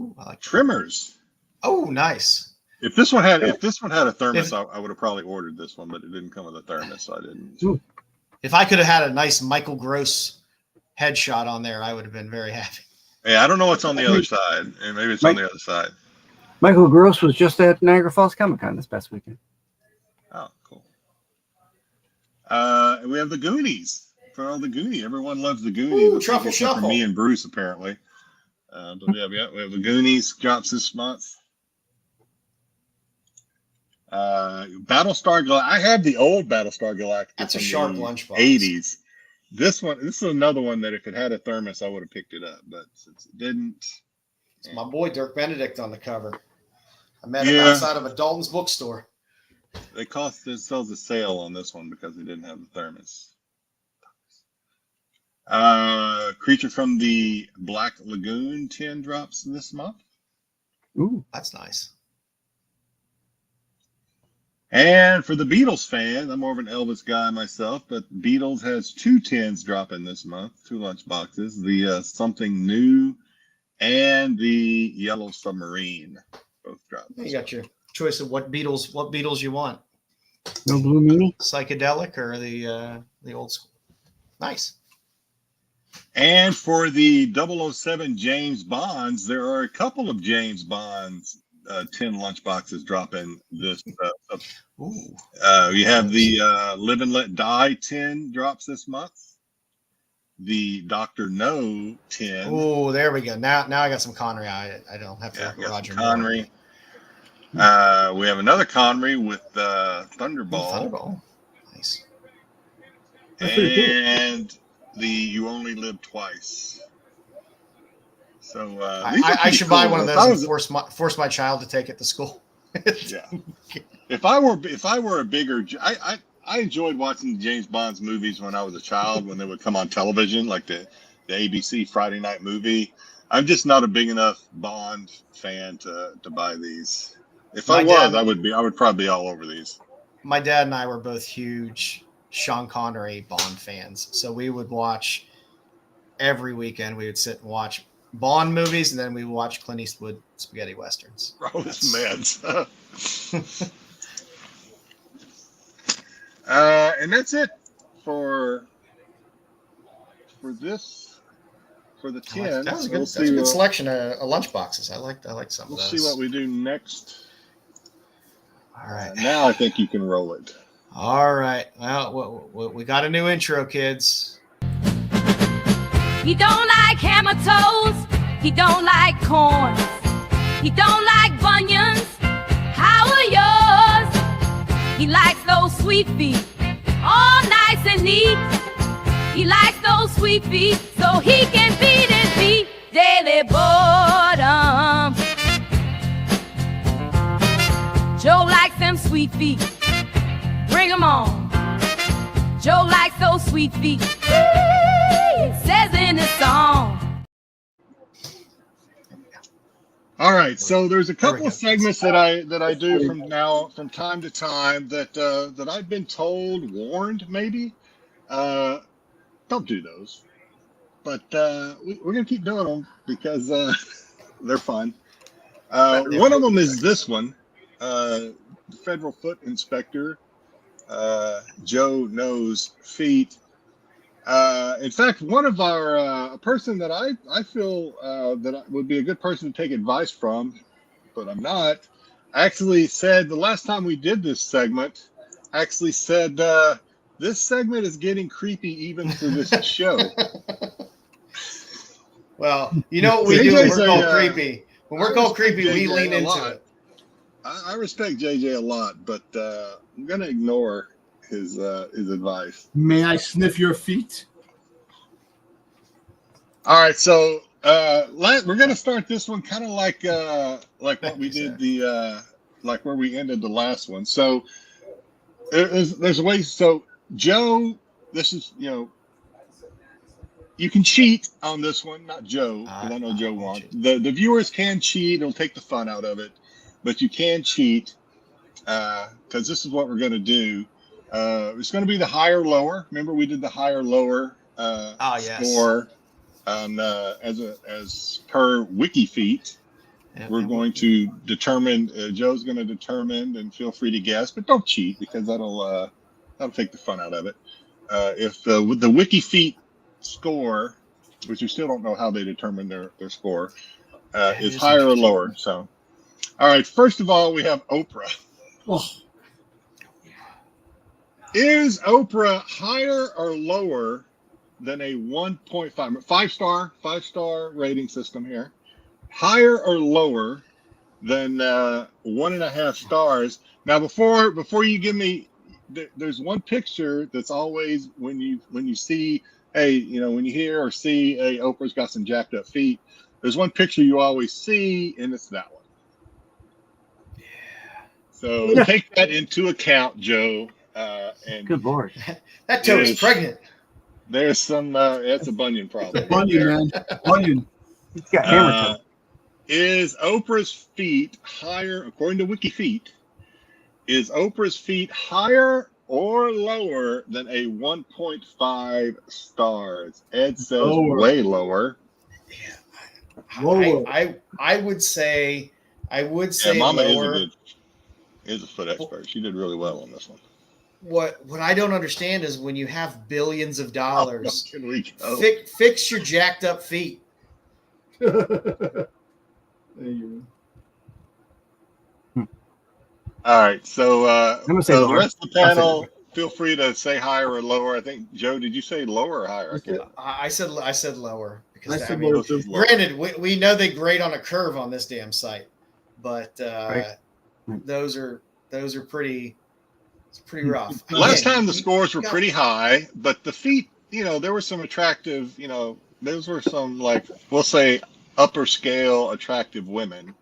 Ooh, I like trimmers. Oh, nice. If this one had a thermos, I would have probably ordered this one, but it didn't come with a thermos, so I didn't. Ooh. If I could have had a nice Michael Gross headshot on there, I would have been very happy. Yeah, I don't know what's on the other side, and maybe it's on the other side. Michael Gross was just at Niagara Falls Comic Con this past weekend. Oh, cool. We have the Goonies. For all the Goonies, everyone loves the Goonies. Ooh, Truffle except for Shuffle. me and Bruce, apparently. But we have the Goonies drops this month. Battlestar Galactica. I had the old Battlestar Galactica. That's a from sharp the lunchbox. 80s. This is another one that if it had a thermos, I would have picked it up. But since it didn't, It's my boy Dirk Benedict on the cover. I met him outside of a Dalton's bookstore. it sells a sale on this one because it didn't have the thermos. Creature from the Black Lagoon 10 drops this month. Ooh. That's nice. And for the Beatles fan, I'm more of an Elvis guy myself, but Beatles has 2 10s dropping this month, 2 lunch boxes, the Something New and the Yellow Submarine. Both dropped. You got your choice of what Beatles you want. No Blue Meanie? Psychedelic or the old school. Nice. And for the 007 James Bonds, there are a couple of James Bonds 10 lunch boxes dropping this. Ooh. You have the Live and Let Die 10 drops this month. The Dr. No 10. Oh, there we go. Now I got some Connery. I don't have to look at Roger Connery. We have another Connery with Thunderball. Thunderball. Nice. And the You Only Live Twice. So I should buy one of those and force my child to take it to school. Yeah. If I were a bigger, I enjoyed watching the James Bond's movies when I was a child when they would come on television, like the ABC Friday night movie. I'm just not a big enough Bond fan to buy these. If I would probably be all over these. My dad and I were both huge Sean Connery Bond fans, so we would watch every weekend. We would sit and watch Bond movies, and then we would watch Clint Eastwood spaghetti westerns. Oh, this man's. And that's it for this, for the 10. That was a good selection of lunch boxes. I like some of We'll those. see what we do next. All right. Now I think you can roll it. All right. Well, we got a new intro, kids. He don't like hammer toes. He don't like corns. He don't like bunions. How are yours? He likes those sweet feet, all nice and neat. He likes those sweet feet so he can beat his feet. Daily boredom. Joe likes them sweet feet. Bring 'em on. Joe likes those sweet feet. It says in his song. All right, so there's a couple of segments that I do from time to time that I've been warned maybe. Don't do those, but we're gonna keep doing them because they're fun. One of them is this one. The Federal Foot Inspector, Joe Knows Feet. In fact, one of our a person that I feel that would be a good person to take advice from, but I'm not, actually said the last time we did this segment, this segment is getting creepy even for this show. Well, you know what we do when we're called creepy. When we're called creepy, we lean into it. I respect JJ a lot, but I'm going to ignore his advice. May I sniff your feet? All right, so we're going to start this one kind of like what we did like where we ended the last one. So there's a way. So Joe, this is you can cheat on this one, not Joe, because I know Joe won't. The viewers can cheat; it'll take the fun out of it, but you can cheat because this is what we're going to do. It's going to be the higher lower. Remember, we did the higher lower score as per WikiFeet. we're going to determine. Joe's going to determine, and feel free to guess, but don't cheat because that'll take the fun out of it. If with the WikiFeet score, which you still don't know how they determine their score, is higher or lower. So, all right. First of all, we have Oprah. Oh. Is Oprah higher or lower than a 1.5 five-star rating system here? Higher or lower than 1.5 stars? Now, before you give me, there's one picture that's always when you see, hey, when you hear or see, hey, Oprah's got some jacked up feet. There's one picture you always see, and it's that one. Yeah. So take that into account, Joe. And good lord, that toe is pregnant. There's some. That's a bunion problem. Bunion, man. Bunion. He's got hammer toe. Is Oprah's feet higher, according to WikiFeet? Is Oprah's feet higher or lower than a 1.5 stars? Ed says Lower. way lower. Lower. I would say Mama lower. is a foot expert. She did really well on this one. What I don't understand is when you have billions of dollars, Can we go? fix your jacked up feet. There you All right, so gonna say the lower. rest of the panel, feel free to say higher or lower. I think Joe, did you say lower or higher? I can't- I said lower because I said mean, lower too. granted, we know they grade on a curve on this damn site, but Right. those are pretty. It's pretty rough. Last Again, time the scores were you got- pretty high, but the feet, there were some attractive, those were some, like, we'll say upper scale attractive women.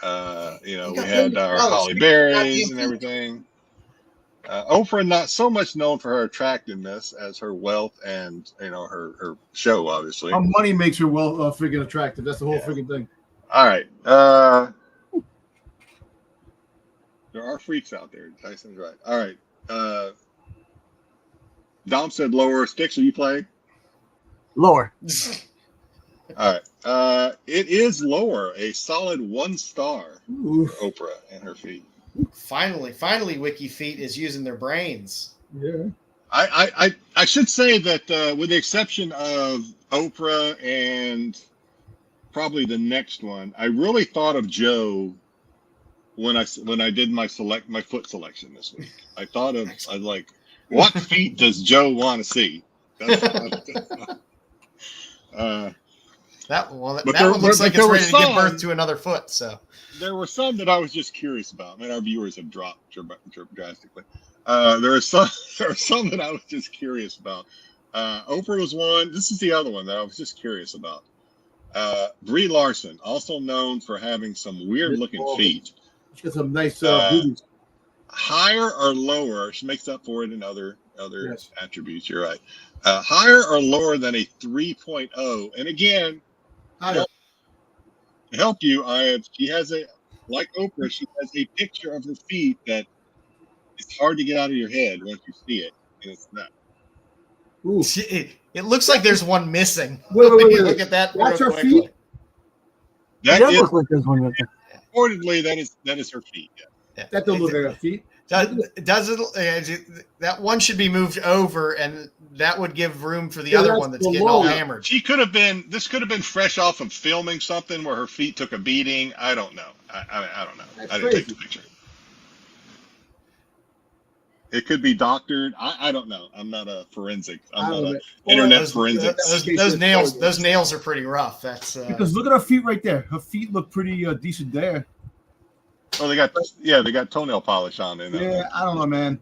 We had our Holly Berries and everything. Oprah, not so much known for her attractiveness as her wealth and, her show, obviously. Our money makes her well freaking attractive. That's the whole freaking thing. All right. There are freaks out there. Tyson's right. All right. Dom said lower. Styx, are you playing? Lower. All right. It is lower. A solid 1 star for Oprah and her feet. Finally, WikiFeet is using their brains. Yeah. I should say that with the exception of Oprah and probably the next one, I really thought of Joe when I did my foot selection this week. I was like, what feet does Joe want to see? That one But looks like it's there were ready to give some- birth to another foot. So There were some that I was just curious about. Man, our viewers have dropped drastically. There are some that I was just curious about. Oprah was one. This is the other one that I was just curious about. Brie Larson, also known for having some weird-looking feet. She got some nice booties. Higher or lower? She makes up for it in other Yes. attributes. You're right. Higher or lower than a 3.0? And again, Higher. to help you, she has like Oprah, she has a picture of her feet that it's hard to get out of your head once you see it, and it's not. Ooh. it looks like there's one missing. Wait. Look at that. That's real her quickly. feet? That does is, look like there's one right there. reportedly, that is her feet. Yeah. That don't look like her feet. That one should be moved over, and that would give room for the Yeah, other that's one that's the getting all lower. hammered. This could have been fresh off of filming something where her feet took a beating. I don't know. I don't know. That's I didn't take the picture. It could be doctored. I don't know. I'm not a forensic. I'm not an internet forensic. Those nails are pretty rough. That's Because look at her feet right there. Her feet look pretty decent there. Oh, they got toenail polish on it. Yeah, I don't know, man.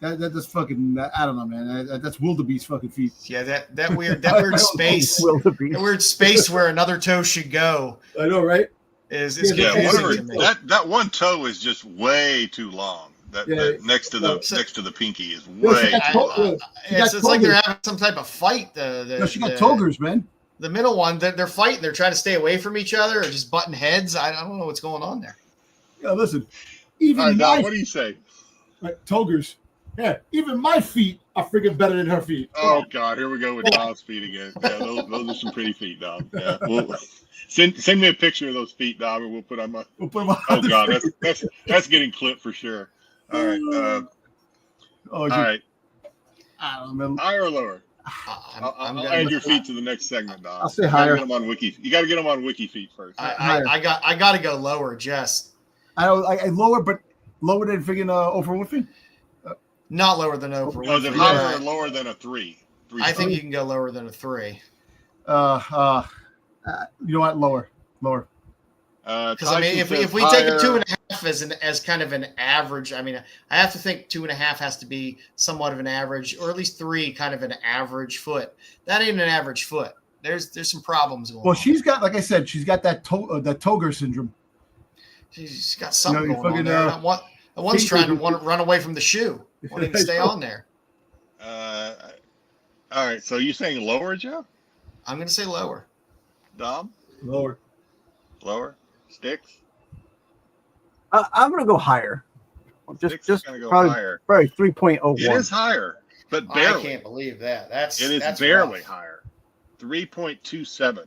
That's fucking. I don't know, man. That's wildebeest fucking feet. yeah, that weird space. Wildebeest. That weird space where another toe should go I know, right? is Yeah, confusing to me. that one toe is just way too long. That next to the pinky is No, she way got too long. It's like they're having some type of fight. No, she got togers, man. The middle one, they're fighting. They're trying to stay away from each other or just butting heads. I don't know what's going on there. Yeah, listen. Even All right, my Don, what do you say? right, togers. Yeah, even my feet are freaking better than her feet. Oh God, here we go with Dom's feet again. Yeah, those are some pretty feet, Dom. Yeah, send me a picture of those feet, Dom, and we'll put on my. We'll put them on Oh the God, freaking- that's getting clipped for sure. All right, all right. I don't know. Higher or lower? I'm I'll add your feet to the next segment, Dom. I'll say higher. You got to get them on Wiki feet first. I got to go lower, Jess. I lower, but lower than freaking Oprah Winfrey. Not lower than Oprah. No, is it Winfrey, higher or but lower than a 3? I think you can go lower than a 3. You know what? Lower. Because I mean, if we take a 2.5 as kind of an average, I mean, I have to think 2.5 has to be somewhat of an average, or at least 3 kind of an average foot. That ain't an average foot. There's some problems going on. Well, she's got, like I said, she's got that Toger syndrome. She's got something You know, going on there. One's trying to run away from the shoe. Won't even stay on there. All right, so you saying lower, Joe? I'm going to say lower. Dom? Lower. Styx? I'm gonna go higher. Styx Just gonna go probably higher. 3.01. It is higher, but barely. I can't believe that. That's barely rough. higher. 3.27.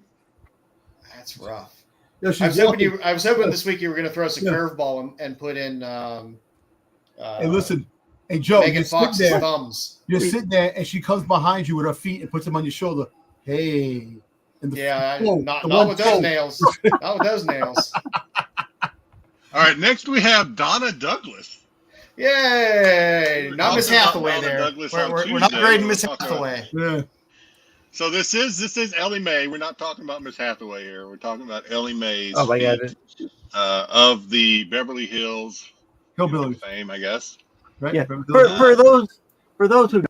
That's rough. Yeah, I was hoping this week you were going to throw us a curveball and put in. Hey, listen. Hey, Joe, Megan Fox's thumbs. You're sitting there, and she comes behind you with her feet and puts them on your shoulder. Hey. Not with those nails. Not with those nails. All right, next we have Donna Douglas. Yay! Not Miss Hathaway Donna there. Douglas We're not Tuesday. grading Miss Hathaway. Yeah. So this is Ellie Mae. We're not talking about Miss Hathaway here. We're talking about Ellie Mae's Oh my God. of the Beverly Hills Hillbillies. fame, I guess. Right? Yeah. For those who know,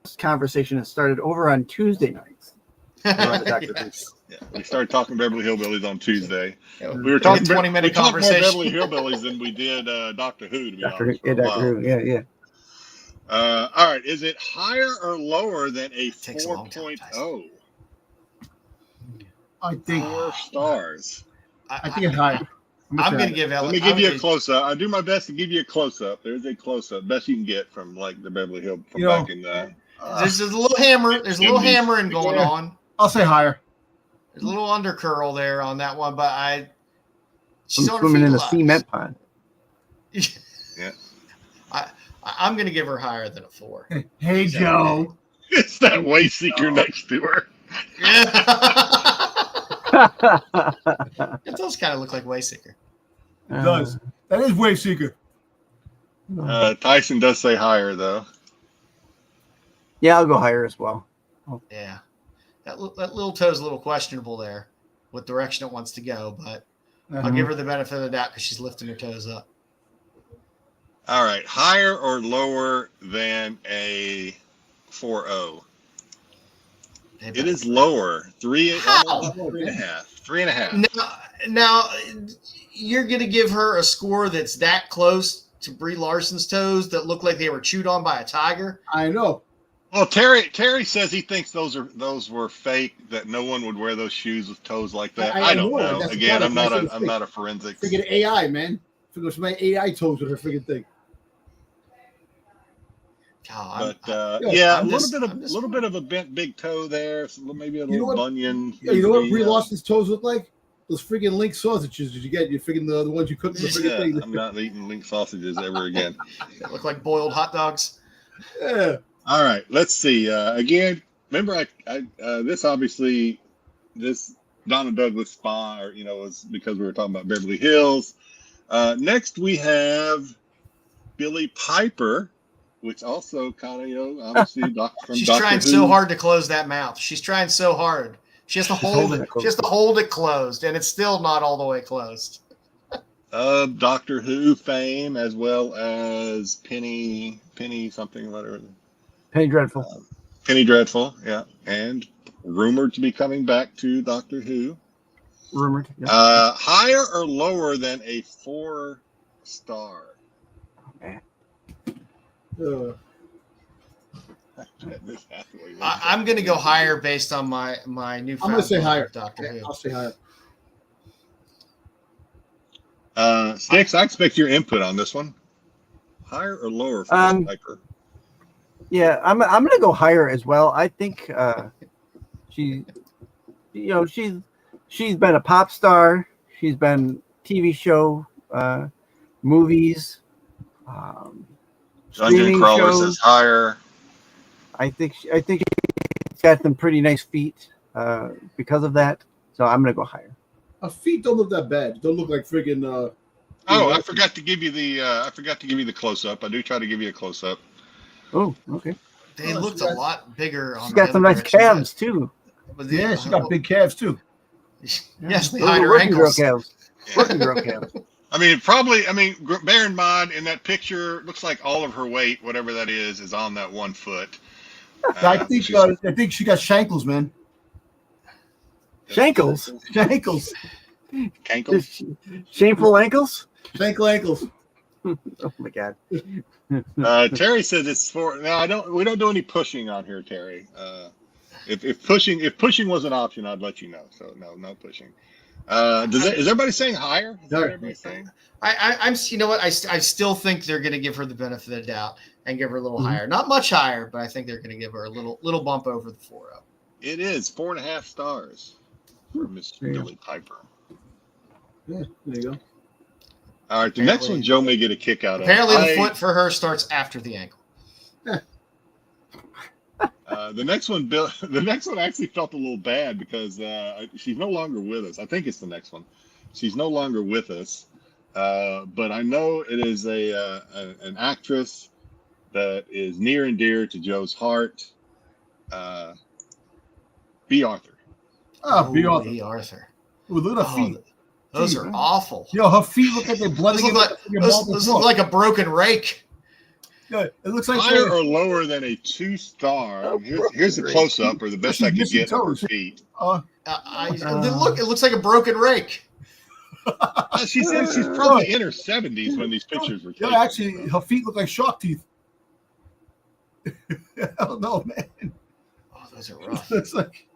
this conversation has started over on Tuesday nights. Yeah, we started talking Beverly Hillbillies on Tuesday. Yeah, We were talking 20-minute we talked more conversation. Beverly Hillbillies than we did Doctor Who, to be honest. For a while. Doctor Who. Yeah. All right, is it higher or lower than a Takes a long time, 4.0? I think 4 stars. I think it's higher. I'm going to give Let Ellie. me give you a close up. I'll do my best to give you a close up. There's a close up, best you can get from like the Beverly Hill from back in There's a little hammer. There's a little hammering going on. I'll say higher. There's a little undercurl there on that one, but she's I'm on her swimming feet in a a lot. cement pond. Yeah. I'm going to give her higher than a 4. Hey, Joe. It's that way seeker next to her. It does kind of look like Wayseeker. It does. That is Wave Seeker. Tyson does say higher though. Yeah, I'll go higher as well. Yeah. That little toe's a little questionable there, what direction it wants to go, but I'll give her the benefit of the doubt because she's lifting her toes up. All right, higher or lower than a 4.0? It is lower. 3.5. 3.5. Now, you're going to give her a score that's that close to Brie Larson's toes that look like they were chewed on by a tiger? I know. Well, Terry says he thinks those were fake. That no one would wear those shoes with toes like that. I don't know. That's Again, the I'm product. not a forensics. Freaking AI, man. Freaking some AI toes with her freaking thing. But I'm a just- little bit of a bent big toe there. Maybe a little what? bunion. Yeah, you know what Brie Larson's toes look like? Those freaking link sausages did you get? You freaking the ones you cook in the freaking thing. I'm not eating link sausages ever again. They look like boiled hot dogs. Yeah. All right, let's see. Again, remember, this Donna Douglas spa, was because we were talking about Beverly Hills. Next, we have Billie Piper, which also kind of, obviously, from She's Doctor trying Who. so hard to close that mouth. She's trying so hard. She has to hold it. She has to hold it closed, and it's still not all the way closed. Doctor Who fame, as well as Penny something, whatever. Penny Dreadful. Penny Dreadful, yeah, and rumored to be coming back to Doctor Who. Rumored. Yeah. Higher or lower than a 4-star? I'm going to go higher based on my new. I'm going to say higher. Doctor Who. I'll say higher. Styx, I expect your input on this one. Higher or lower for Miss Piper? Yeah, I'm gonna go higher as well. I think she's been a pop star. She's been TV show, movies, Dungeon Crawler shows. says higher. I think she's got some pretty nice feet because of that. So I'm gonna go higher. Her feet don't look that bad. Don't look like friggin'. I forgot to give you the close up. I do try to give you a close up. Oh, okay. They looked a lot bigger on She's the got some other nice direction. calves too. But Yeah, she got big calves too. Yes, they Those hide are her working girl ankles. calves. Working girl calves. I mean, bear in mind, in that picture, looks like all of her weight, whatever that is on that 1 foot. I think she got shankles, man. Shankles. Shankles. Cankles? Shameful ankles. Shankle ankles. Oh my god. Terry says it's for. No, we don't do any pushing on here, Terry. If pushing was an option, I'd let you know. So no pushing. Is everybody saying higher? Is that what everybody saying? I'm. You know what? I still think they're going to give her the benefit of the doubt and give her a little higher. Not much higher, but I think they're going to give her a little bump over the 4.0. It is 4.5 stars for Miss Billy Piper. Yeah, there you go. All right, the next one Joe may get a kick out of. Apparently, the foot for her starts after the ankle. The next one actually felt a little bad because she's no longer with us. I think it's the next one. She's no longer with us, but I know it is an actress that is near and dear to Joe's heart. B. Arthur. Oh, B. Arthur. B. Arthur. Ooh, look at her feet. Those are awful. Yo, her feet look like they're blooding. Those look like a broken rake. Yeah, it looks like higher or lower than a 2-star. Here's the close up, or the best I could get of her feet. It looks like a broken rake. She said she's probably in her 70s when these pictures were taken. Yeah, actually, her feet look like shark teeth. I don't know, man. Oh, those are rough. It's like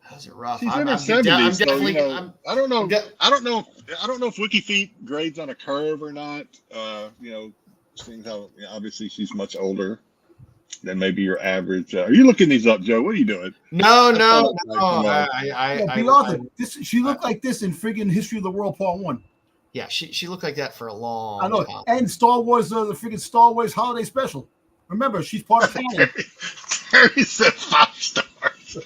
those are rough. She's in her 70s, so I don't know. I don't know if WikiFeet grades on a curve or not. Seeing how obviously she's much older than maybe your average. Are you looking these up, Joe? What are you doing? No. B. Arthur. She looked like this in friggin' History of the World Part 1. Yeah, she looked like that for a long I know. time. And Star Wars, the friggin' Star Wars Holiday Special. Remember, she's part of canon. Terry said 5 stars.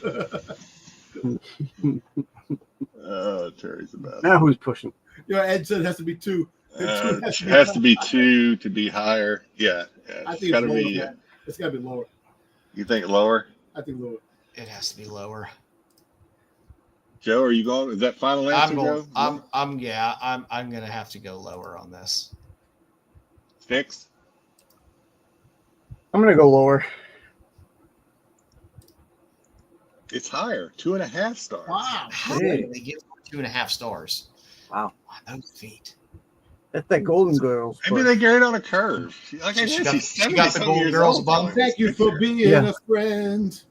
Oh, Terry's the best. Now who's pushing? Yeah, Ed said it has to be 2. It has to be 2 to be higher. Yeah. I think it's lower. It's got to be lower. You think lower? I think lower. It has to be lower. Joe, are you going? Is that final answer, Joe? I'm gonna have to go lower on this. Styx? I'm gonna go lower. It's higher, 2.5 stars. Wow. How did they give 2.5 stars? Wow. On those feet. That's that Golden Girls. Maybe they get it on a curve. She got the Golden Girls bump. Thank you for being a friend.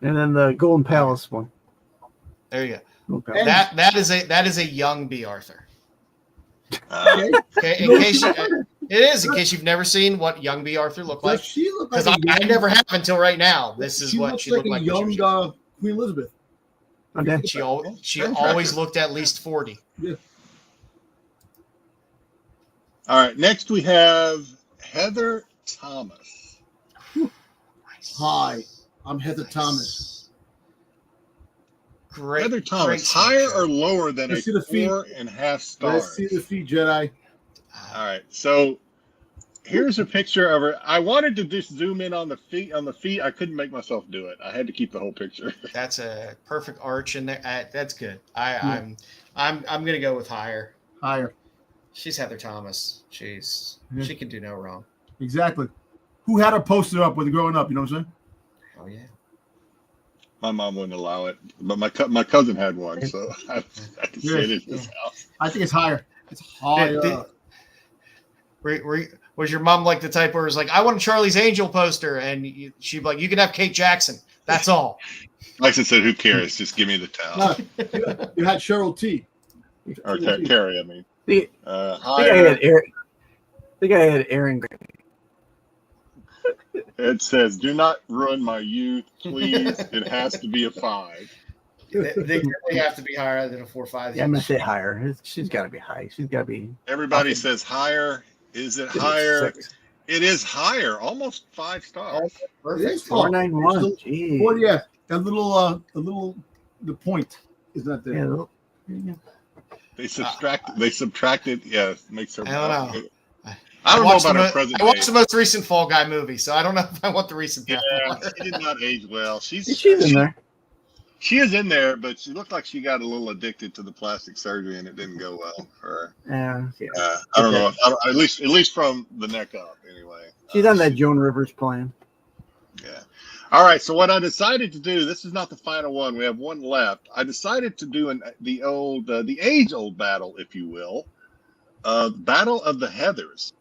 And then the Golden Palace one. There you go. That is a young B. Arthur. Okay, in case you've never seen what young B. Arthur looked like. Because I never have until right now. This is what she looked like. Young Queen Elizabeth. Okay. She always looked at least 40. Yeah. All right, next we have Heather Thomas. Hi, I'm Heather Thomas. Great. Heather Thomas, higher or lower than a 4.5 stars? Let's see the feet, Jedi. All right, so here's a picture of her. I wanted to just zoom in on the feet. I couldn't make myself do it. I had to keep the whole picture. That's a perfect arch in there. That's good. I'm gonna go with higher. Higher. She's Heather Thomas. She can do no wrong. Exactly. Who had her posted up with her growing up? You know what I'm saying? Oh yeah. My mom wouldn't allow it, but my cousin had one, so I can see it in his house. I think it's higher. It's higher. Was your mom like the type where it's like, I want a Charlie's Angel poster, and she'd be like, you can have Kate Jackson. That's all. Lexi said, "Who cares? Just give me the towel." No, you had Cheryl T. Or Carrie, I mean. I think I had Aaron. It says, "Do not ruin my youth, please. It has to be a 5." They really have to be higher than a 4.5. Yeah, I'm gonna say higher. She's got to be high. She's got to be. Everybody says higher. Is it higher? It is higher, almost 5 stars. Perfect. 491. Geez. Well, yeah, that little, the point is not there. Yeah, They subtracted. Yeah, makes her. I don't know. I don't know about her present I watched day. the most recent Fall Guy movie, so I don't know if I want the recent. Yeah, she did not age well. She's in there. She is in there, but she looked like she got a little addicted to the plastic surgery, and it didn't go well for her. Yeah. I don't know. At least from the neck up, anyway. She's on that Joan Rivers plan. Yeah. All right. So what I decided to do, this is not the final one. We have one left. I decided to do the age-old battle, if you will, Battle of the Heathers.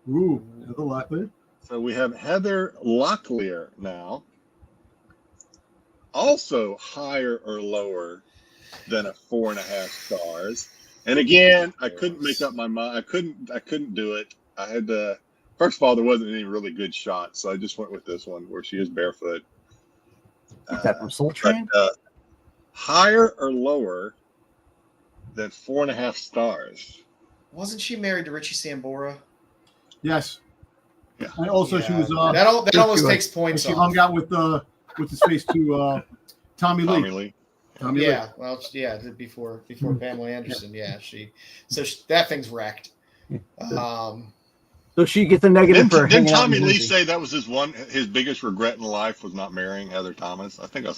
Ooh, Heather Locklear. So we have Heather Locklear now. Also higher or lower than a 4.5 stars. And again, I couldn't make up my mind. I couldn't do it. I had to. First of all, there wasn't any really good shots, so I just went with this one where she is barefoot. Is that from Soul Train? Higher or lower than 4.5 stars. Wasn't she married to Richie Sambora? Yes. Yeah. And also she was that almost takes points she off. hung out with his face to Tommy Lee. Tommy Lee. Yeah, well, yeah, before Pamela Anderson, yeah, that thing's wrecked. So she gets a negative for Didn't hanging out Tommy in Lee Jersey. say that was his biggest regret in life was not marrying Heather Thomas? I think I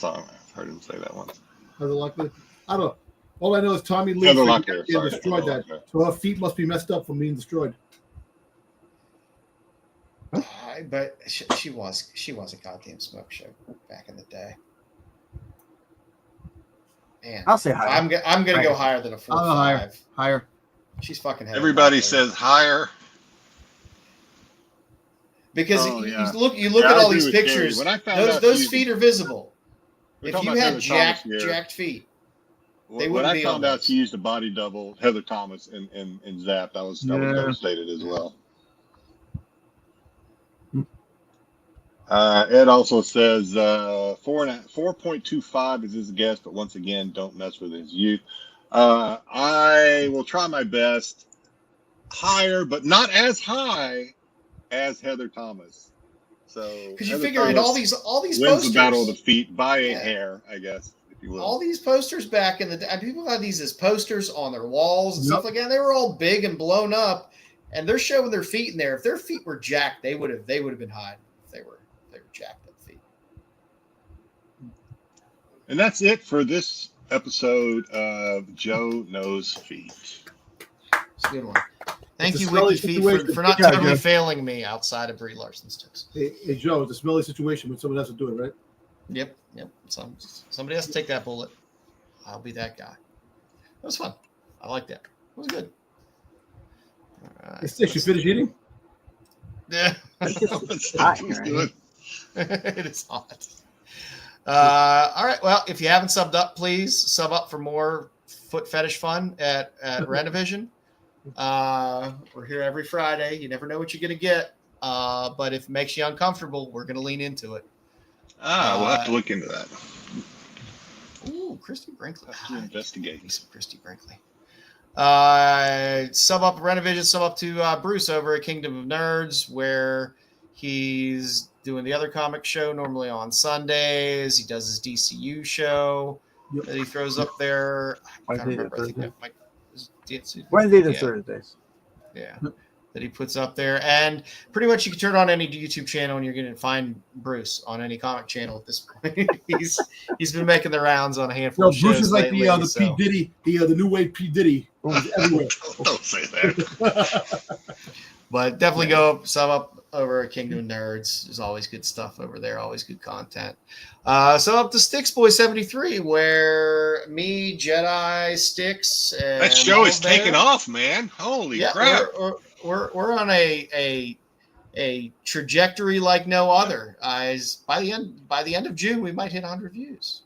heard him say that once. Heather Locklear. I don't know. All I know is Tommy Lee Heather Locklear, sorry. destroyed Heather that. Locklear. So her feet must be messed up from being destroyed. But she was a goddamn smoke show back in the day. Man, I'll say higher. I'm gonna go higher than a 4.5. Higher. She's fucking. Everybody says higher. Because Oh, yeah. you look Yeah, at I all agree these with Gary. pictures. When I found out Those she- feet are visible. We're If talking you about had Heather Thomas here. jacked feet, they When wouldn't I be on found out those. she used a body double, Heather Thomas, in Zapped, I was devastated as well. Ed also says 4.25 is his guess, but once again, don't mess with his youth. I will try my best. Higher, but not as high as Heather Thomas. So because you Heather figure in Thomas all these wins posters, the battle of the feet by a hair, I guess, if you will. all these posters back in the day, people had these as posters on their walls and stuff like that. They were all big and blown up, and they're showing their feet in there. If their feet were jacked, they would have been high if they were jacked up feet. And that's it for this episode of Joe Knows Feet. It's a good one. Thank It's a you, smelly Wicked Feet, situation. for not Yeah, totally Joe. failing me outside of Brie Larson's tips. Hey, Joe, it's a smelly situation when someone has to do it, right? Yep. Somebody has to take that bullet. I'll be that guy. That was fun. I like that. It was good. All right. Hey, Styx, you finished eating? Yeah. hot, It was right? good. It is hot. All right. Well, if you haven't subbed up, please sub up for more foot fetish fun at Renovision. We're here every Friday. You never know what you're going to get. But if it makes you uncomfortable, we're going to lean into it. We'll have to look into that. Ooh, Christy Brinkley. Have to investigate. Me some Christy Brinkley. Sub up Renovision, sub up to Bruce over at Kingdom of Nerds, where he's doing the other comic show normally on Sundays. He does his DCU show that he throws up there. I can't remember. I think that might Wednesdays or Thursdays. Yeah, that he puts up there. And pretty much you can turn on any YouTube channel and you're going to find Bruce on any comic channel at this point. He's been making the rounds on a handful of shows. Bruce is like lately, the P. Diddy, the new wave P. Diddy. Everywhere. Don't say that. But definitely go sub up over at Kingdom of Nerds. There's always good stuff over there, always good content. So up to Styx Boy 73, where me, Jedi, Styx, and That show is all there- taking off, man. Holy crap. We're on a trajectory like no other. By the end of June, we might hit 100 views.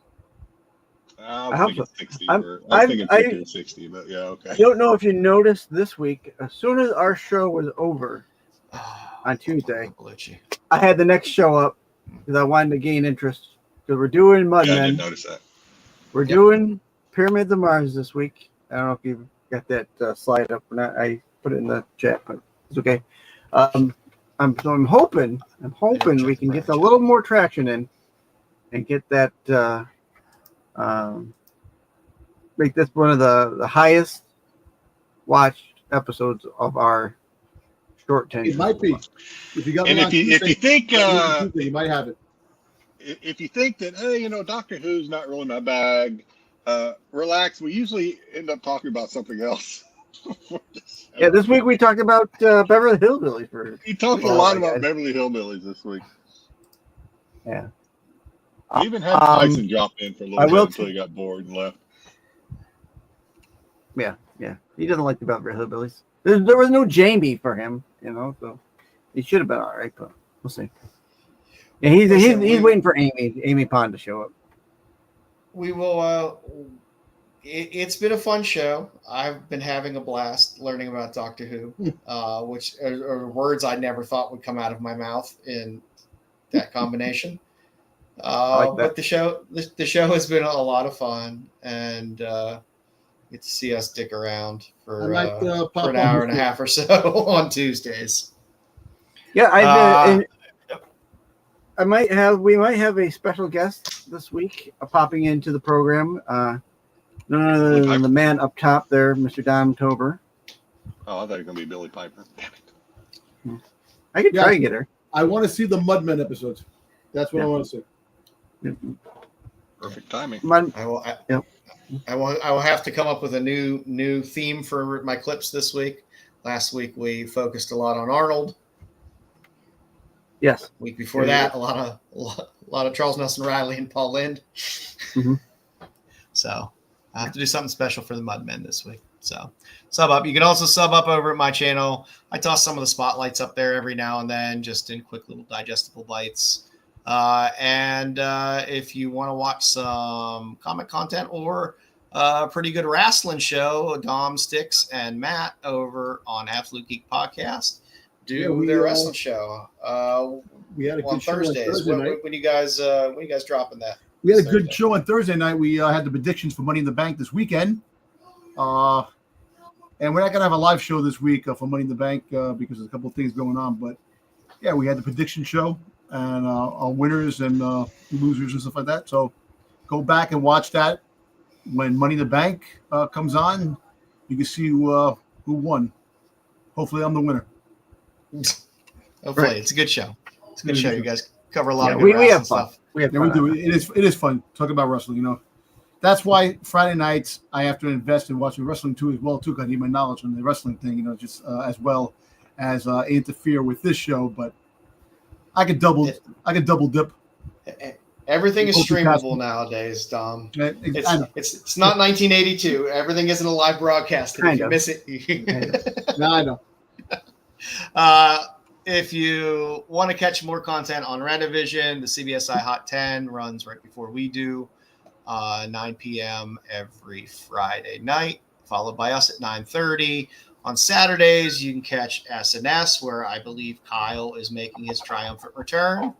I I was hope thinking so. 60. I'm- Or, I- I'm thinking I- 50 or 60, but yeah, okay. I don't know if you noticed this week, as soon as our show was over on Tuesday, Belucci. I had the next show up because I wanted to gain interest. Because we're doing Yeah, I did Mudmen. notice that. We're doing Pyramids of Mars this week. I don't know if you got that slide up or not. I put it in the chat, but it's okay. I'm hoping we can get a little more traction in and get that make this one of the highest watched episodes of our short tenure. It might be. If you got And me on if you think Tuesday, you might have it. if you think that, hey, Doctor Who's not really my bag, relax. We usually end up talking about something else. Yeah, this week we talked about Beverly Hillbillies. We talked a lot about Beverly Hillbillies this week. Yeah. We even had Tyson drop in for a little bit until he got bored and left. Yeah. He doesn't like the Beverly Hillbillies. There was no Jamie for him, so he should have been all right, but we'll see. Yeah, he's waiting for Amy Pond to show up. We will. It's been a fun show. I've been having a blast learning about Doctor Who, which are words I never thought would come out of my mouth in that combination. Like that. But the show has been a lot of fun, and get to see us dick around for an hour and a half or so on Tuesdays. Yeah, we might have a special guest this week popping into the program. None other than the man up top there, Mr. Don Tober. Oh, I thought it was going to be Billy Piper. Damn it. I could try and get her. I want to see the Mudmen episodes. That's what I want to see. Perfect timing. I will have to come up with a new theme for my clips this week. Last week we focused a lot on Arnold. Yes. Week before that, a lot of Charles Nelson Riley and Paul Lynde. Mm-hmm. So I have to do something special for the Mudmen this week. So sub up. You can also sub up over at my channel. I toss some of the spotlights up there every now and then, just in quick little digestible bites. And if you want to watch some comic content or a pretty good wrestling show, Dom, Styx, and Matt over on Absolute Geek Podcast do their wrestling show. We had a on good show Thursdays. When you guys dropping that? We had a good show on Thursday night. We had the predictions for Money in the Bank this weekend. And we're not going to have a live show this week for Money in the Bank because there's a couple of things going on. But, yeah, we had the prediction show and our winners and losers and stuff like that. So go back and watch that when Money in the Bank comes on. You can see who won. Hopefully I'm the winner. Hopefully. It's a good show. It's a good show. You guys cover a lot of good we have fun. stuff. We do. It is fun talking about wrestling. That's why Friday nights I have to invest in watching wrestling too, as well too. Because I need my knowledge on the wrestling thing, just as well as interfere with this show. But I could double dip. Everything is streamable nowadays, Dom. It's not 1982. Everything isn't a live broadcast. If you miss it, no, I know. If you want to catch more content on Randovision, the CBSI Hot 10 runs right before we do, 9 p.m. every Friday night, followed by us at 9:30. On Saturdays, you can catch SNS, where I believe Kyle is making his triumphant return.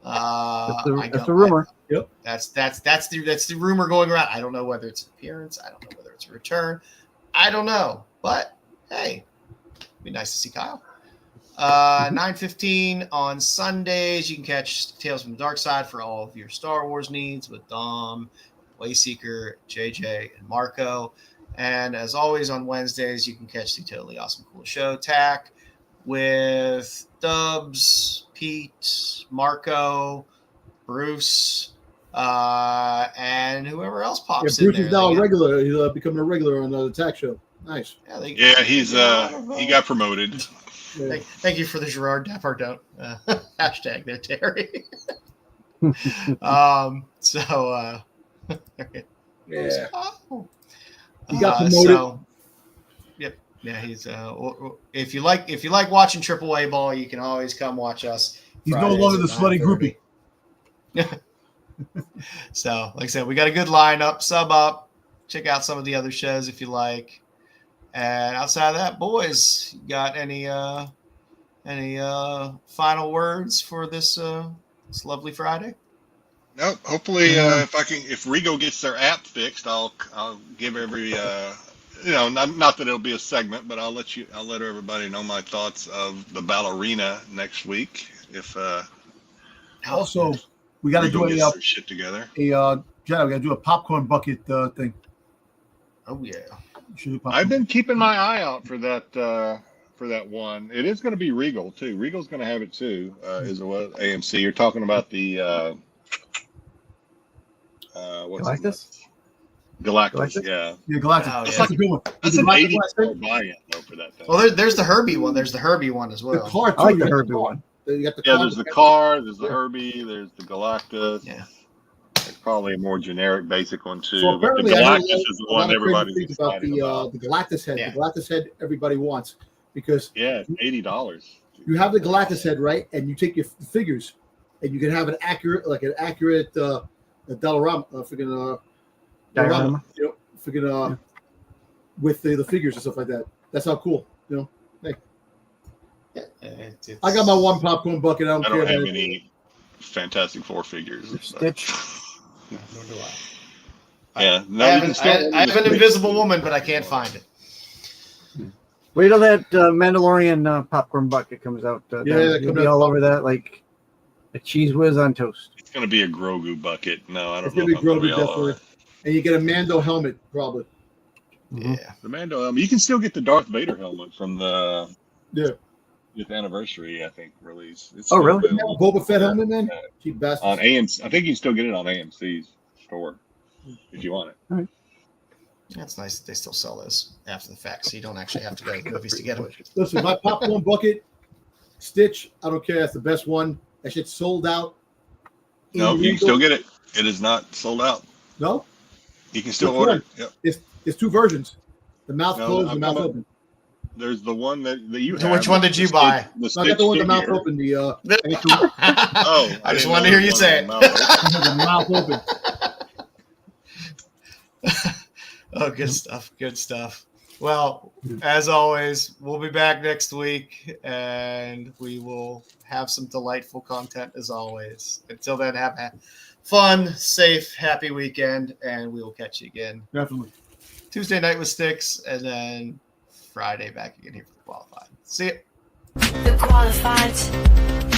That's the rumor. Yep. That's the rumor going around. I don't know whether it's an appearance. I don't know whether it's a return. I don't know. But hey, it'd be nice to see Kyle. 9:15 on Sundays. You can catch Tales from the Dark Side for all of your Star Wars needs with Dom, Wayseeker, JJ, and Marco. And as always on Wednesdays, you can catch the Totally Awesome Cool Show TAC with Dubs, Pete, Marco, Bruce, and whoever else pops in Bruce there. is now a regular. He's becoming a regular on the TAC show. Nice. Yeah, he got promoted. Thank you for the Gerard Depardieu hashtag there, Terry. Yeah. He got promoted. Yeah, he's if you like watching AAA ball, you can always come watch us. He's no longer the slutty groupie. So, like I said, we got a good lineup. Sub up. Check out some of the other shows if you like. And outside of that, boys, you got any final words for this lovely Friday? No, hopefully, if Rigo gets their app fixed, I'll give every not that it'll be a segment, but I'll let everybody know my thoughts of the ballerina next week. If also we got to do get their shit together. Jedi, we got to do a popcorn bucket thing. Oh yeah. I've been keeping my eye out for that one. It is going to be Regal too. Regal's going to have it too. Is it what AMC? You're talking about the what's Galactus? Yeah. Yeah, Galactus. Oh, That's like a good one. That's an $80 buy-in though for that thing. Well, there's the Herbie one. There's the Herbie one as The well. car, I like the Herbie one. You got the There's the car, there's the Herbie, there's the Galactus. Yeah. There's probably a more generic, basic one too. So But the apparently, I know Galactus is the one everybody's about excited about. the Galactus head. Yeah. The Galactus head everybody wants because Yeah, it's $80. you have the Galactus head, right? And you take your figures, and you can have an accurate Dollarama, Diorama. with the figures and stuff like that. That's how cool, Hey, It's- I got my one popcorn bucket. I don't I care. don't have about any Fantastic Four figures. but- Stitch. Nor do I. Yeah, I have an invisible woman, but I can't find it. Wait till that Mandalorian popcorn bucket comes out. Yeah, You'll that comes be out. all over that like a cheese whiz on toast. It's going to be a Grogu bucket. No, I don't It's know gonna be if I'm going to Grogu be all over definitely, and you get a Mando helmet probably. Yeah. the Mando helmet. You can still get the Darth Vader helmet from the Yeah. 5th anniversary, I think, release. It's Oh, still really? available Boba Fett helmet, man. Cheap bastard. on AMC. I think you can still get it on AMC's store if you want it. That's nice that they still sell those after the fact, so you don't actually have to go to the movies to get them. Listen, my popcorn bucket, Stitch. I don't care. That's the best one. That shit sold out. No, In you can Regal. still get it. It is not sold out. No, You can still Which order one? it. Yep. it's two versions. The mouth No, closed, the I'm mouth talking open. There's the one that you So have. which one did the you Stitch- buy? The So I got the one with the mouth figure. open. Oh, I just didn't wanted to know hear you there was say one it. with the mouth open. the mouth open. Oh, good stuff. Good stuff. Well, as always, we'll be back next week and we will have some delightful content as always. Until then, have a fun, safe, happy weekend, and we will catch you again Definitely. Tuesday night with Styx, and then Friday back again here for the Qualified. See ya. The Qualified.